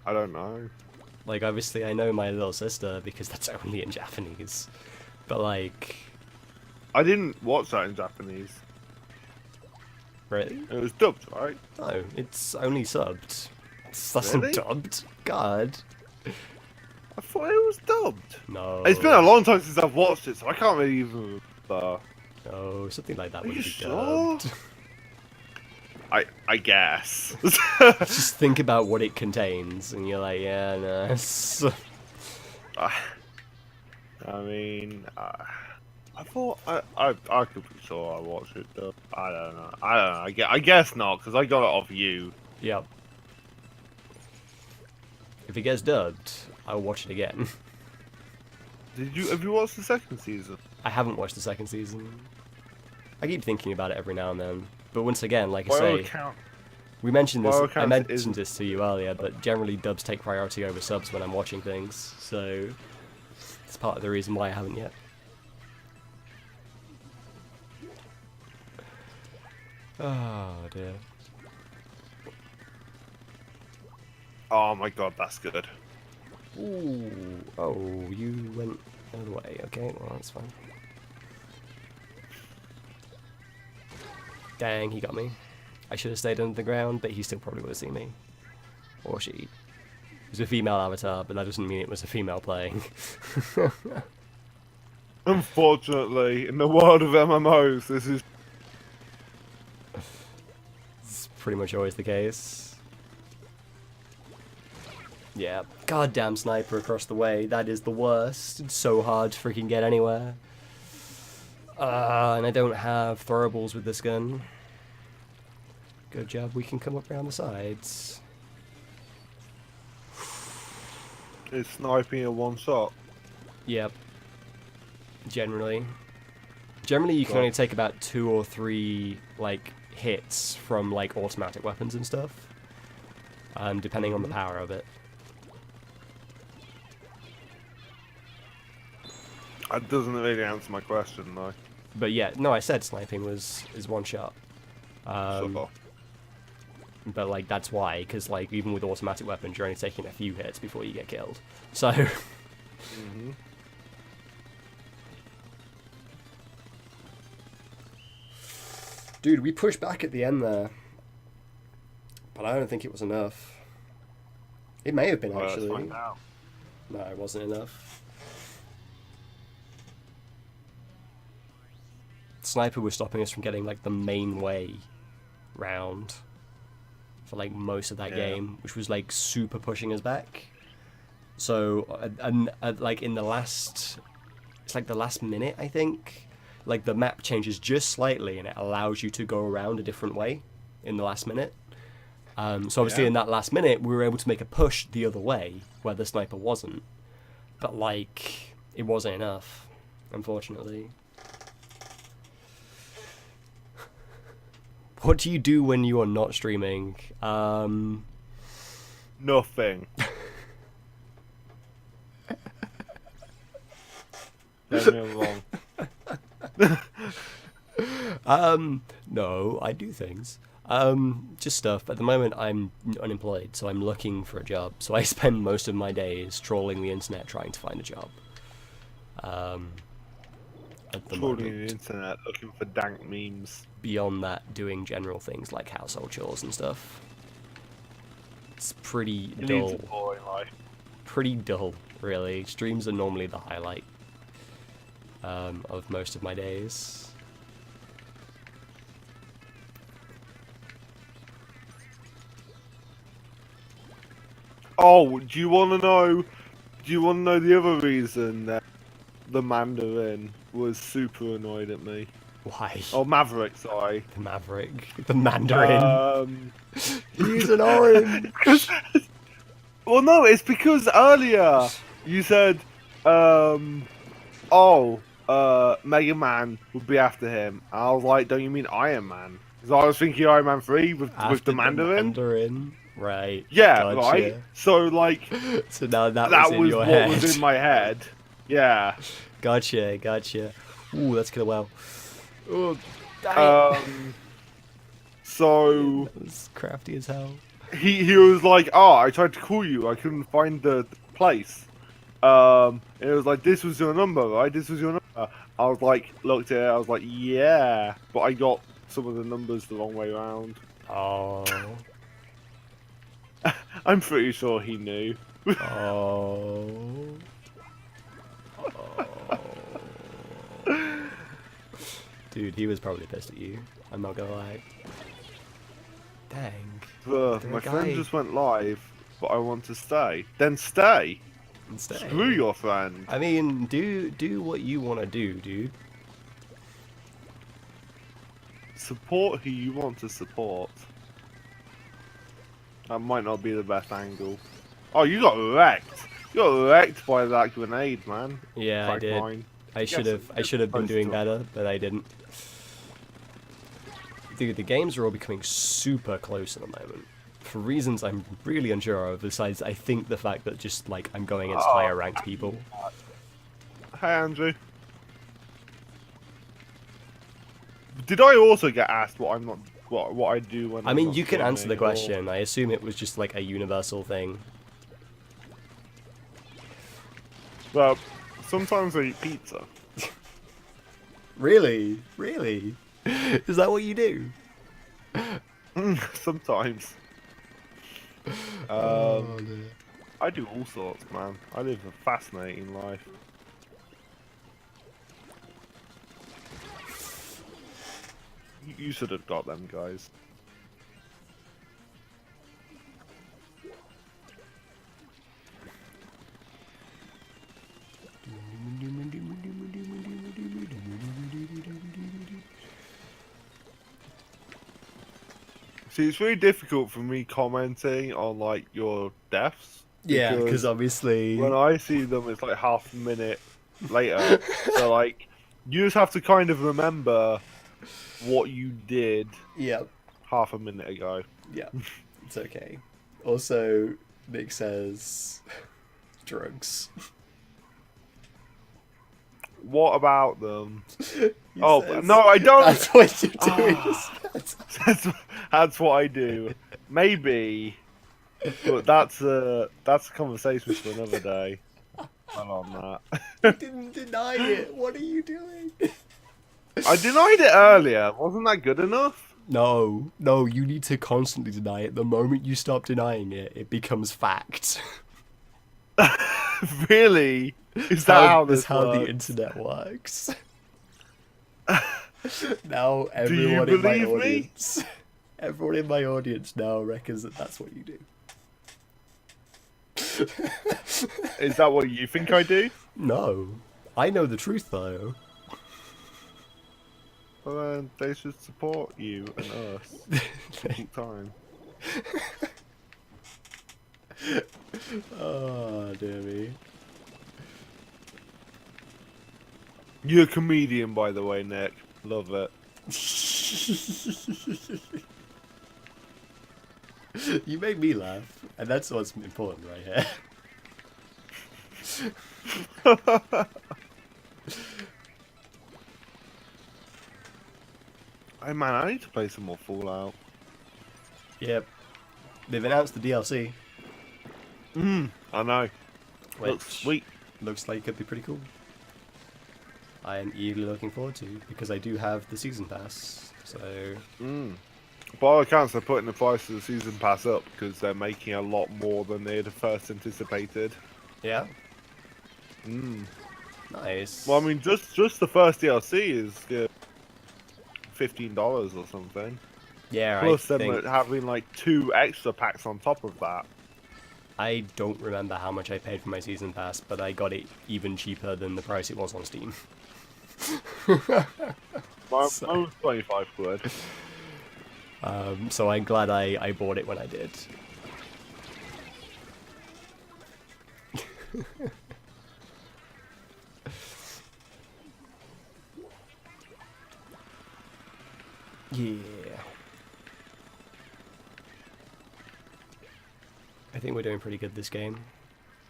I don't know. Like, obviously I know My Little Sister because that's only in Japanese. But like... I didn't watch that in Japanese. Really? It was dubbed, right? No, it's only subbed. That's Really? not dubbed. God. I thought it was dubbed. No. It's been a long time since I've watched it, so I can't really even remember. No, something like that Are would you be sure? dubbed. I guess. Just think about what it contains, and you're like, yeah, no. I mean, I thought I could be sure I watched it dubbed. I don't know. I guess not, because I got it off you. Yep. If it gets dubbed, I'll watch it again. Have you watched the second season? I haven't watched the second season. I keep thinking about it every now and then. But once again, like I By all say, account, we mentioned by this. all I accounts, it mentioned this to you earlier, but generally dubs take priority over subs when I'm watching things, so it's part of the reason why I haven't yet. Oh dear. oh my god, that's good. Ooh. Oh, you went the other way. Okay, well that's fine. Dang, he got me. I should have stayed under the ground, but he still probably would have seen me. Or she. It was a female avatar, but that doesn't mean it was a female playing. Unfortunately, in the world of MMOs, this is... It's pretty much always the case. Yeah, goddamn sniper across the way. That is the worst. It's so hard to freaking get anywhere. And I don't have throwables with this gun. Good job, we can come up around the sides. It's sniping a one shot. Yep. Generally. Generally, you can only take about 2 or 3, like, hits from like automatic weapons and stuff, depending on the power of it. That doesn't really answer my question, though. But yeah, no, I said sniping is one shot. Sure. But like that's why, because like even with automatic weapons, you're only taking a few hits before you get killed. So. Dude, we pushed back at the end there, but I don't think it was enough. It may have been actually. Let's find out. No, it wasn't enough. Sniper was stopping us from getting like the main way round for like most of that game, which was like super pushing us back. So like in the last, it's like the last minute, I think, like the map changes just slightly and it allows you to go around a different way in the last minute. So obviously in that last minute we were able to make a push the other way where the sniper wasn't, but like it wasn't enough, unfortunately. What do you do when you are not streaming? Nothing. Don't get me wrong. No, I do things. Just stuff. At the moment, I'm unemployed, so I'm looking for a job. So I spend most of my days trawling the internet trying to find a job. At the Trawling moment. the internet, looking for dank memes. Beyond that, doing general things like household chores and stuff. It's pretty dull. Needs a boy life. Pretty dull, really. Streams are normally the highlight of most of my days. Oh, do you want to know? Do you want to know the other reason that the Mandarin was super annoyed at me? Why? Oh, Maverick, sorry. The Maverick. The Mandarin. He's an orange! Well, no, it's because earlier you said, Mega Man would be after him. I was like, don't you mean Iron Man? Because I was thinking Iron Man 3 with the Mandarin. Right. Yeah, Gotcha. right? So, like, so now that was in your what head. was in my head. Yeah. Gotcha. Ooh, that's gonna well. Oh, dang. So that was crafty as hell. he was like, I tried to call you, I couldn't find the place. It was like, this was your number, right? This was your number. I was like, looked at it, I was like, yeah, but I got some of the numbers the wrong way around. Oh. I'm pretty sure he knew. Oh. Dude, he was probably pissed at you. I'm not gonna lie. Dang. My friend just went live, but I want to stay. Then stay. Screw your friend. I mean, do what you want to do, dude. Support who you want to support. That might not be the best angle. Oh, you got wrecked. You got wrecked by that grenade, man. Yeah, I did. Mine. I should have been doing better, but I didn't. Dude, the games are all becoming super close at the moment. For reasons I'm really unsure of, besides I think the fact that just like I'm going against higher ranked people. Hey Andrew. Did I also get asked what I'm not what I do when I I'm mean, not you can answer the streaming, question. I assume it was just like a universal thing. Well, sometimes I eat pizza. Really? Really? Is that what you do? Sometimes. Oh, I do all sorts, man. I live a fascinating life. You should have got them, guys. See, it's really difficult for me commenting on like your deaths. Yeah, because obviously when I see them, it's like half a minute later. So like, you just have to kind of remember what you did Yep. half a minute ago. Yeah. It's okay. Also, Nick says drugs. What about them? He Oh, says, no, I don't. That's what you're doing. That's what I do. Maybe, but that's a conversation for another day. Not on that. You didn't deny it. What are you doing? I denied it earlier. Wasn't that good enough? No, you need to constantly deny it. The moment you stop denying it, it becomes fact. Really? Is that how this how the works? internet works? Now Do you everyone in my believe me? audience, everyone in my audience now reckons that that's what you do. Is that what you think I do? No, I know the truth though. Well, then they should support you and us all the time. Oh dear me. You're a comedian, by the way, Nick. Love it. You make me laugh, and that's what's important right here. Hey man, I need to play some more Fallout. Yep. They've announced the DLC. I know. Which Looks sweet. looks like it could be pretty cool. I am eagerly looking forward to, because I do have the season pass, so... By all accounts, they're putting the price of the season pass up because they're making a lot more than they had first anticipated. Yeah? Nice. Well, I mean, just the first DLC is $15 or something. Yeah, Plus, I them think... having like 2 extra packs on top of that. I don't remember how much I paid for my season pass, but I got it even cheaper than the price it was on Steam. Mine was 25 quid. So I'm glad I bought it when I did. Yeah. I think we're doing pretty good this game.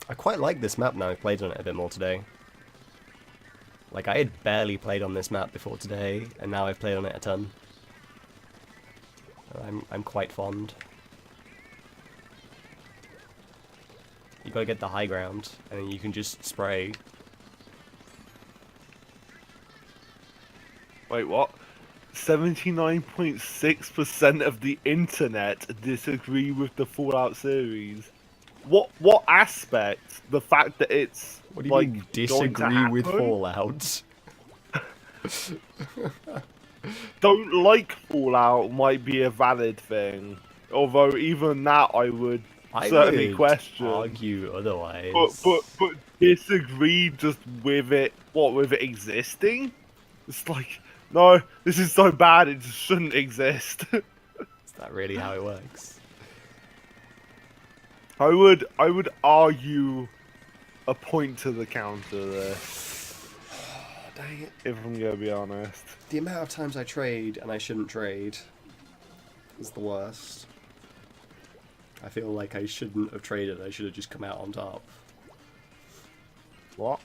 I quite like this map now. I've played on it a bit more today. Like, I had barely played on this map before today, and now I've played on it a ton. I'm quite fond. You gotta get the high ground, and then you can just spray. Wait, what? 79.6% of the internet disagree with the Fallout series. What aspect? The fact that it's What do you like mean, going to disagree with happen? Fallout? Don't like Fallout might be a valid thing. Although even that I would certainly would question. argue otherwise. But disagree just with it. What, with it existing? It's like, no, this is so bad it just shouldn't exist. Is that really how it works? I would argue a point to the counter there. Dang it. If I'm gonna be honest. The amount of times I trade and I shouldn't trade is the worst. I feel like I shouldn't have traded, I should have just come out on top. What?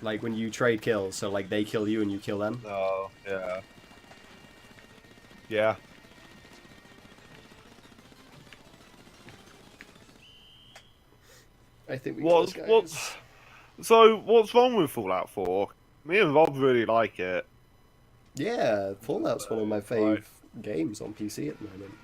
Like when you trade kills, so like they kill you and you kill them. Oh, yeah. Yeah. I think we got this, guys. So, what's wrong with Fallout 4? Me and Rob really like it. Yeah, Fallout's one of my fave games on PC at the moment.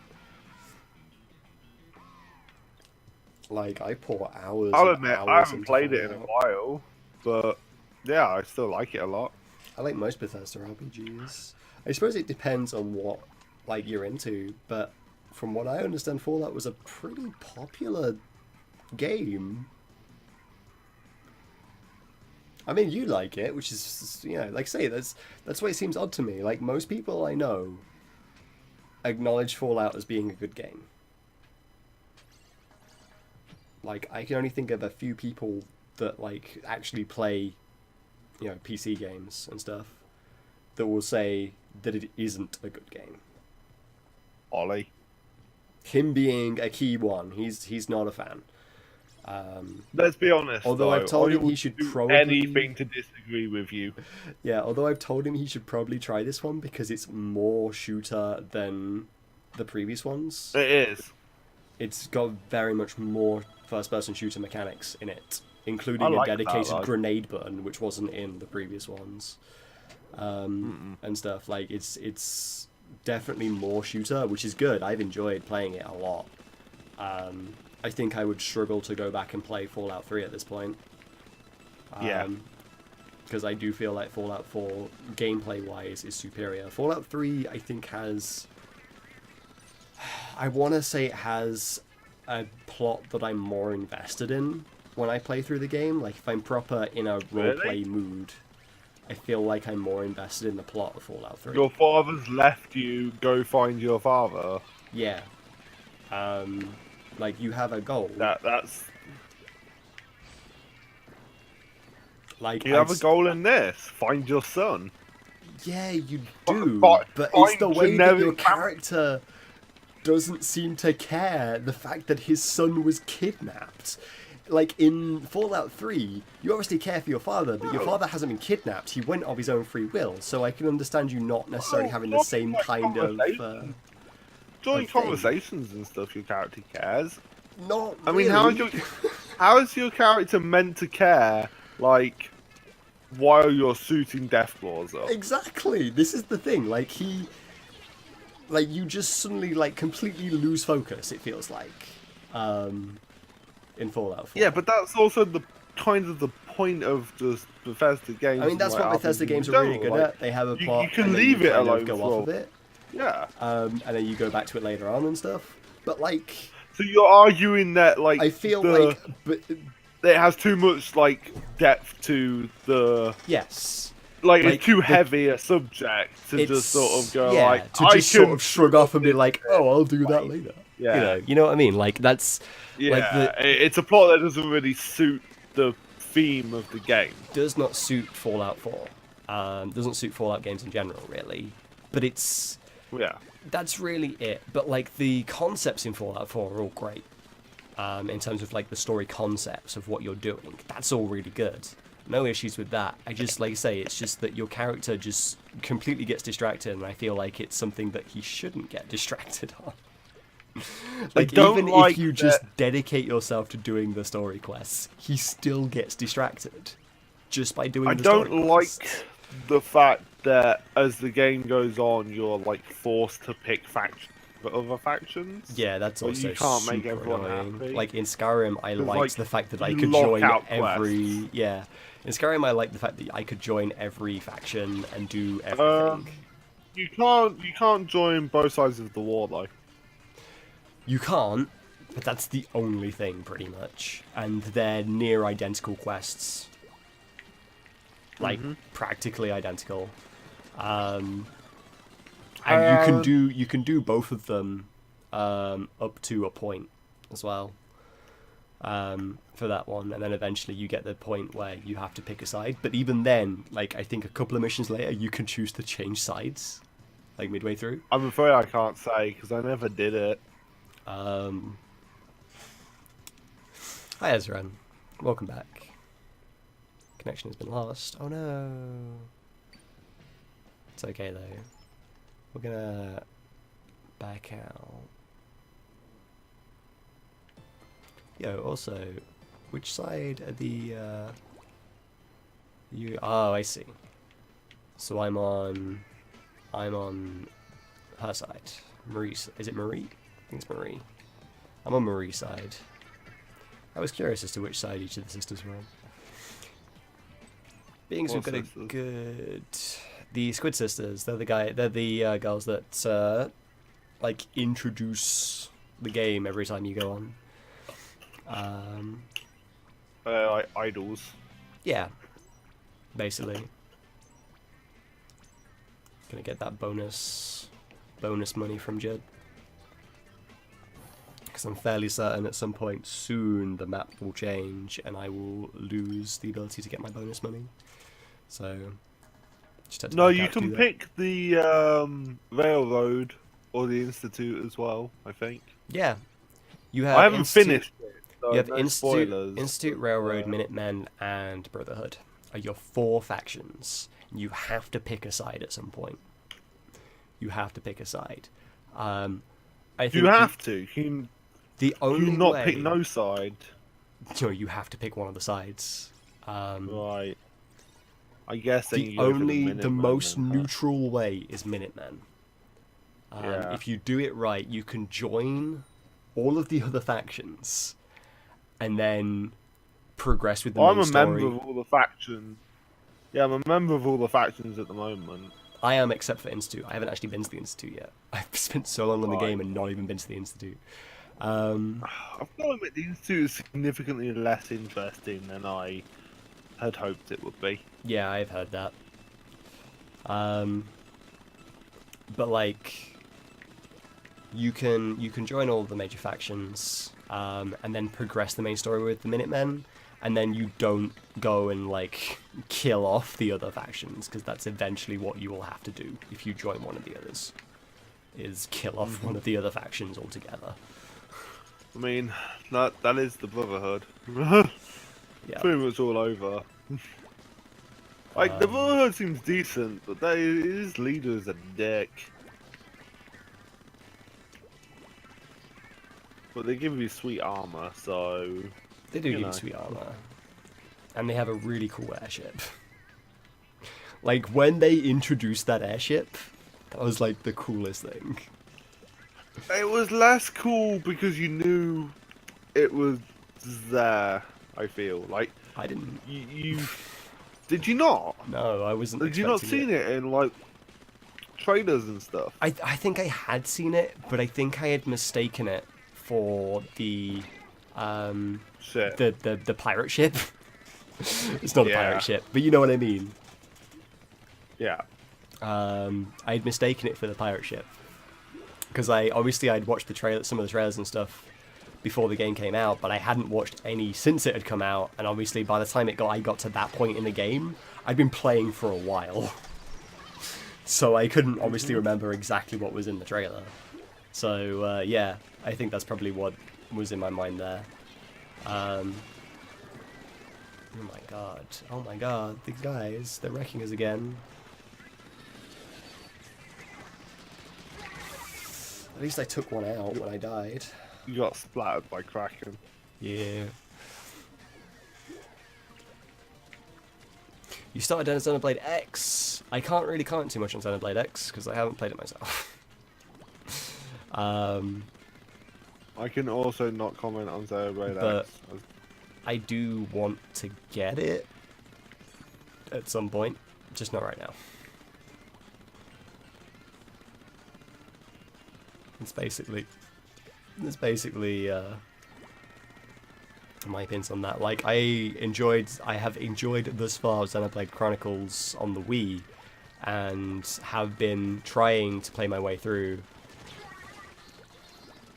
Like, I pour hours I'll and admit, hours I haven't into played it in a Fallout. while, but yeah, I still like it a lot. I like most Bethesda RPGs. I suppose it depends on what like you're into, but from what I understand, Fallout was a pretty popular game. I mean, you like it, which is, you know, like I say, that's why it seems odd to me. Like, most people I know acknowledge Fallout as being a good game. Like, I can only think of a few people that, like, actually play, you know, PC games and stuff. that will say that it isn't a good game. Ollie. Him being a key one, he's not a fan. Let's be honest. Although I've told him he should probably anything to disagree with you. Yeah, although I've told him he should probably try this one because it's more shooter than the previous ones. It is. It's got very much more first-person shooter mechanics in it, including a dedicated grenade button, which wasn't in the previous ones, and stuff. Like it's definitely more shooter, which is good. I've enjoyed playing it a lot. I think I would struggle to go back and play Fallout 3 at this point. Yeah. Because I do feel like Fallout 4, gameplay-wise, is superior. Fallout 3, I think, has... I want to say it has a plot that I'm more invested in when I play through the game. Like, if I'm proper in a roleplay mood, I feel like I'm more invested in the plot of Fallout 3. Your father's left you, go find your father. Yeah. Like, you have a goal. That's... Like, you have a goal in this. Find your son. Yeah, you do. But it's the way that your character doesn't seem to care the fact that his son was kidnapped. Like, in Fallout 3, you obviously care for your father, but your father hasn't been kidnapped. He went of his own free will, so I can understand you not necessarily having the same kind of... during conversations and stuff, your character cares. Not I mean, really. how is your character meant to care, like, while you're shooting Deathclaws up? Exactly. This is the thing. Like, like, you just suddenly, like, completely lose focus, it feels like, in Fallout 4. Yeah, but that's also the kind of the point of the Bethesda games. I mean, that's what Bethesda games are really good at. They have a plot, you can leave it alone, go off of it. Yeah. And then you go back to it later on and stuff. But, like... So you're arguing that, like... I feel like... But, it has too much, like, depth to the... Yes. Like it's too heavy a subject to just sort of go, like... to just sort of shrug off and be like, oh, I'll do that later. Yeah. You know what I mean? Like, that's... Yeah, like it's a plot that doesn't really suit the theme of the game. Does not suit Fallout 4. Doesn't suit Fallout games in general, really. But it's... Yeah. That's really it. But, like, the concepts in Fallout 4 are all great. In terms of, like, the story concepts of what you're doing. That's all really good. No issues with that. I just, like I say, it's just that your character just completely gets distracted, and I feel like it's something that he shouldn't get distracted on. Like, even if you just dedicate yourself to doing the story quests, he still gets distracted just by doing the story quests. I don't like the fact that as the game goes on, you're, like, forced to pick factions for other factions. Yeah, that's also you can't make everyone happy. Like, in Skyrim, I liked the fact that I could join every... quests. Yeah. In Skyrim, I liked the fact that I could join every faction and do everything. You can't join both sides of the war, though. You can't, but that's the only thing, pretty much. And they're near identical quests. Like, practically identical. And you can do both of them up to a point as well. For that one, and then eventually you get the point where you have to pick a side. But even then, like, I think a couple of missions later, you can choose to change sides, like midway through. I'm afraid I can't say because I never did it. Hi Ezran, welcome back. Connection has been lost. Oh no. It's okay though. We're gonna back out. Yo, also, which side are the, you... Oh, I see. So I'm on her side. Marie's... Is it Marie? I think it's Marie. I'm on Marie's side. I was curious as to which side each of the sisters were on. Being so good, the Squid Sisters. They're the girls that like introduce the game every time you go on. Like idols. Yeah, basically. Gonna get that bonus money from Jed. Because I'm fairly certain at some point soon the map will change and I will lose the ability to get my bonus money. So Just had to No, back you out to do can that. pick the railroad or the institute as well. I think. Yeah, you I have haven't Institute. finished it, You so have no Institute, spoilers. Institute, Railroad, Minutemen, and Brotherhood are your 4 factions. You have to pick a side at some point. You have to pick a side. I You think have to. the You only not pick way, no side. you have to pick one of the sides. Right. I guess then The you go for the Minutemen most then. neutral way is Minutemen. Yeah. If you do it right, you can join all of the other factions and then progress with the I'm main a member story. of all the factions. Yeah, I'm a member of all the factions at the moment. I am, except for Institute. I haven't actually been to the Institute yet. I've spent so long on the Right. game and not even been to the Institute. I've got to admit, the institute is significantly less interesting than I had hoped it would be. Yeah, I've heard that. But like, you can join all of the major factions, and then progress the main story with the Minutemen, and then you don't go and like kill off the other factions, because that's eventually what you will have to do if you join one of the others, is kill off one of the other factions altogether. I mean, that is the Brotherhood. Yeah. Pretty much all over. Like, the Brotherhood seems decent, but his leader is a dick. But they give you sweet armor, so... They do you give you know. sweet armor. And they have a really cool airship. Like, when they introduced that airship, that was like the coolest thing. It was less cool because you knew it was there, I feel. Like, I didn't. you did you not? No, I wasn't. Did you not expecting seen it in, like, trailers and stuff? I think I had seen it, but I think I had mistaken it for the Shit. the pirate ship. It's not a Yeah. pirate ship, but you know what I mean. Yeah. I'd mistaken it for the pirate ship because I'd watched some of the trailers and stuff before the game came out, but I hadn't watched any since it had come out. And obviously, by the time I got to that point in the game, I'd been playing for a while, so I couldn't obviously remember exactly what was in the trailer. So yeah, I think that's probably what was in my mind there. Oh my god, these guys, they're wrecking us again. At least I took one out when I died. You got splattered by Kraken. Yeah. You started on Xenoblade X. I can't really comment too much on Xenoblade X because I haven't played it myself. I can also not comment on Xenoblade But X. I do want to get it at some point, just not right now. It's basically my opinions on that. Like, I have enjoyed thus far Xenoblade Chronicles on the Wii, and have been trying to play my way through.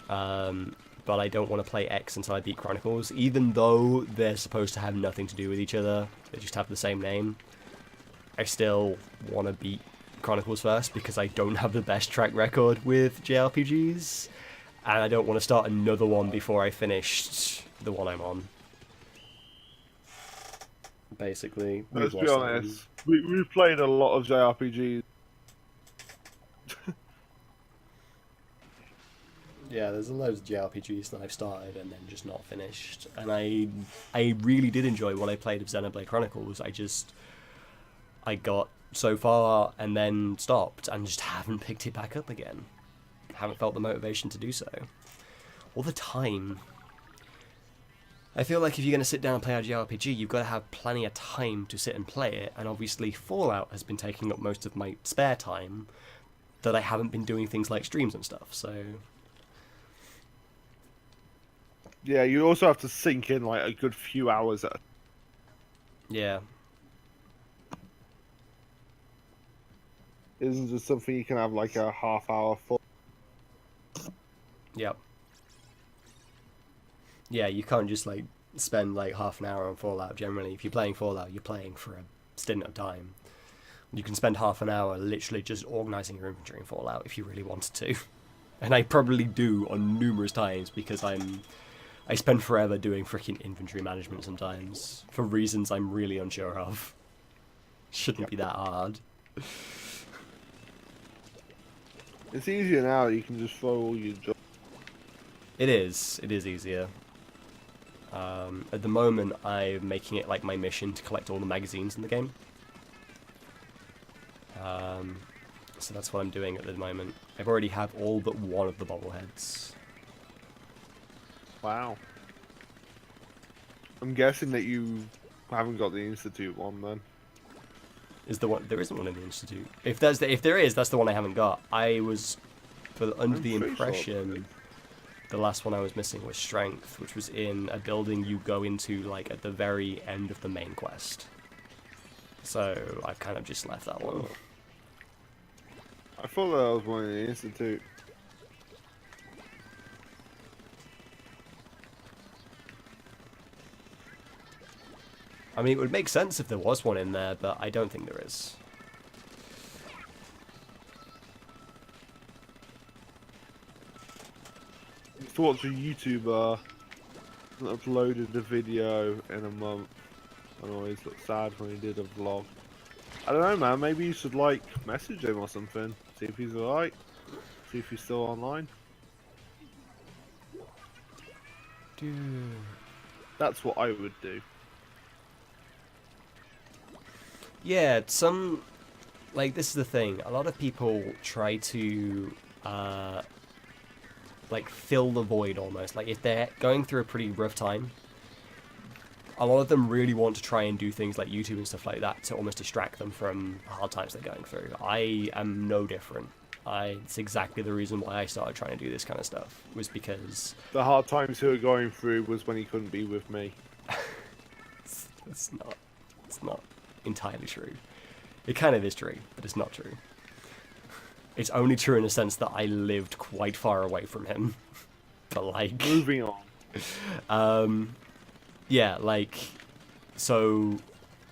But I don't want to play X until I beat Chronicles, even though they're supposed to have nothing to do with each other. They just have the same name. I still want to beat Chronicles first because I don't have the best track record with JRPGs, and I don't want to start another one before I finished the one I'm on. Basically, Let's be honest, we've played a lot of JRPGs. Yeah, there's loads of JRPGs that I've started and then just not finished. And I really did enjoy what I played of Xenoblade Chronicles. I got so far and then stopped and just haven't picked it back up again. Haven't felt the motivation to do so. Or the time. I feel like if you're going to sit down and play a JRPG, you've got to have plenty of time to sit and play it. And obviously Fallout has been taking up most of my spare time that I haven't been doing things like streams and stuff, so... Yeah, you also have to sink in like a good few hours at a... Yeah. Isn't just something you can have like a half hour for. Yep. Yeah, you can't just like spend like half an hour on Fallout generally. If you're playing Fallout, you're playing for a stint of time. You can spend half an hour literally just organising your inventory in Fallout if you really wanted to. And I probably do on numerous times because I spend forever doing freaking inventory management sometimes for reasons I'm really unsure of. Shouldn't be that hard. It's easier now. You can just throw all your jobs. It is easier. At the moment, I'm making it like my mission to collect all the magazines in the game. So that's what I'm doing at the moment. I've already have all but one of the bobbleheads. Wow. I'm guessing that you haven't got the Institute one then. Is the one there isn't one in the Institute? If there is, that's the one I haven't got. I was under the impression the last one I was missing was Strength, which was in a building you go into like at the very end of the main quest. So I've kind of just left that one. I thought that was one in the Institute. I mean, it would make sense if there was one in there, but I don't think there is. I used to watch a YouTuber that uploaded a video in a month and always looked sad when he did a vlog. I don't know, man, maybe you should like message him or something, see if he's alright, see if he's still online. Dude. That's what I would do. Yeah, like, this is the thing. A lot of people try to, like, fill the void almost. Like, if they're going through a pretty rough time, a lot of them really want to try and do things like YouTube and stuff like that to almost distract them from the hard times they're going through. I am no different. It's exactly the reason why I started trying to do this kind of stuff, was because... The hard times you were going through was when he couldn't be with me. It's not entirely true. It kind of is true, but it's not true. It's only true in a sense that I lived quite far away from him. But like... Moving on. Yeah, like... So...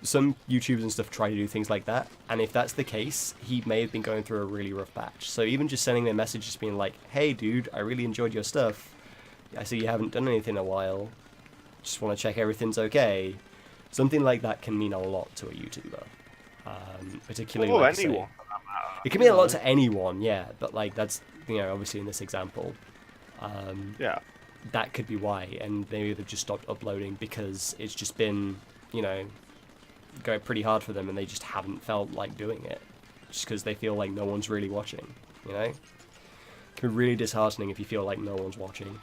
Some YouTubers and stuff try to do things like that, and if that's the case, he may have been going through a really rough patch. So even just sending them a message just being like, hey dude, I really enjoyed your stuff. I see you haven't done anything in a while. Just want to check everything's okay. Something like that can mean a lot to a YouTuber. Particularly like, anyone. It can mean a lot to anyone, yeah, but like that's, you know, obviously in this example. Yeah. That could be why, and maybe they've just stopped uploading because it's just been, you know, going pretty hard for them and they just haven't felt like doing it. Just because they feel like no one's really watching, you know? It can be really disheartening if you feel like no one's watching.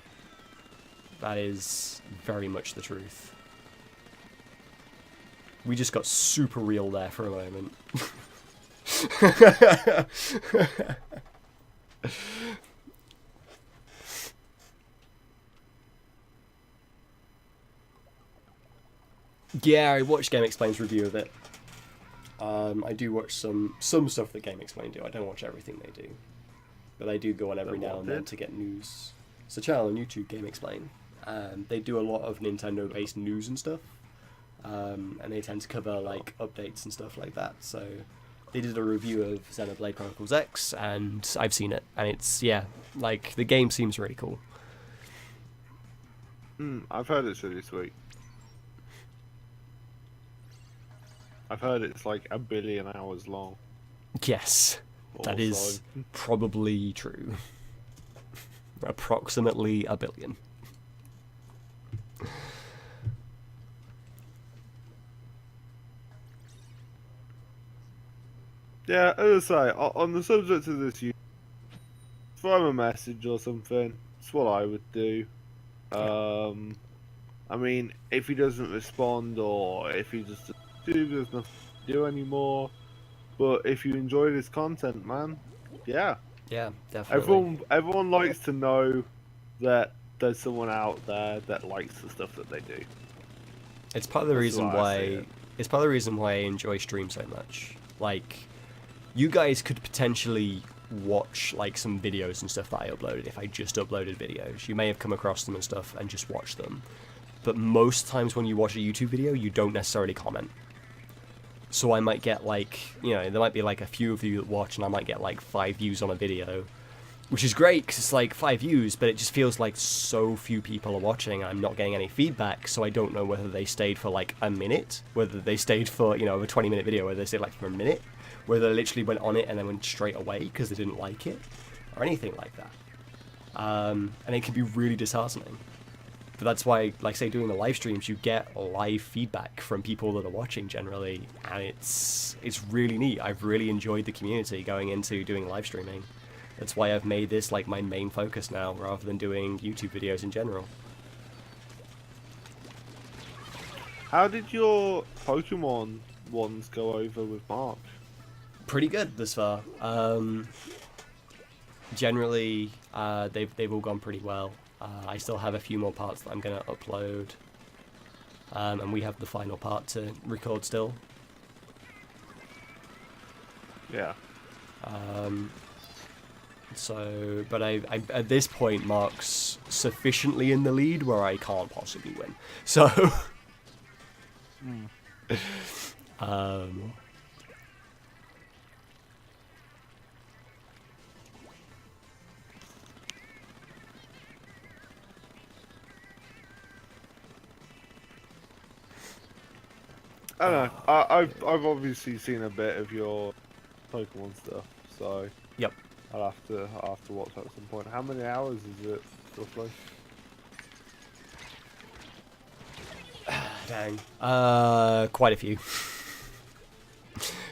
That is very much the truth. We just got super real there for a moment. Yeah, I watched Game Explain's review of it. I do watch some stuff that Game Explain do. I don't watch everything they do. But I do go on every now and then to get news. It's a channel on YouTube, Game Explain. They do a lot of Nintendo-based news and stuff. And they tend to cover like updates and stuff like that. So they did a review of Xenoblade Chronicles X, and I've seen it. And it's, yeah, like, the game seems really cool. I've heard it's really sweet. I've heard it's like 1 billion hours long. Yes, that is probably true. Approximately 1 billion. Yeah, as I say, on the subject of this, throw him a message or something. That's what I would do. I mean, if he doesn't respond or if he just there's nothing to do anymore. But if you enjoy this content, man, yeah. Yeah, definitely. Everyone likes to know that there's someone out there that likes the stuff that they do. It's part of the reason why it's part of the reason why I enjoy stream so much. Like, you guys could potentially watch like some videos and stuff that I uploaded if I just uploaded videos. You may have come across them and stuff and just watched them. But most times when you watch a YouTube video, you don't necessarily comment. So I might get like, there might be like a few of you that watch, and I might get like 5 views on a video, which is great because it's like 5 views, but it just feels like so few people are watching. I'm not getting any feedback, so I don't know whether they stayed for like a minute, whether they stayed for, a 20-minute video, whether they stayed like for a minute, whether they literally went on it and then went straight away because they didn't like it, or anything like that. And it can be really disheartening. But that's why, like say, doing the live streams, you get live feedback from people that are watching generally, and it's really neat. I've really enjoyed the community going into doing live streaming. That's why I've made this like my main focus now, rather than doing YouTube videos in general. How did your Pokemon ones go over with Mark? Pretty good this far. Generally, they've all gone pretty well. I still have a few more parts that I'm going to upload, and we have the final part to record still. Yeah. So, but I at this point, Mark's sufficiently in the lead where I can't possibly win. So, I don't know. I've obviously seen a bit of your Pokemon stuff, so yep. I'll have to watch that at some point. How many hours is it roughly? Dang. Quite a few.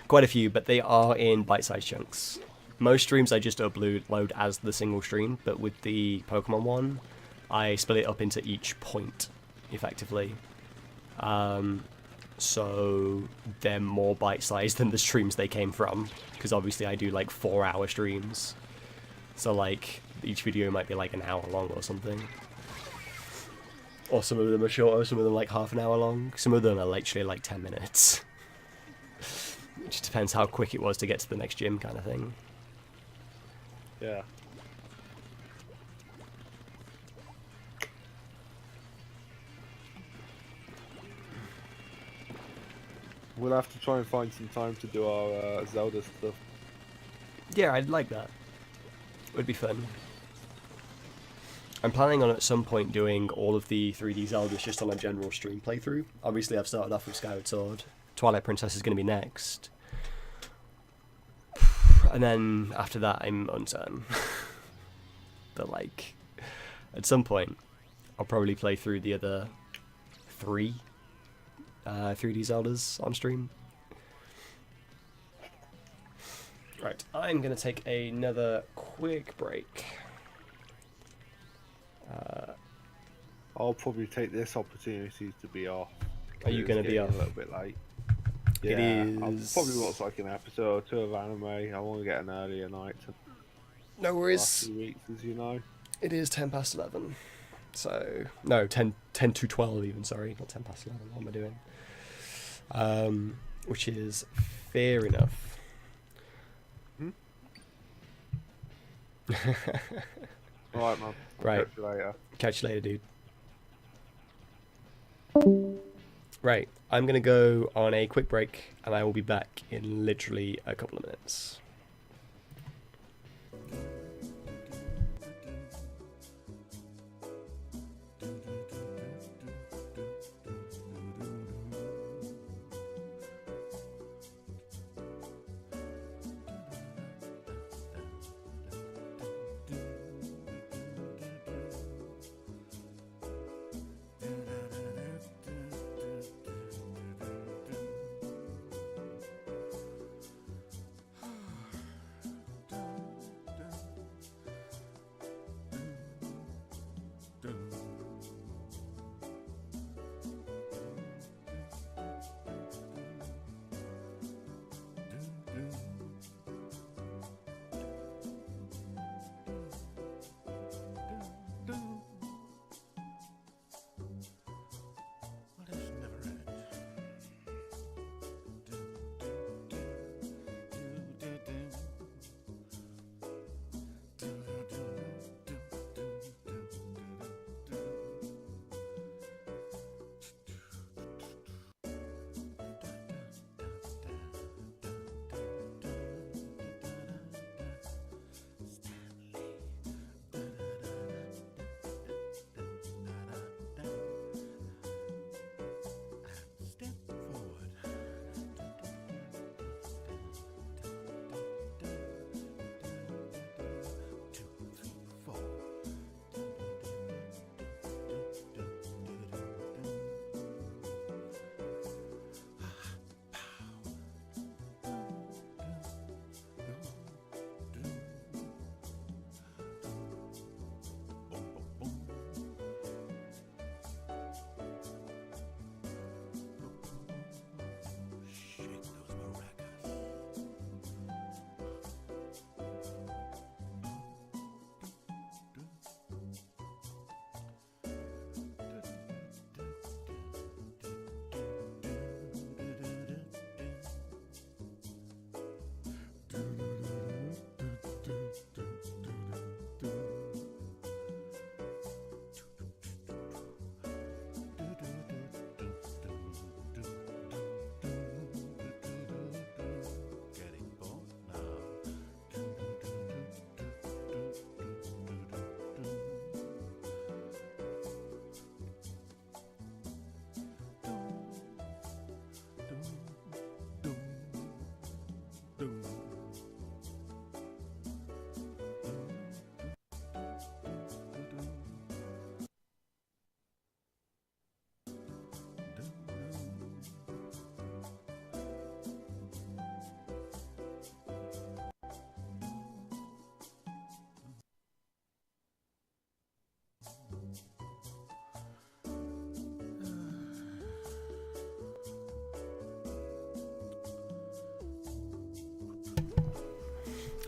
Quite a few, but they are in bite-sized chunks. Most streams I just upload as the single stream, but with the Pokemon one, I split it up into each point, effectively. So they're more bite-sized than the streams they came from, because obviously I do like 4-hour streams. So like, each video might be like an hour long or something. Or some of them are shorter, some of them like half an hour long. Some of them are literally like 10 minutes. It just depends how quick it was to get to the next gym kind of thing. Yeah. We'll have to try and find some time to do our Zelda stuff. Yeah, I'd like that. It would be fun. I'm planning on at some point doing all of the 3D Zeldas just on a general stream playthrough. Obviously I've started off with Skyward Sword. Twilight Princess is going to be next. And then after that I'm uncertain. But like, at some point I'll probably play through the other 3 3D Zeldas on stream. Right, I'm going to take another quick break. I'll probably take this opportunity to be off. Are you going to be off? A little bit late. It is. I'll probably watch like an episode or 2 of anime. I want to get an earlier night. No worries. Last 2 weeks, as you know. It is 10 past 11. So, no, 10 to 12 even, sorry. Not 10 past 11, what am I doing? Which is fair enough. Alright, man. Right. Catch you later. Catch you later, dude. Right, I'm going to go on a quick break, and I will be back in literally a couple of minutes.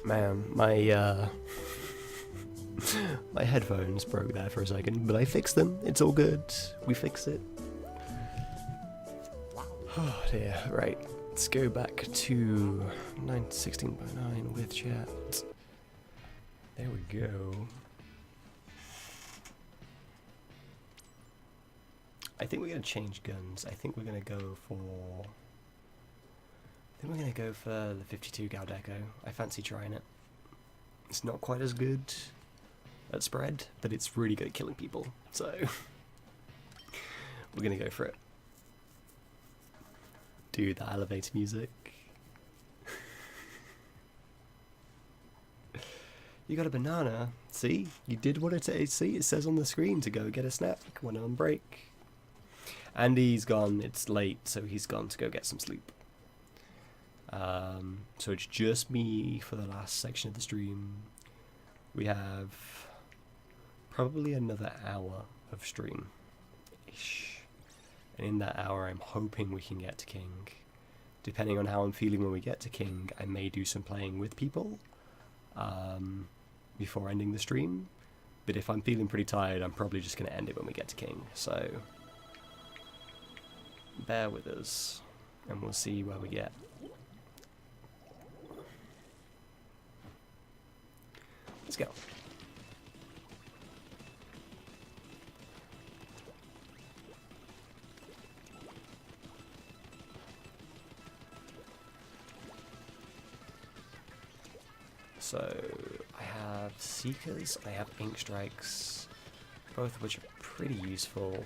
Man, my my headphones broke there for a second, but I fixed them. It's all good. We fixed it. Oh dear. Right. Let's go back to 16.9 with chat. There we go. I think we're gonna change guns. I think we're gonna go for. I think we're gonna go for the 52 Gaudeco. I fancy trying it. It's not quite as good at spread, but it's really good at killing people. So we're gonna go for it. Dude, that elevator music. You got a banana. See? You did what it see, it says on the screen to go get a snack when on break. Andy's gone, it's late, so he's gone to go get some sleep. So it's just me for the last section of the stream. We have probably another hour of stream-ish. And in that hour I'm hoping we can get to King. Depending on how I'm feeling when we get to King, I may do some playing with people before ending the stream. But if I'm feeling pretty tired, I'm probably just going to end it when we get to King. So bear with us and we'll see where we get. Let's go. So I have Seekers, I have Ink Strikes, both of which are pretty useful.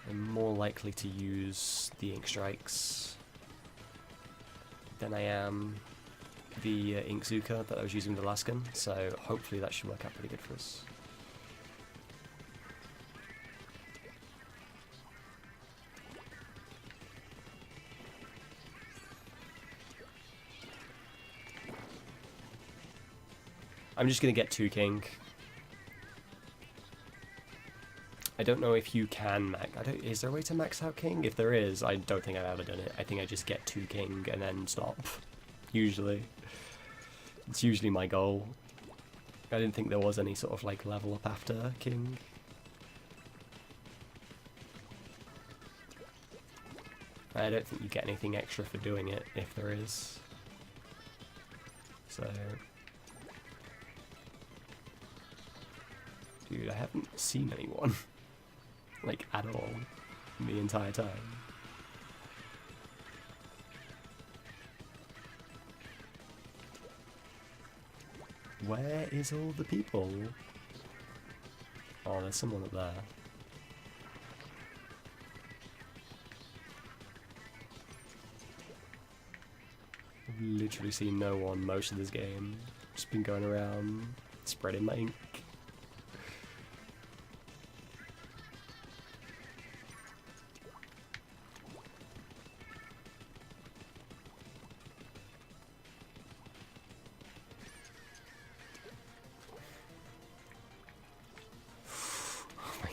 I'm more likely to use the Ink Strikes than I am the Ink Zuka that I was using with the last gun, so hopefully that should work out pretty good for us. I'm just gonna get 2 King. I don't know if you can max. Is there a way to max out King? If there is, I don't think I've ever done it. I think I just get 2 King and then stop. Usually, it's usually my goal. I didn't think there was any sort of like level up after King. I don't think you get anything extra for doing it if there is. So. Dude, I haven't seen anyone, like, at all, the entire time. Where is all the people? Oh, there's someone up there. I've literally seen no one most of this game. Just been going around, spreading my ink.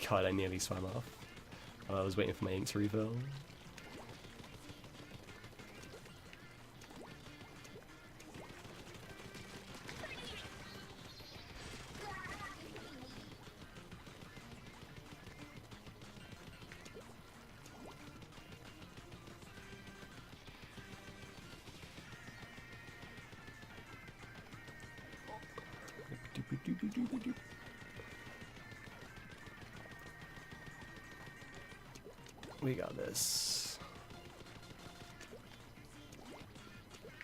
God, I nearly swam off while I was waiting for my ink to refill. We got this.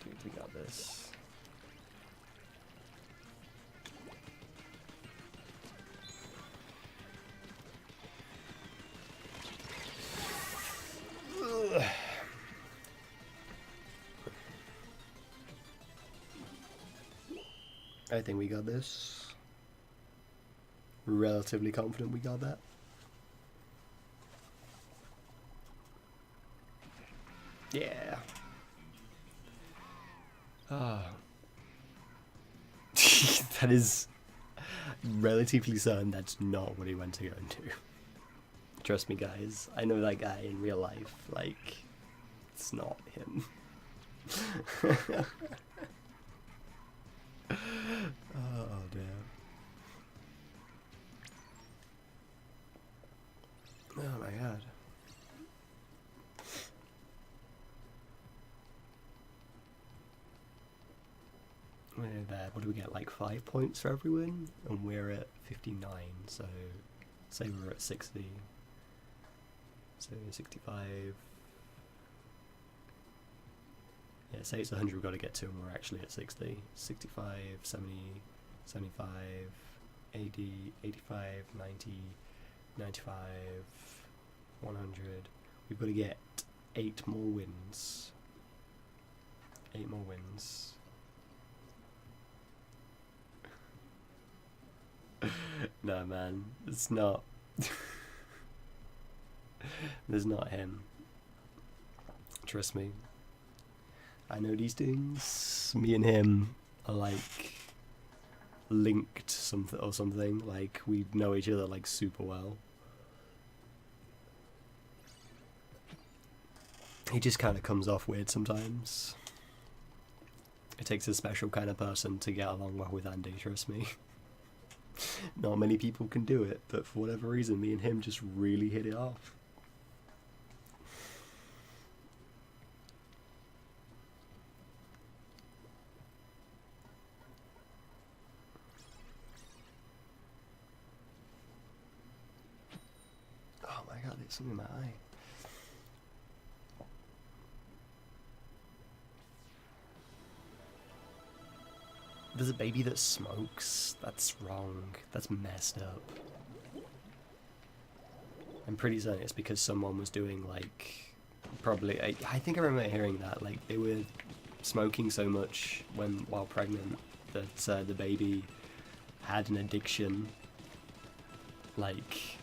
Dude, we got this. Ugh. I think we got this. Relatively confident we got that. Yeah. Ah. That is relatively certain that's not what he went to go into. Trust me, guys. I know that guy in real life. Like, it's not him. Oh dear. Oh my god. We're there. What do we get? Like 5 points for every win? And we're at 59, so say we're at 60. So 65. Yeah, say it's 100 we've got to get to, and we're actually at 60. 65, 70, 75, 80, 85, 90, 95, 100. We've got to get 8 more wins. 8 more wins. No, man, it's not. There's not him. Trust me. I know these things. Me and him are like linked something or something. Like we know each other like super well. He just kind of comes off weird sometimes. It takes a special kind of person to get along well with Andy, trust me. Not many people can do it, but for whatever reason, me and him just really hit it off. Oh my god, there's something in my eye. There's a baby that smokes? That's wrong. That's messed up. I'm pretty certain it's because someone was doing like, probably, I think I remember hearing that, like they were smoking so much while pregnant that the baby had an addiction, like,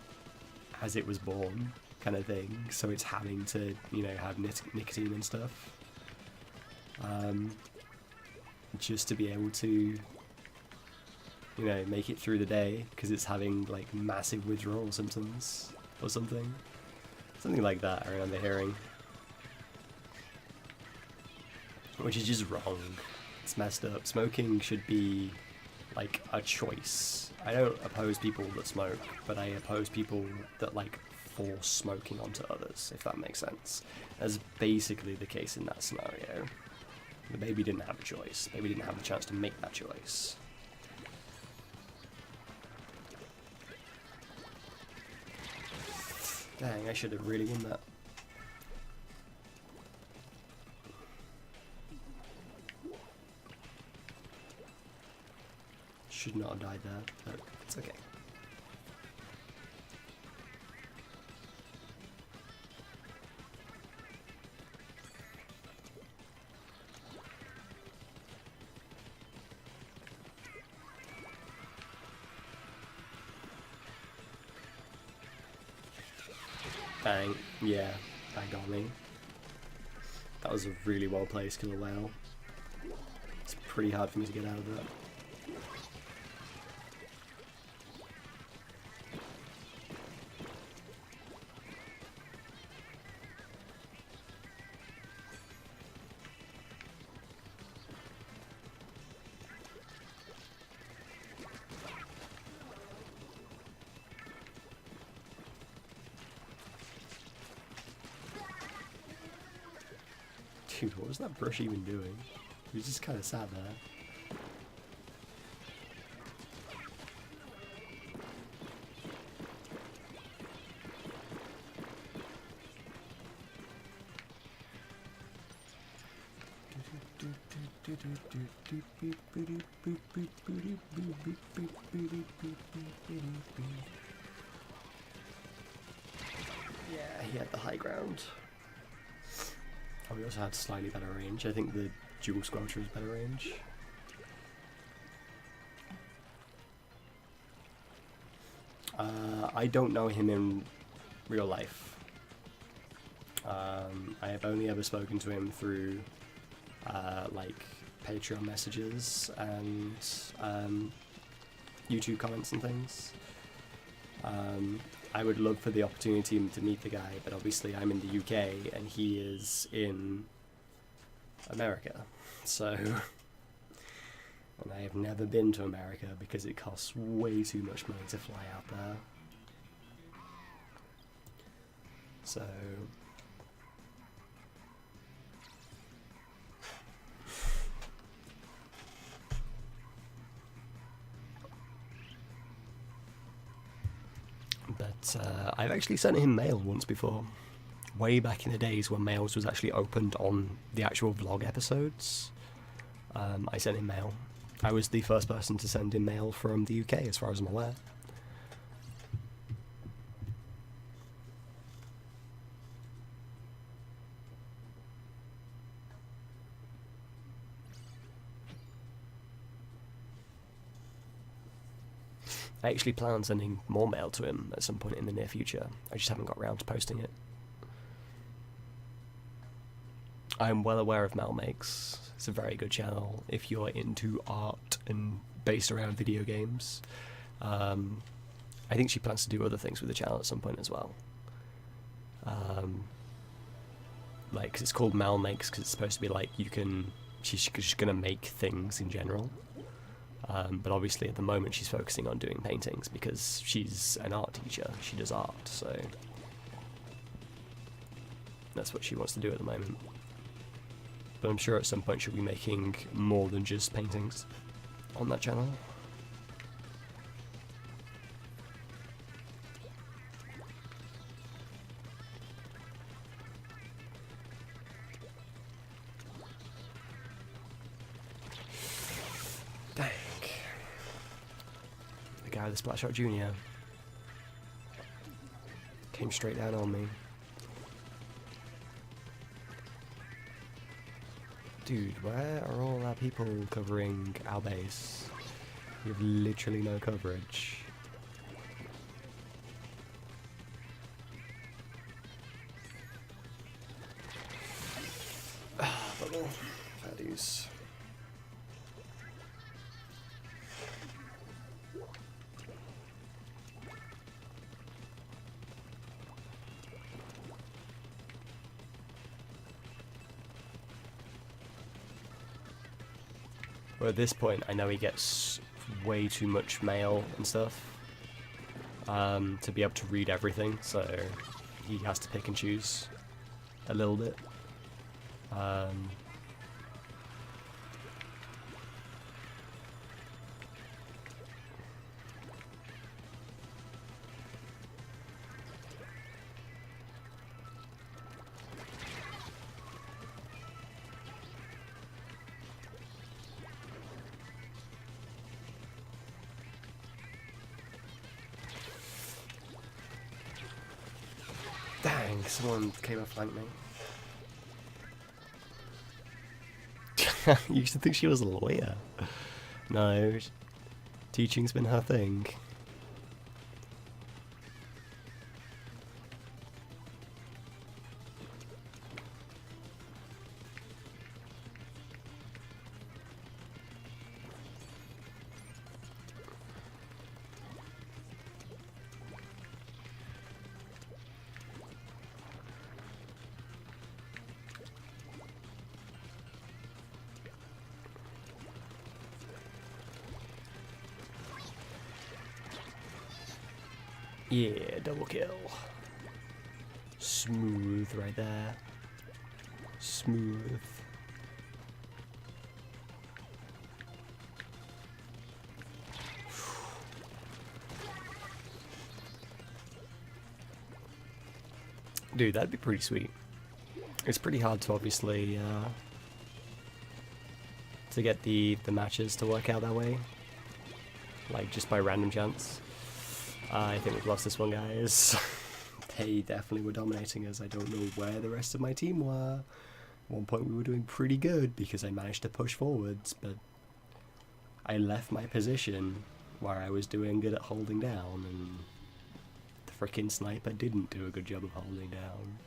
as it was born, kind of thing, so it's having to, you know, have nicotine and stuff. Just to be able to, you know, make it through the day, because it's having like massive withdrawal symptoms or something. Something like that I remember hearing. Which is just wrong. It's messed up. Smoking should be like a choice. I don't oppose people that smoke, but I oppose people that like force smoking onto others, if that makes sense. That's basically the case in that scenario. The baby didn't have a choice. The baby didn't have the chance to make that choice. Dang, I should have really won that. Should not have died there, but it's okay. Bang. Yeah, that got me. That was a really well placed killer whale. It's pretty hard for me to get out of that. Dude, what was that brush even doing? He was just kind of sat there. Yeah, he had the high ground. Oh, we also had slightly better range. I think the dual squelcher was better range. I don't know him in real life. I have only ever spoken to him through like Patreon messages and YouTube comments and things. I would love for the opportunity to meet the guy, but obviously I'm in the UK and he is in America. So, and I have never been to America because it costs way too much money to fly out there. So, but I've actually sent him mail once before, way back in the days when mails was actually opened on the actual vlog episodes. I sent him mail. I was the first person to send him mail from the UK, as far as I'm aware. I actually plan on sending more mail to him at some point in the near future. I just haven't got around to posting it. I'm well aware of Mal Makes. It's a very good channel if you're into art and based around video games. I think she plans to do other things with the channel at some point as well. Like, 'cause it's called Mal Makes because it's supposed to be like she's just gonna make things in general. But obviously at the moment she's focusing on doing paintings because she's an art teacher. She does art, so that's what she wants to do at the moment. But I'm sure at some point she'll be making more than just paintings on that channel. Dang. The guy with the Splatshot Jr. came straight down on me. Dude, where are all our people covering our base? We have literally no coverage. Bubble. Values. But at this point, I know he gets way too much mail and stuff to be able to read everything, so he has to pick and choose a little bit. Dang, someone came and flanked me. You used to think she was a lawyer. No, teaching's been her thing. Yeah, double kill. Smooth right there. Smooth. Dude, that'd be pretty sweet. It's pretty hard to obviously to get the matches to work out that way, like just by random chance. I think we've lost this one, guys. They definitely were dominating us. I don't know where the rest of my team were. At one point we were doing pretty good because I managed to push forwards, but I left my position where I was doing good at holding down, and the frickin' sniper didn't do a good job of holding down.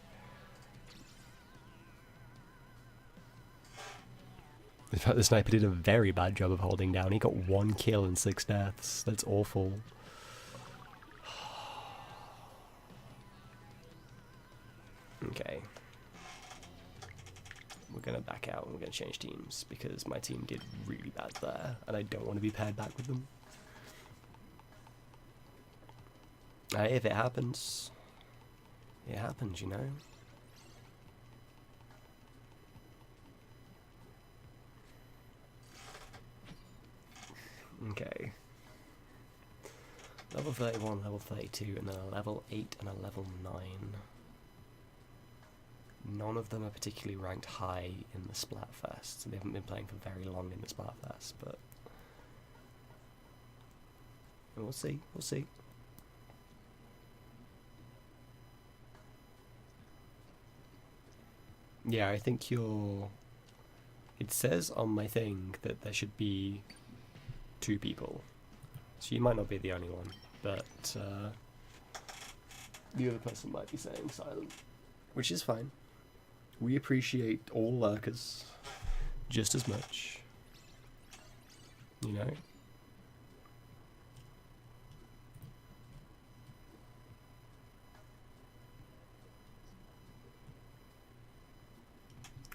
In fact, the sniper did a very bad job of holding down. He got 1 kill and 6 deaths. That's awful. Okay. We're going to back out and we're going to change teams because my team did really bad there and I don't want to be paired back with them. If it happens, it happens, you know? Okay. Level 31, level 32, and then a level 8 and a level 9. None of them are particularly ranked high in the Splatfest, so they haven't been playing for very long in the Splatfest, but we'll see, we'll see. Yeah, I think you're... It says on my thing that there should be 2 people, so you might not be the only one, but the other person might be saying silent, which is fine. We appreciate all lurkers just as much, you know?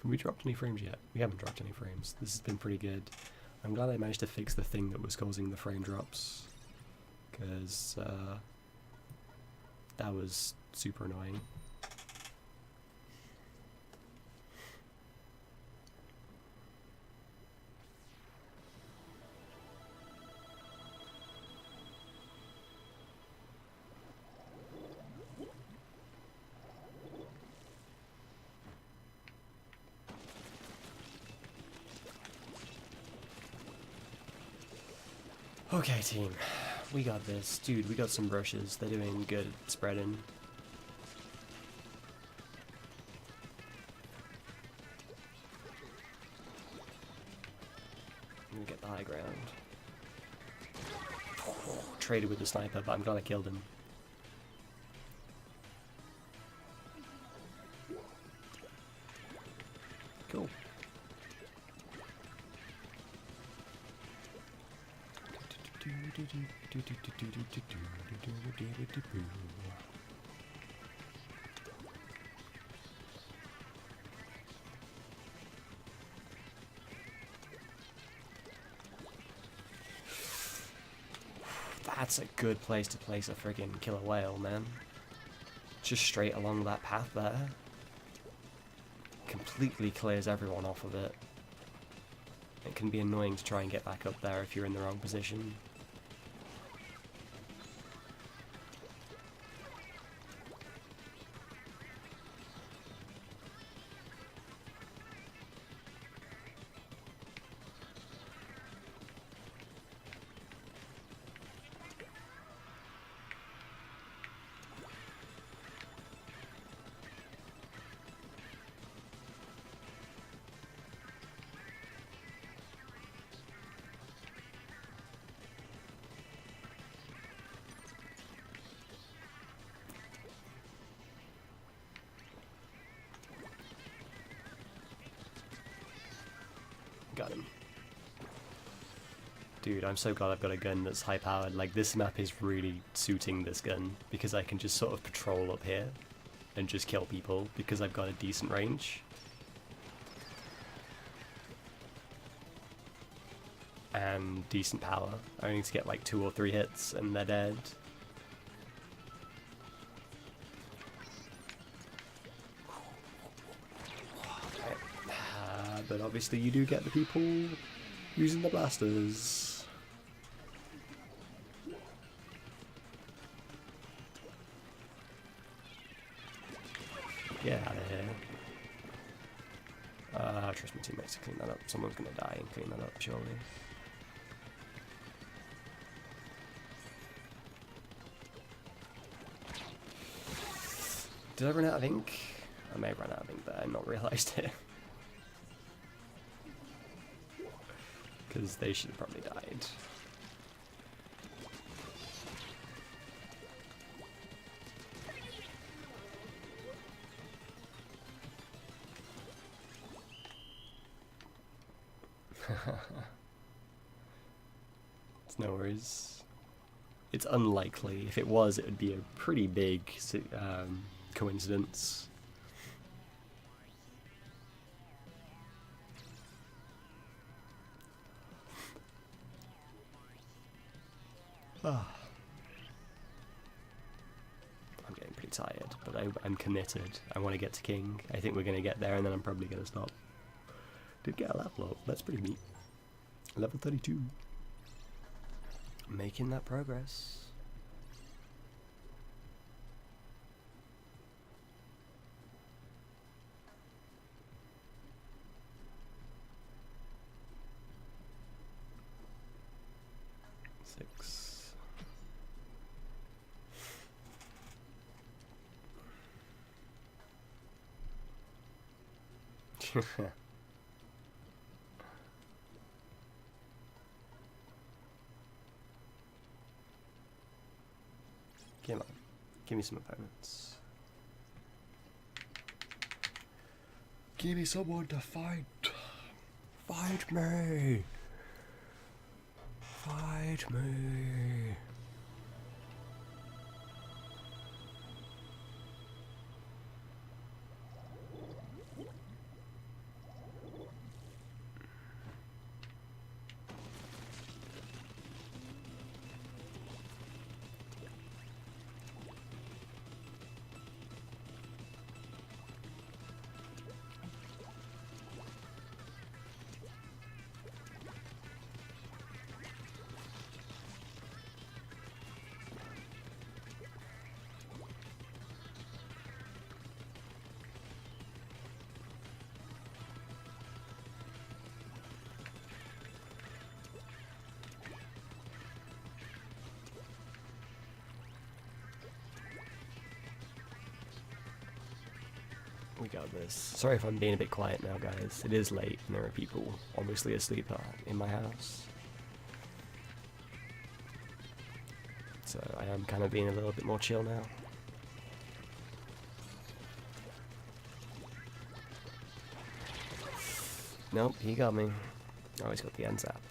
Have we dropped any frames yet? We haven't dropped any frames. This has been pretty good. I'm glad I managed to fix the thing that was causing the frame drops, because that was super annoying. Okay, team, we got this. Dude, we got some brushes. They're doing good at spreading. I'm gonna get the high ground. Oh, traded with the sniper, but I'm glad I killed him. Cool. That's a good place to place a friggin' killer whale, man. Just straight along that path there. Completely clears everyone off of it. It can be annoying to try and get back up there if you're in the wrong position. Got him. Dude, I'm so glad I've got a gun that's high powered. Like, this map is really suiting this gun because I can just sort of patrol up here and just kill people because I've got a decent range. And decent power. I need to get like 2 or 3 hits and they're dead. But obviously you do get the people using the blasters. Get out of here. Trust my teammates to clean that up. Someone's gonna die and clean that up, surely. Did I run out of ink? I may have run out of ink there and not realised it. Because they should have probably died. It's no worries. It's unlikely. If it was, it would be a pretty big coincidence. I'm getting pretty tired, but I'm committed. I want to get to King. I think we're going to get there, and then I'm probably going to stop. Did get a level up. That's pretty neat. Level 32. Making that progress. Six. Come on, give me some opponents. Give me someone to fight. Fight me. Fight me. We got this. Sorry if I'm being a bit quiet now, guys. It is late and there are people obviously asleep in my house. So I am kind of being a little bit more chill now. Nope, he got me. Oh, he's got the end zap.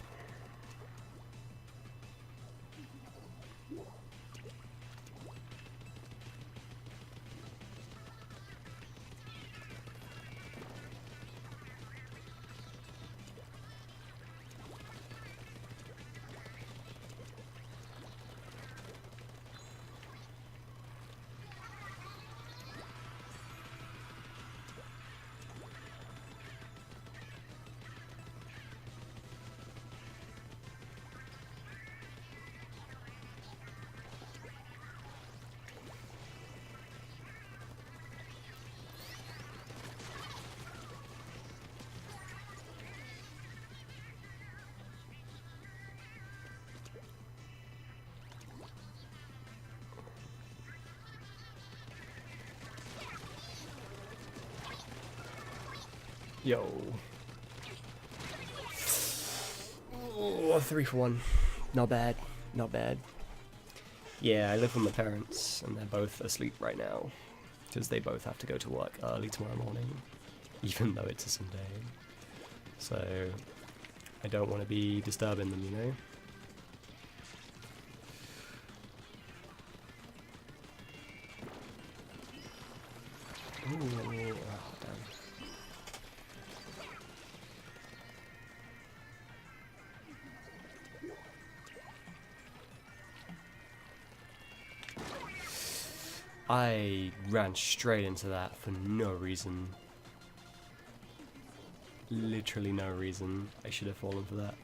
Yo. Oh, 3 for 1. Not bad. Not bad. Yeah, I live with my parents, and they're both asleep right now. Because they both have to go to work early tomorrow morning. Even though it's a Sunday. So, I don't want to be disturbing them, you know? Ooh, oh, damn. I ran straight into that for no reason. Literally no reason. I should have fallen for that.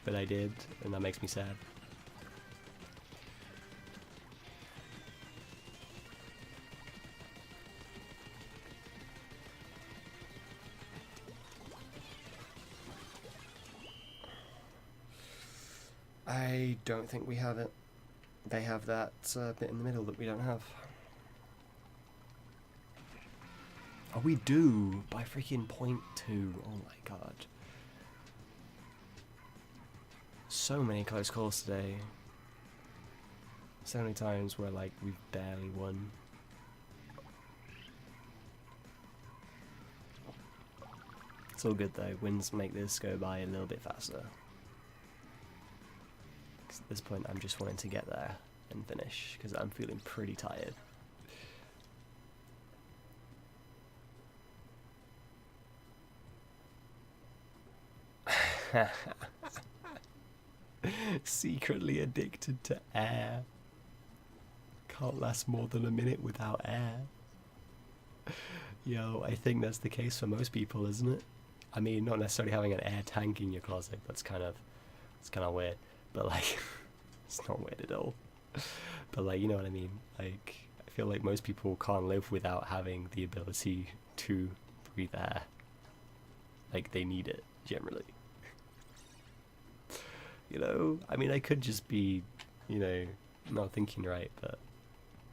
But I did, and that makes me sad. I don't think we have it. They have that bit in the middle that we don't have. Oh, we do! By freaking 0.2. Oh my god. So many close calls today. So many times where, like, we've barely won. It's all good though. Wins make this go by a little bit faster. At this point I'm just wanting to get there and finish because I'm feeling pretty tired. Secretly addicted to air. Can't last more than a minute without air. Yo, I think that's the case for most people, isn't it? I mean, not necessarily having an air tank in your closet. It's kind of weird. But like, it's not weird at all. But like, you know what I mean? Like, I feel like most people can't live without having the ability to breathe air. Like, they need it, generally. You know? I mean, I could just be, you know, not thinking right, but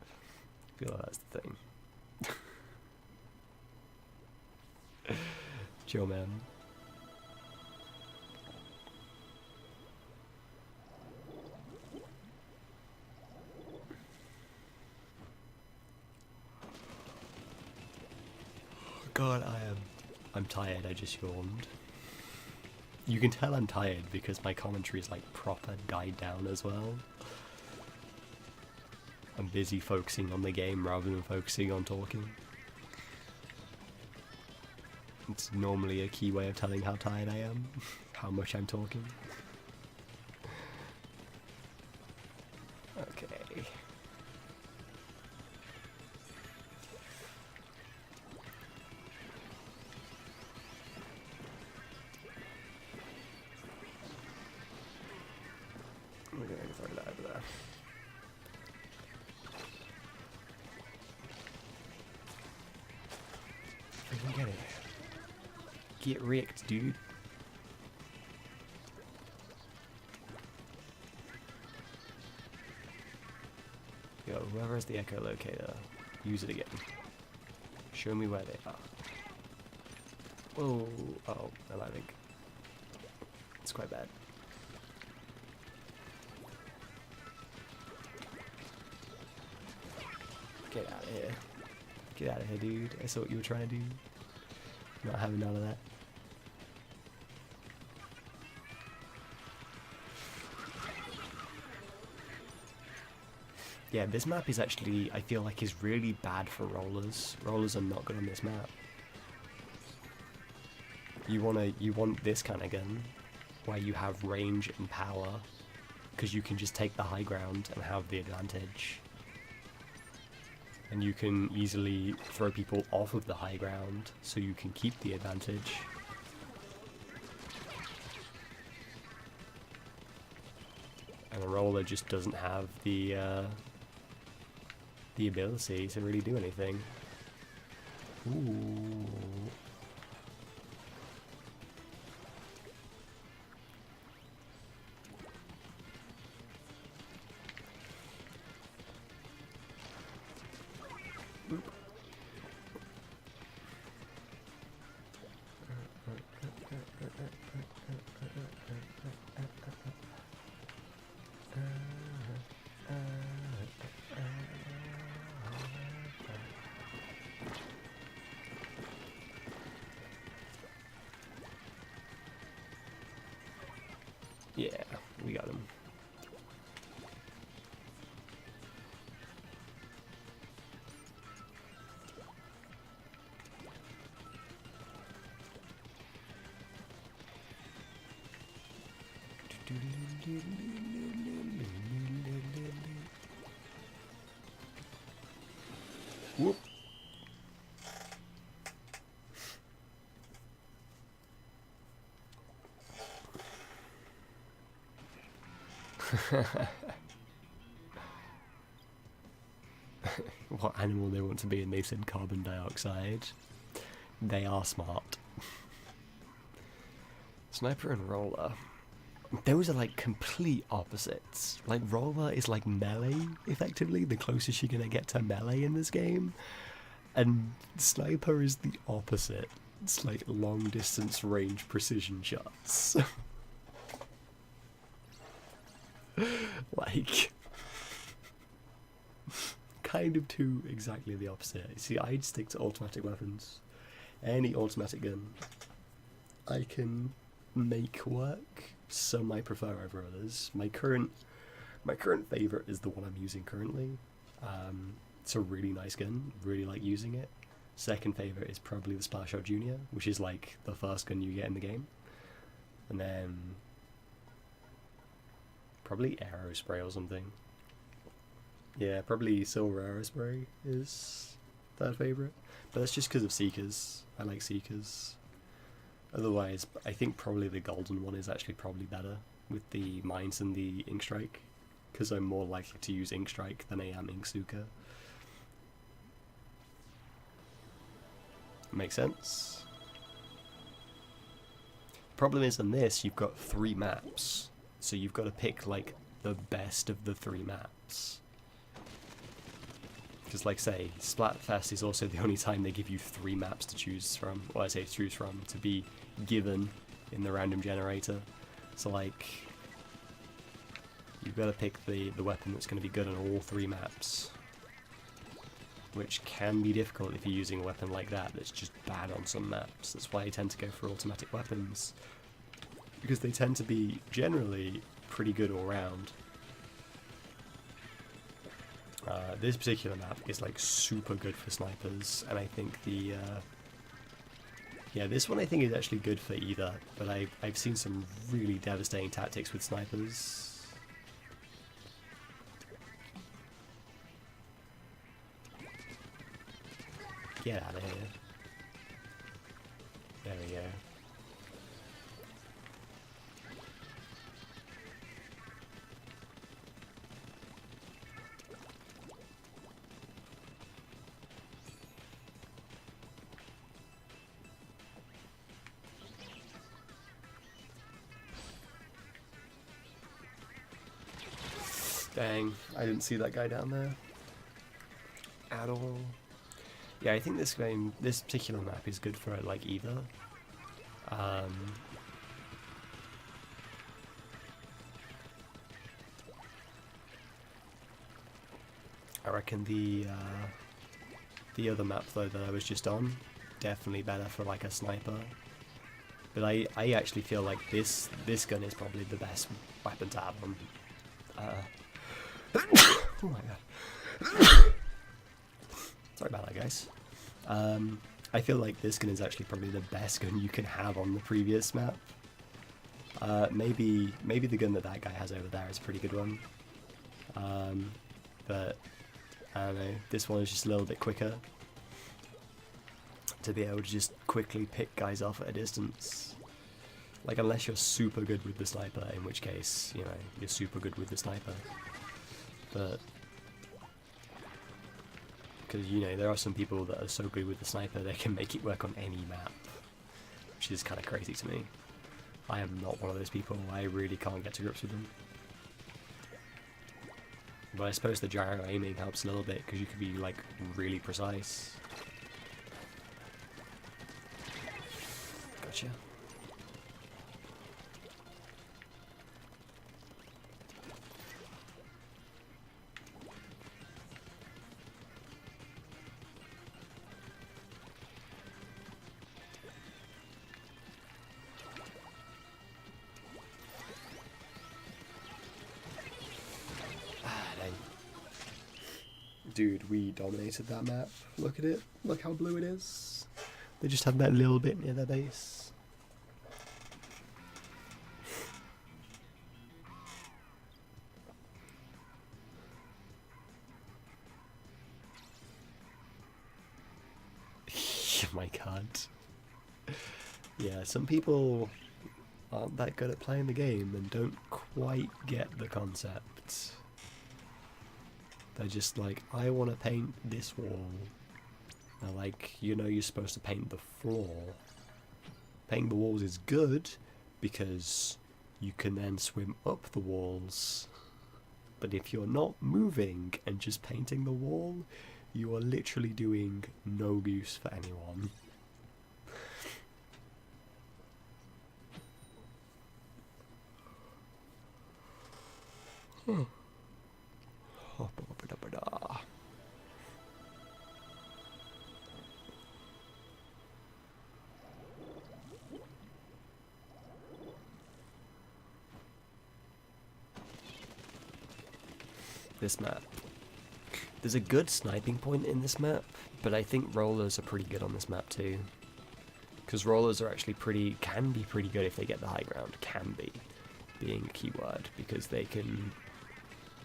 I feel like that's the thing. Chill, man. God, I'm tired. I just yawned. You can tell I'm tired because my commentary is like proper died down as well. I'm busy focusing on the game rather than focusing on talking. It's normally a key way of telling how tired I am, how much I'm talking. Okay. We're going to throw that over there. Freaking get it. Get wrecked, dude. Yo, whoever has the echolocator, use it again. Show me where they are. Oh, no, I think it's quite bad. Get out of here. Get out of here, dude. I saw what you were trying to do. Not having none of that. Yeah, this map is actually, I feel like, is really bad for rollers. Rollers are not good on this map. You want this kind of gun, where you have range and power, because you can just take the high ground and have the advantage. And you can easily throw people off of the high ground, so you can keep the advantage. And a roller just doesn't have the ability to really do anything. Ooh. Yeah, we got him. Whoop. What animal they want to be, and they said carbon dioxide. They are smart. Sniper and roller. Those are like complete opposites. Like roller is like melee, effectively, the closest you're gonna get to melee in this game. And sniper is the opposite. It's like long distance range precision shots. Like, kind of two exactly the opposite. See, I'd stick to automatic weapons. Any automatic gun I can make work. Some I prefer over others. My current favorite is the one I'm using currently. It's a really nice gun. Really like using it. Second favorite is probably the Splashshot Junior, which is like the first gun you get in the game. And then Probably Aerospray or something. Yeah, probably Silver Aerospray is third favourite. But that's just because of Seekers. I like Seekers. Otherwise, I think probably the golden one is actually probably better with the mines and the Ink Strike, because I'm more likely to use Ink Strike than I am Inksuka. Makes sense. Problem is, in this, you've got 3 maps, so you've got to pick like the best of the 3 maps. Because, like, say, Splatfest is also the only time they give you 3 maps to choose from, or I say to choose from, to be given in the random generator. So, like, you've got to pick the weapon that's going to be good on all 3 maps. Which can be difficult if you're using a weapon like that that's just bad on some maps. That's why I tend to go for automatic weapons, because they tend to be generally pretty good all round. This particular map is like super good for snipers, and I think the yeah, this one I think is actually good for either, but I've seen some really devastating tactics with snipers. Get out of here. There we go. Dang, I didn't see that guy down there at all. Yeah, I think this particular map is good for like either. I reckon the other map though that I was just on, definitely better for like a sniper. But I actually feel like this gun is probably the best weapon to have on. Oh my god. Sorry about that, guys. I feel like this gun is actually probably the best gun you can have on the previous map. Maybe the gun that guy has over there is a pretty good one. But I don't know, this one is just a little bit quicker to be able to just quickly pick guys off at a distance. Like, unless you're super good with the sniper, in which case, you know, you're super good with the sniper. But because, you know, there are some people that are so good with the sniper they can make it work on any map, which is kind of crazy to me. I am not one of those people. I really can't get to grips with them. But I suppose the gyro aiming helps a little bit, because you can be like really precise. Gotcha. Dude, we dominated that map. Look at it. Look how blue it is. They just have that little bit near their base. Oh my god. Yeah, some people aren't that good at playing the game and don't quite get the concept. They're just like, I want to paint this wall. They're like, you know, you're supposed to paint the floor. Painting the walls is good because you can then swim up the walls. But if you're not moving and just painting the wall, you are literally doing no use for anyone. This map. There's a good sniping point in this map, but I think rollers are pretty good on this map too. Because rollers are actually can be pretty good if they get the high ground. Can be. being a keyword, because they can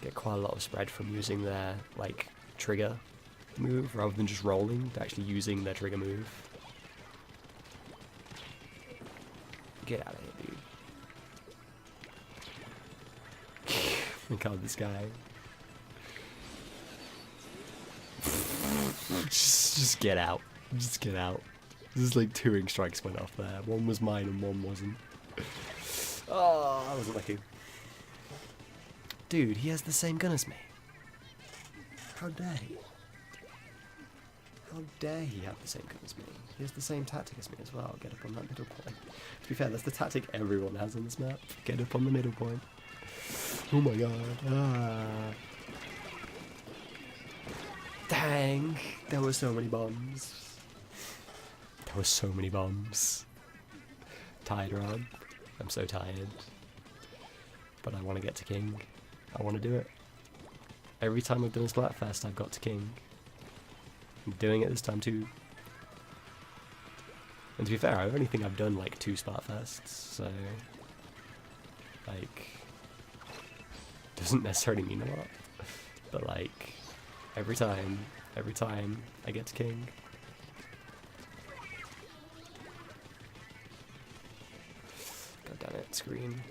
get quite a lot of spread from using their, like, trigger move rather than just rolling, to actually using their trigger move. Get out of here, dude. Look at this guy. Just get out. Just get out. This is like 2 ink strikes went off there. One was mine and one wasn't. Oh, I wasn't lucky. Dude, he has the same gun as me. How dare he? How dare he have the same gun as me? He has the same tactic as me as well. Get up on that middle point. To be fair, that's the tactic everyone has on this map. Get up on the middle point. Oh my god. Ah. Dang. There were so many bombs. There were so many bombs. Tired, Rob. I'm so tired. But I want to get to King. I want to do it. Every time I've done a Splatfest, I've got to King. I'm doing it this time too. And to be fair, I only think I've done like 2 Splatfests, so like doesn't necessarily mean a lot. But like every time I get to King. God damn it, screen.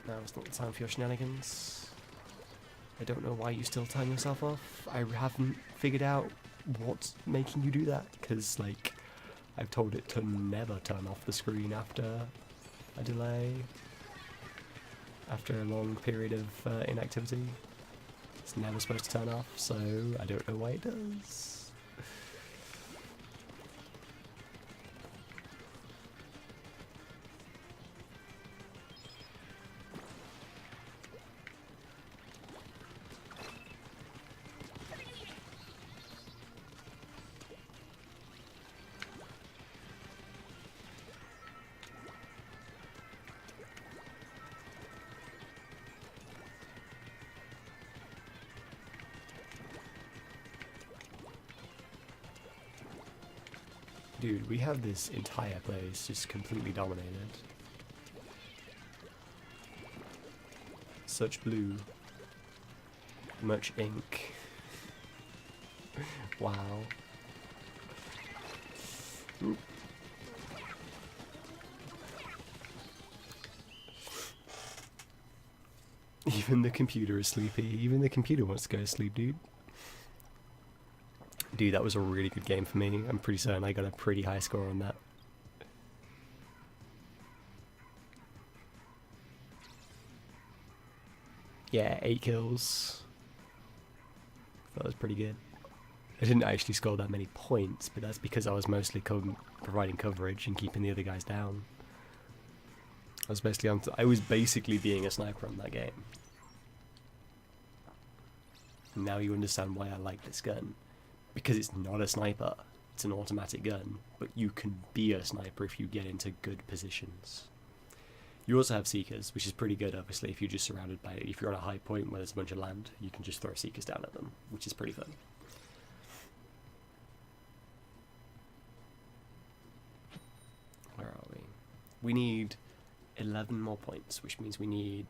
Now it's not the time for your shenanigans. I don't know why you still time yourself off. I haven't figured out what's making you do that, because like I've told it to never turn off the screen after a delay, after a long period of inactivity. It's never supposed to turn off, so I don't know why it does. Dude, we have this entire place just completely dominated. Such blue. Much ink. Wow. Oop. Even the computer is sleepy. Even the computer wants to go to sleep, dude. Dude, that was a really good game for me. I'm pretty certain I got a pretty high score on that. Yeah, 8 kills. That was pretty good. I didn't actually score that many points, but that's because I was mostly providing coverage and keeping the other guys down. I was basically being a sniper on that game. Now you understand why I like this gun. Because it's not a sniper, it's an automatic gun, but you can be a sniper if you get into good positions. You also have Seekers, which is pretty good, obviously, if you're just surrounded by it. If you're on a high point where there's a bunch of land, you can just throw Seekers down at them, which is pretty fun. Where are we? We need 11 more points, which means we need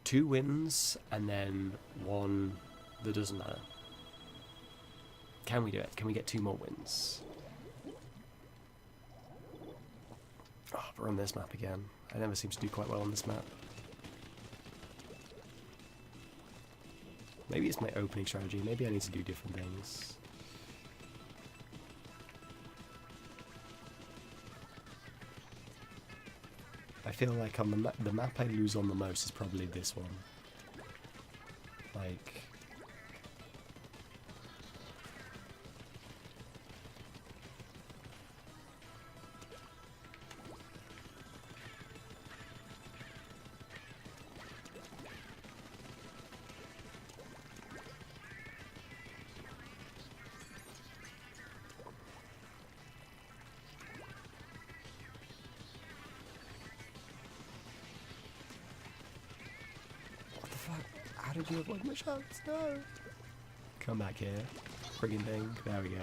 2 wins, and then 1 that doesn't matter. Can we do it? Can we get 2 more wins? Oh, we're on this map again. I never seem to do quite well on this map. Maybe it's my opening strategy. Maybe I need to do different things. I feel like on the map I lose on the most is probably this one. Like... How did you avoid my shots? No! Come back here. Friggin' thing. There we go.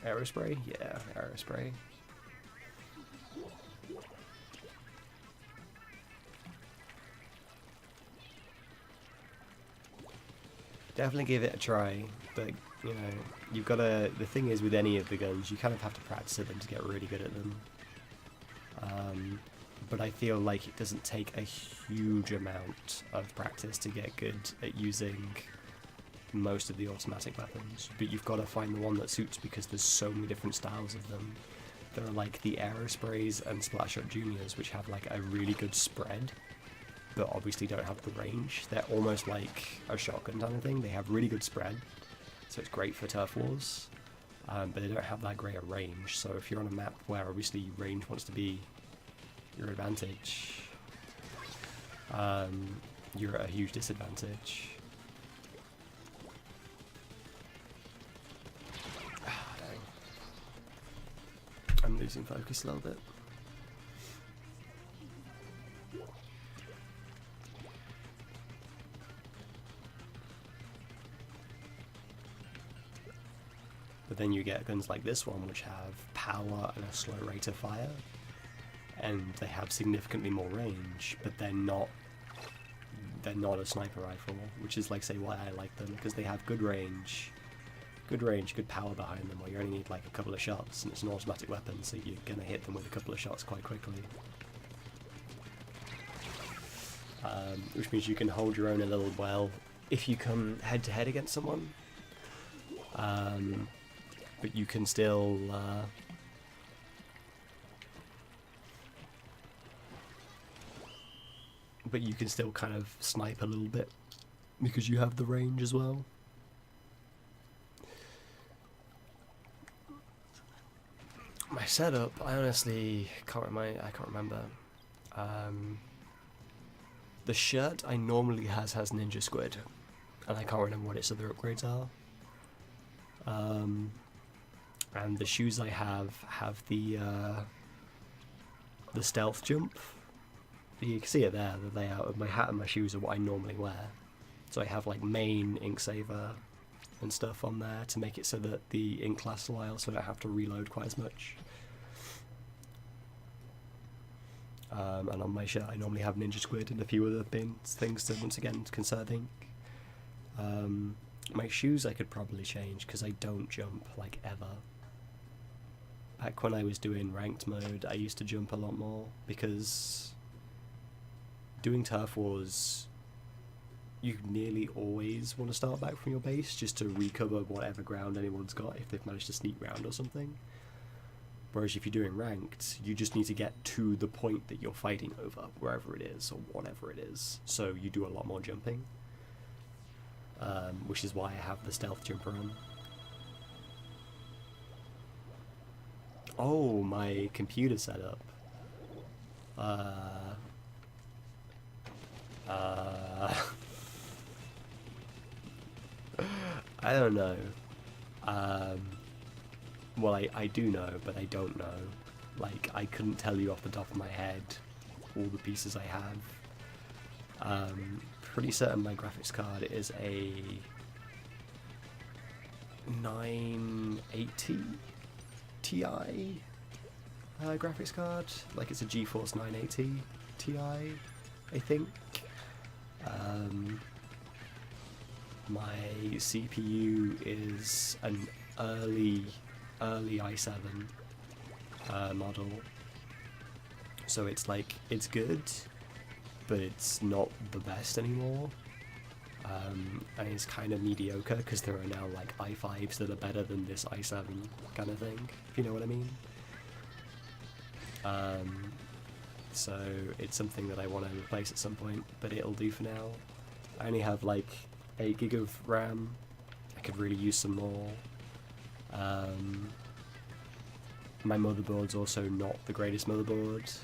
Aerospray? Yeah, aerospray. Definitely give it a try, but you know, you've got to. The thing is, with any of the guns, you kind of have to practice at them to get really good at them. But I feel like it doesn't take a huge amount of practice to get good at using most of the automatic weapons. But you've got to find the one that suits because there's so many different styles of them. There are like the Aerosprays and Splatshot Juniors, which have like a really good spread, but obviously don't have the range. They're almost like a shotgun kind of thing. They have really good spread, so it's great for turf wars, but they don't have that great a range. So if you're on a map where obviously range wants to be your advantage, you're at a huge disadvantage. Ah, dang. I'm losing focus a little bit. But then you get guns like this one, which have power and a slow rate of fire, and they have significantly more range, but they're not a sniper rifle, which is like say why I like them, because they have good range, good power behind them, where you only need like a couple of shots, and it's an automatic weapon, so you're gonna hit them with a couple of shots quite quickly. Which means you can hold your own a little well if you come head to head against someone. But you can still kind of snipe a little bit because you have the range as well. My setup, I honestly can't remember. The shirt I normally has Ninja Squid, and I can't remember what its other upgrades are. And the shoes I have the stealth jump. You can see it there, the layout of my hat and my shoes are what I normally wear. So I have like main, ink saver and stuff on there to make it so that the ink lasts a while, so I don't have to reload quite as much. And on my shirt I normally have Ninja Squid and a few other things to once again conserve ink. My shoes I could probably change because I don't jump like ever. Back when I was doing ranked mode, I used to jump a lot more because doing turf wars, you nearly always want to start back from your base just to recover whatever ground anyone's got if they've managed to sneak round or something. Whereas if you're doing ranked, you just need to get to the point that you're fighting over, wherever it is or whatever it is. So you do a lot more jumping. Which is why I have the stealth jumper on. Oh, my computer setup. I don't know. Well, I do know, but I don't know. Like, I couldn't tell you off the top of my head all the pieces I have. Pretty certain my graphics card is a 980 Ti graphics card. Like it's a GeForce 980 Ti, I think. My CPU is an early i7 model, so it's like it's good, but it's not the best anymore, and it's kind of mediocre because there are now like i5s that are better than this i7 kind of thing, if you know what I mean. So it's something that I want to replace at some point, but it'll do for now. I only have like 8 gig of RAM. I could really use some more. My motherboard's also not the greatest motherboard.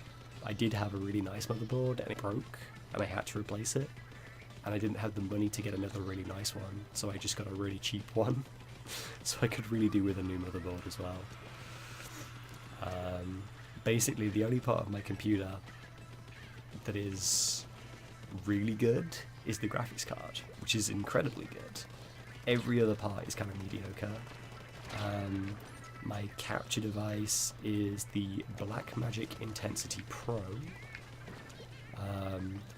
I did have a really nice motherboard and it broke and I had to replace it, and I didn't have the money to get another really nice one, so I just got a really cheap one so I could really do with a new motherboard as well. Basically the only part of my computer that is really good is the graphics card, which is incredibly good. Every other part is kind of mediocre. My capture device is the Blackmagic Intensity Pro,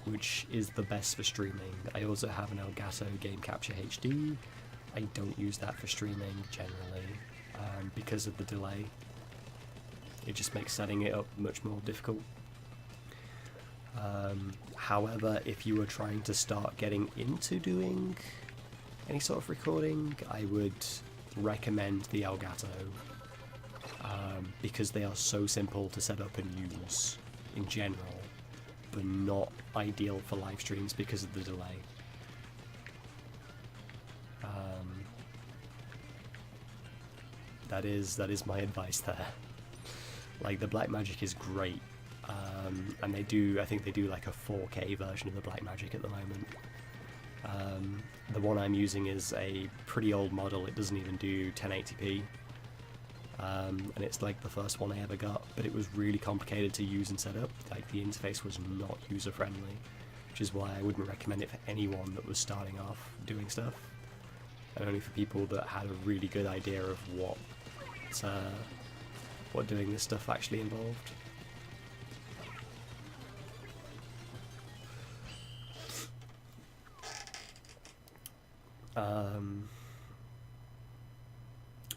which is the best for streaming. I also have an Elgato Game Capture HD. I don't use that for streaming generally because of the delay. It just makes setting it up much more difficult. However, if you were trying to start getting into doing any sort of recording, I would recommend the Elgato because they are so simple to set up and use in general, but not ideal for live streams because of the delay. That is my advice there. Like, the Blackmagic is great, and I think they do like a 4K version of the Blackmagic at the moment. The one I'm using is a pretty old model. It doesn't even do 1080p, and it's like the first one I ever got, but it was really complicated to use and set up. Like, the interface was not user friendly, which is why I wouldn't recommend it for anyone that was starting off doing stuff, and only for people that had a really good idea of what doing this stuff actually involved.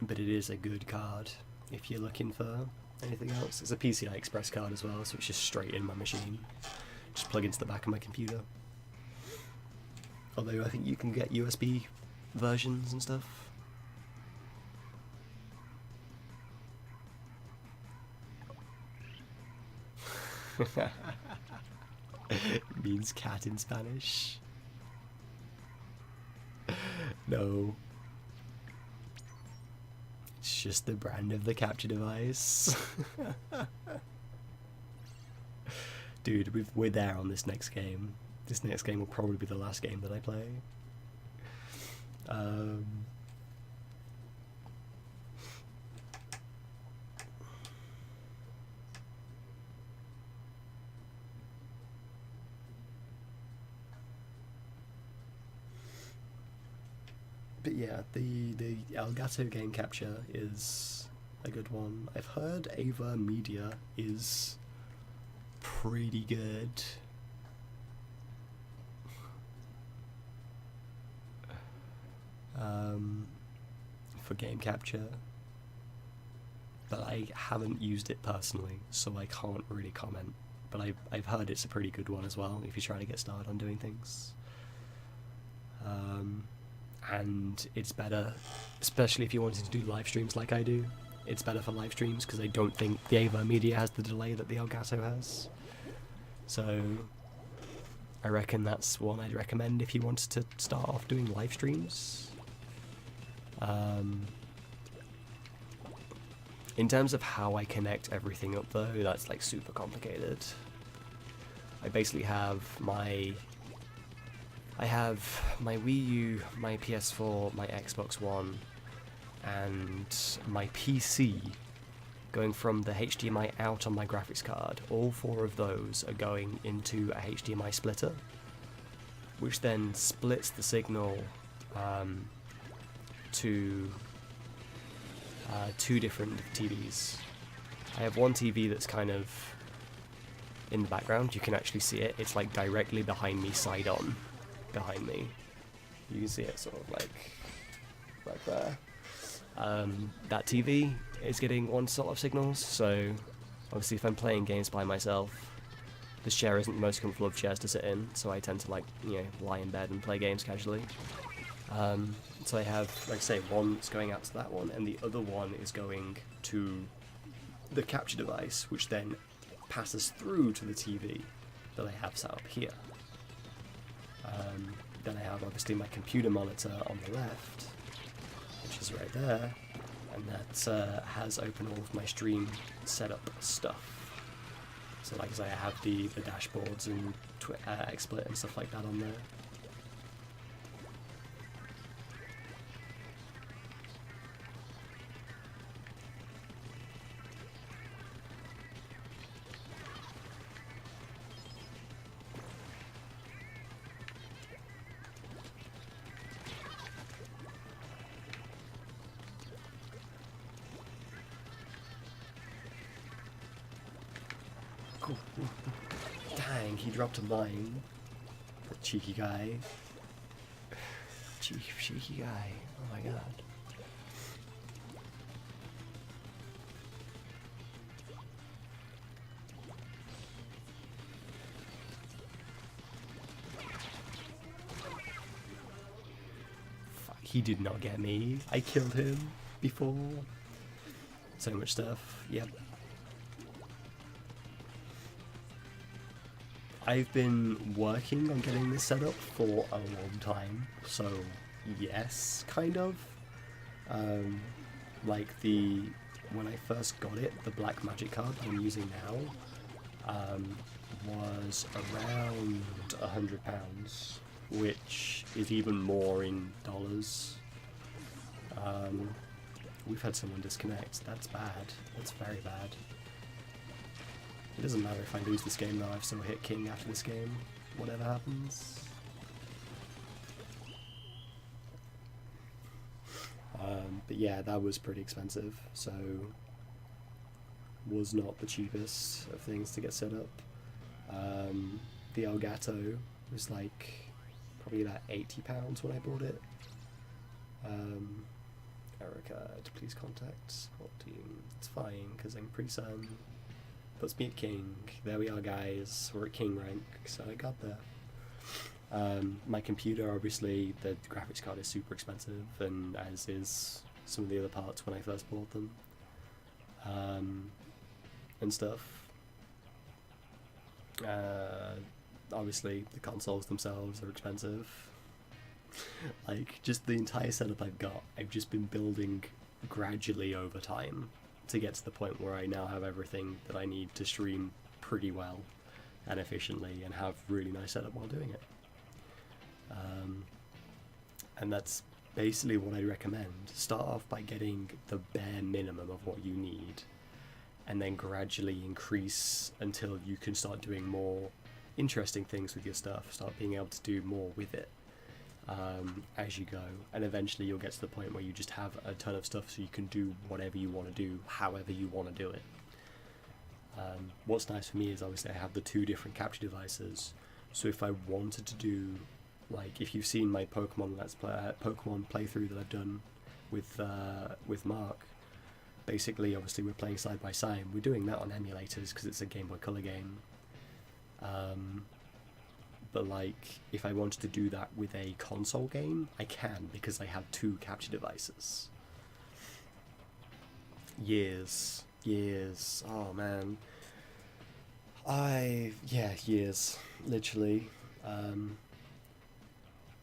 But it is a good card if you're looking for anything else. It's a PCI Express card as well, so it's just straight in my machine. Just plug into the back of my computer. Although I think you can get USB versions and stuff. Means cat in Spanish. No. It's just the brand of the capture device. Dude, we're there on this next game. This next game will probably be the last game that I play. But yeah, the Elgato Game Capture is a good one. I've heard Ava Media is pretty good. For game capture, but I haven't used it personally, so I can't really comment. But I've heard it's a pretty good one as well if you're trying to get started on doing things. And it's better, especially if you're wanting to do live streams like I do. It's better for live streams because I don't think the Ava Media has the delay that the Elgato has. So I reckon that's one I'd recommend if you wanted to start off doing live streams. In terms of how I connect everything up though, that's like super complicated. I basically have my Wii U, my PS4, my Xbox One, and my PC going from the HDMI out on my graphics card. All four of those are going into a HDMI splitter, which then splits the signal to two different TVs. I have one TV that's kind of in the background. You can actually see it. It's like directly behind me, side on behind me. You can see it sort of like right there. That TV is getting one sort of signals, so obviously if I'm playing games by myself, this chair isn't the most comfortable of chairs to sit in, so I tend to like, you know, lie in bed and play games casually. So I have, like I say, one that's going out to that one, and the other one is going to the capture device, which then passes through to the TV that I have set up here. Then I have obviously my computer monitor on the left, which is right there, and that has open all of my stream setup stuff. So like I say, I have the dashboards and XSplit and stuff like that on there. cool. Dang, he dropped a mine. That cheeky guy. Cheeky guy. Oh my god. Fuck, he did not get me. I killed him before. So much stuff. Yep. I've been working on getting this set up for a long time, so yes, kind of. Like when I first got it, the black magic card that I'm using now was around £100, which is even more in dollars. We've had someone disconnect. That's bad. That's very bad. It doesn't matter if I lose this game though, I've still hit king after this game, whatever happens. But yeah, that was pretty expensive, so was not the cheapest of things to get set up. The Elgato was like probably about £80 when I bought it. Erica, please contact support team. It's fine, because I'm pretty certain. Puts me at king. There we are, guys. We're at king rank, so I got there. My computer, obviously, the graphics card is super expensive, and as is some of the other parts when I first bought them. And stuff. Obviously, the consoles themselves are expensive. Like, just the entire setup I've just been building gradually over time to get to the point where I now have everything that I need to stream pretty well and efficiently and have really nice setup while doing it. And that's basically what I recommend. Start off by getting the bare minimum of what you need, and then gradually increase until you can start doing more interesting things with your stuff, start being able to do more with it as you go, and eventually you'll get to the point where you just have a ton of stuff so you can do whatever you want to do, however you want to do it. What's nice for me is obviously I have the two different capture devices, so if I wanted to do, like, if you've seen my Pokemon Pokemon playthrough that I've done with Mark, basically obviously we're playing side by side. We're doing that on emulators because it's a Game Boy Color game. But like, if I wanted to do that with a console game, I can, because I have two capture devices. Years, oh man. Years, literally.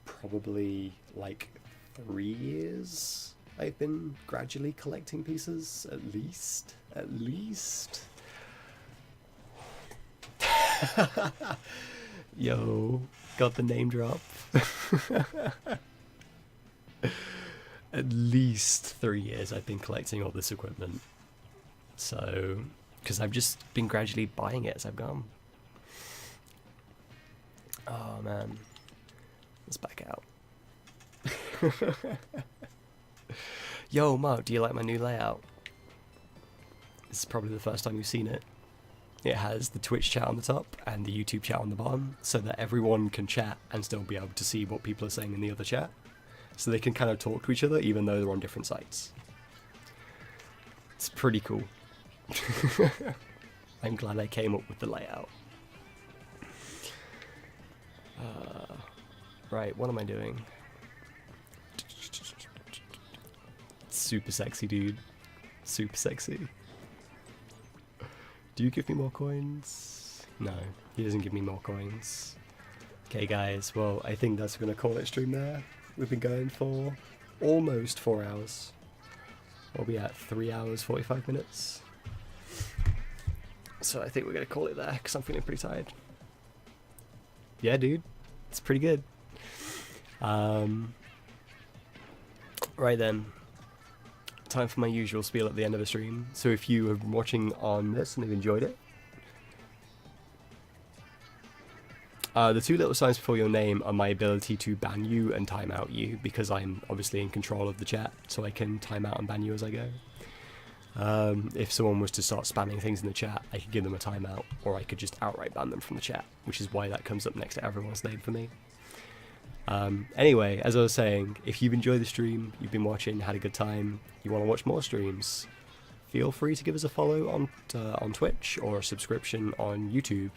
Probably like 3 years I've been gradually collecting pieces, at least. Yo, got the name drop. At least 3 years I've been collecting all this equipment. So, because I've just been gradually buying it as I've gone. Oh man, let's back out. Yo, Mark, do you like my new layout? This is probably the first time you've seen it. It has the Twitch chat on the top and the YouTube chat on the bottom, so that everyone can chat and still be able to see what people are saying in the other chat. So they can kind of talk to each other even though they're on different sites. It's pretty cool. I'm glad I came up with the layout. Right, what am I doing? Super sexy, dude. Super sexy. Do you give me more coins? No, he doesn't give me more coins. Okay guys, well, I think that's going to call it stream there. We've been going for almost 4 hours. We'll be at 3 hours 45 minutes. So I think we're going to call it there, because I'm feeling pretty tired. Yeah, dude. It's pretty good. Right then. Time for my usual spiel at the end of the stream. So if you have been watching on this and have enjoyed it, the two little signs before your name are my ability to ban you and time out you, because I'm obviously in control of the chat, so I can time out and ban you as I go. If someone was to start spamming things in the chat, I could give them a timeout, or I could just outright ban them from the chat, which is why that comes up next to everyone's name for me. Anyway, as I was saying, if you've enjoyed the stream, you've been watching, had a good time, you want to watch more streams, feel free to give us a follow on Twitch or a subscription on YouTube.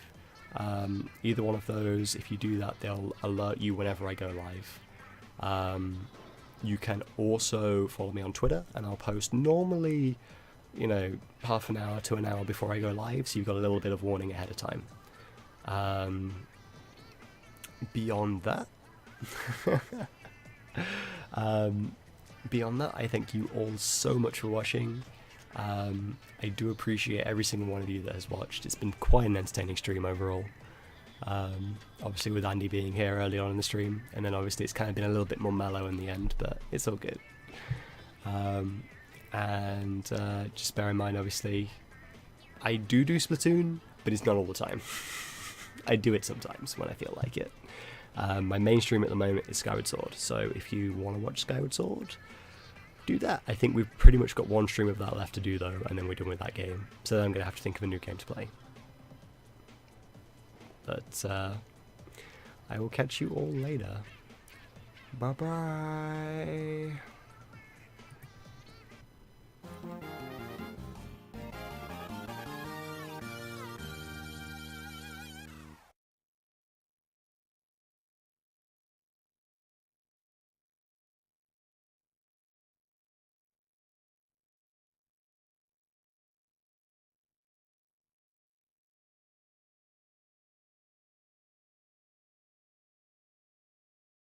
Either one of those, if you do that, they'll alert you whenever I go live. You can also follow me on Twitter, and I'll post normally, you know, half an hour to an hour before I go live, so you've got a little bit of warning ahead of time. Beyond that, I thank you all so much for watching. I do appreciate every single one of you that has watched. It's been quite an entertaining stream overall. Obviously with Andy being here early on in the stream, and then obviously it's kind of been a little bit more mellow in the end, but it's all good. And just bear in mind, obviously, I do Splatoon, but it's not all the time. I do it sometimes when I feel like it. My main stream at the moment is Skyward Sword, so if you want to watch Skyward Sword, do that. I think we've pretty much got one stream of that left to do though, and then we're done with that game. So then I'm going to have to think of a new game to play. But I will catch you all later. Bye bye.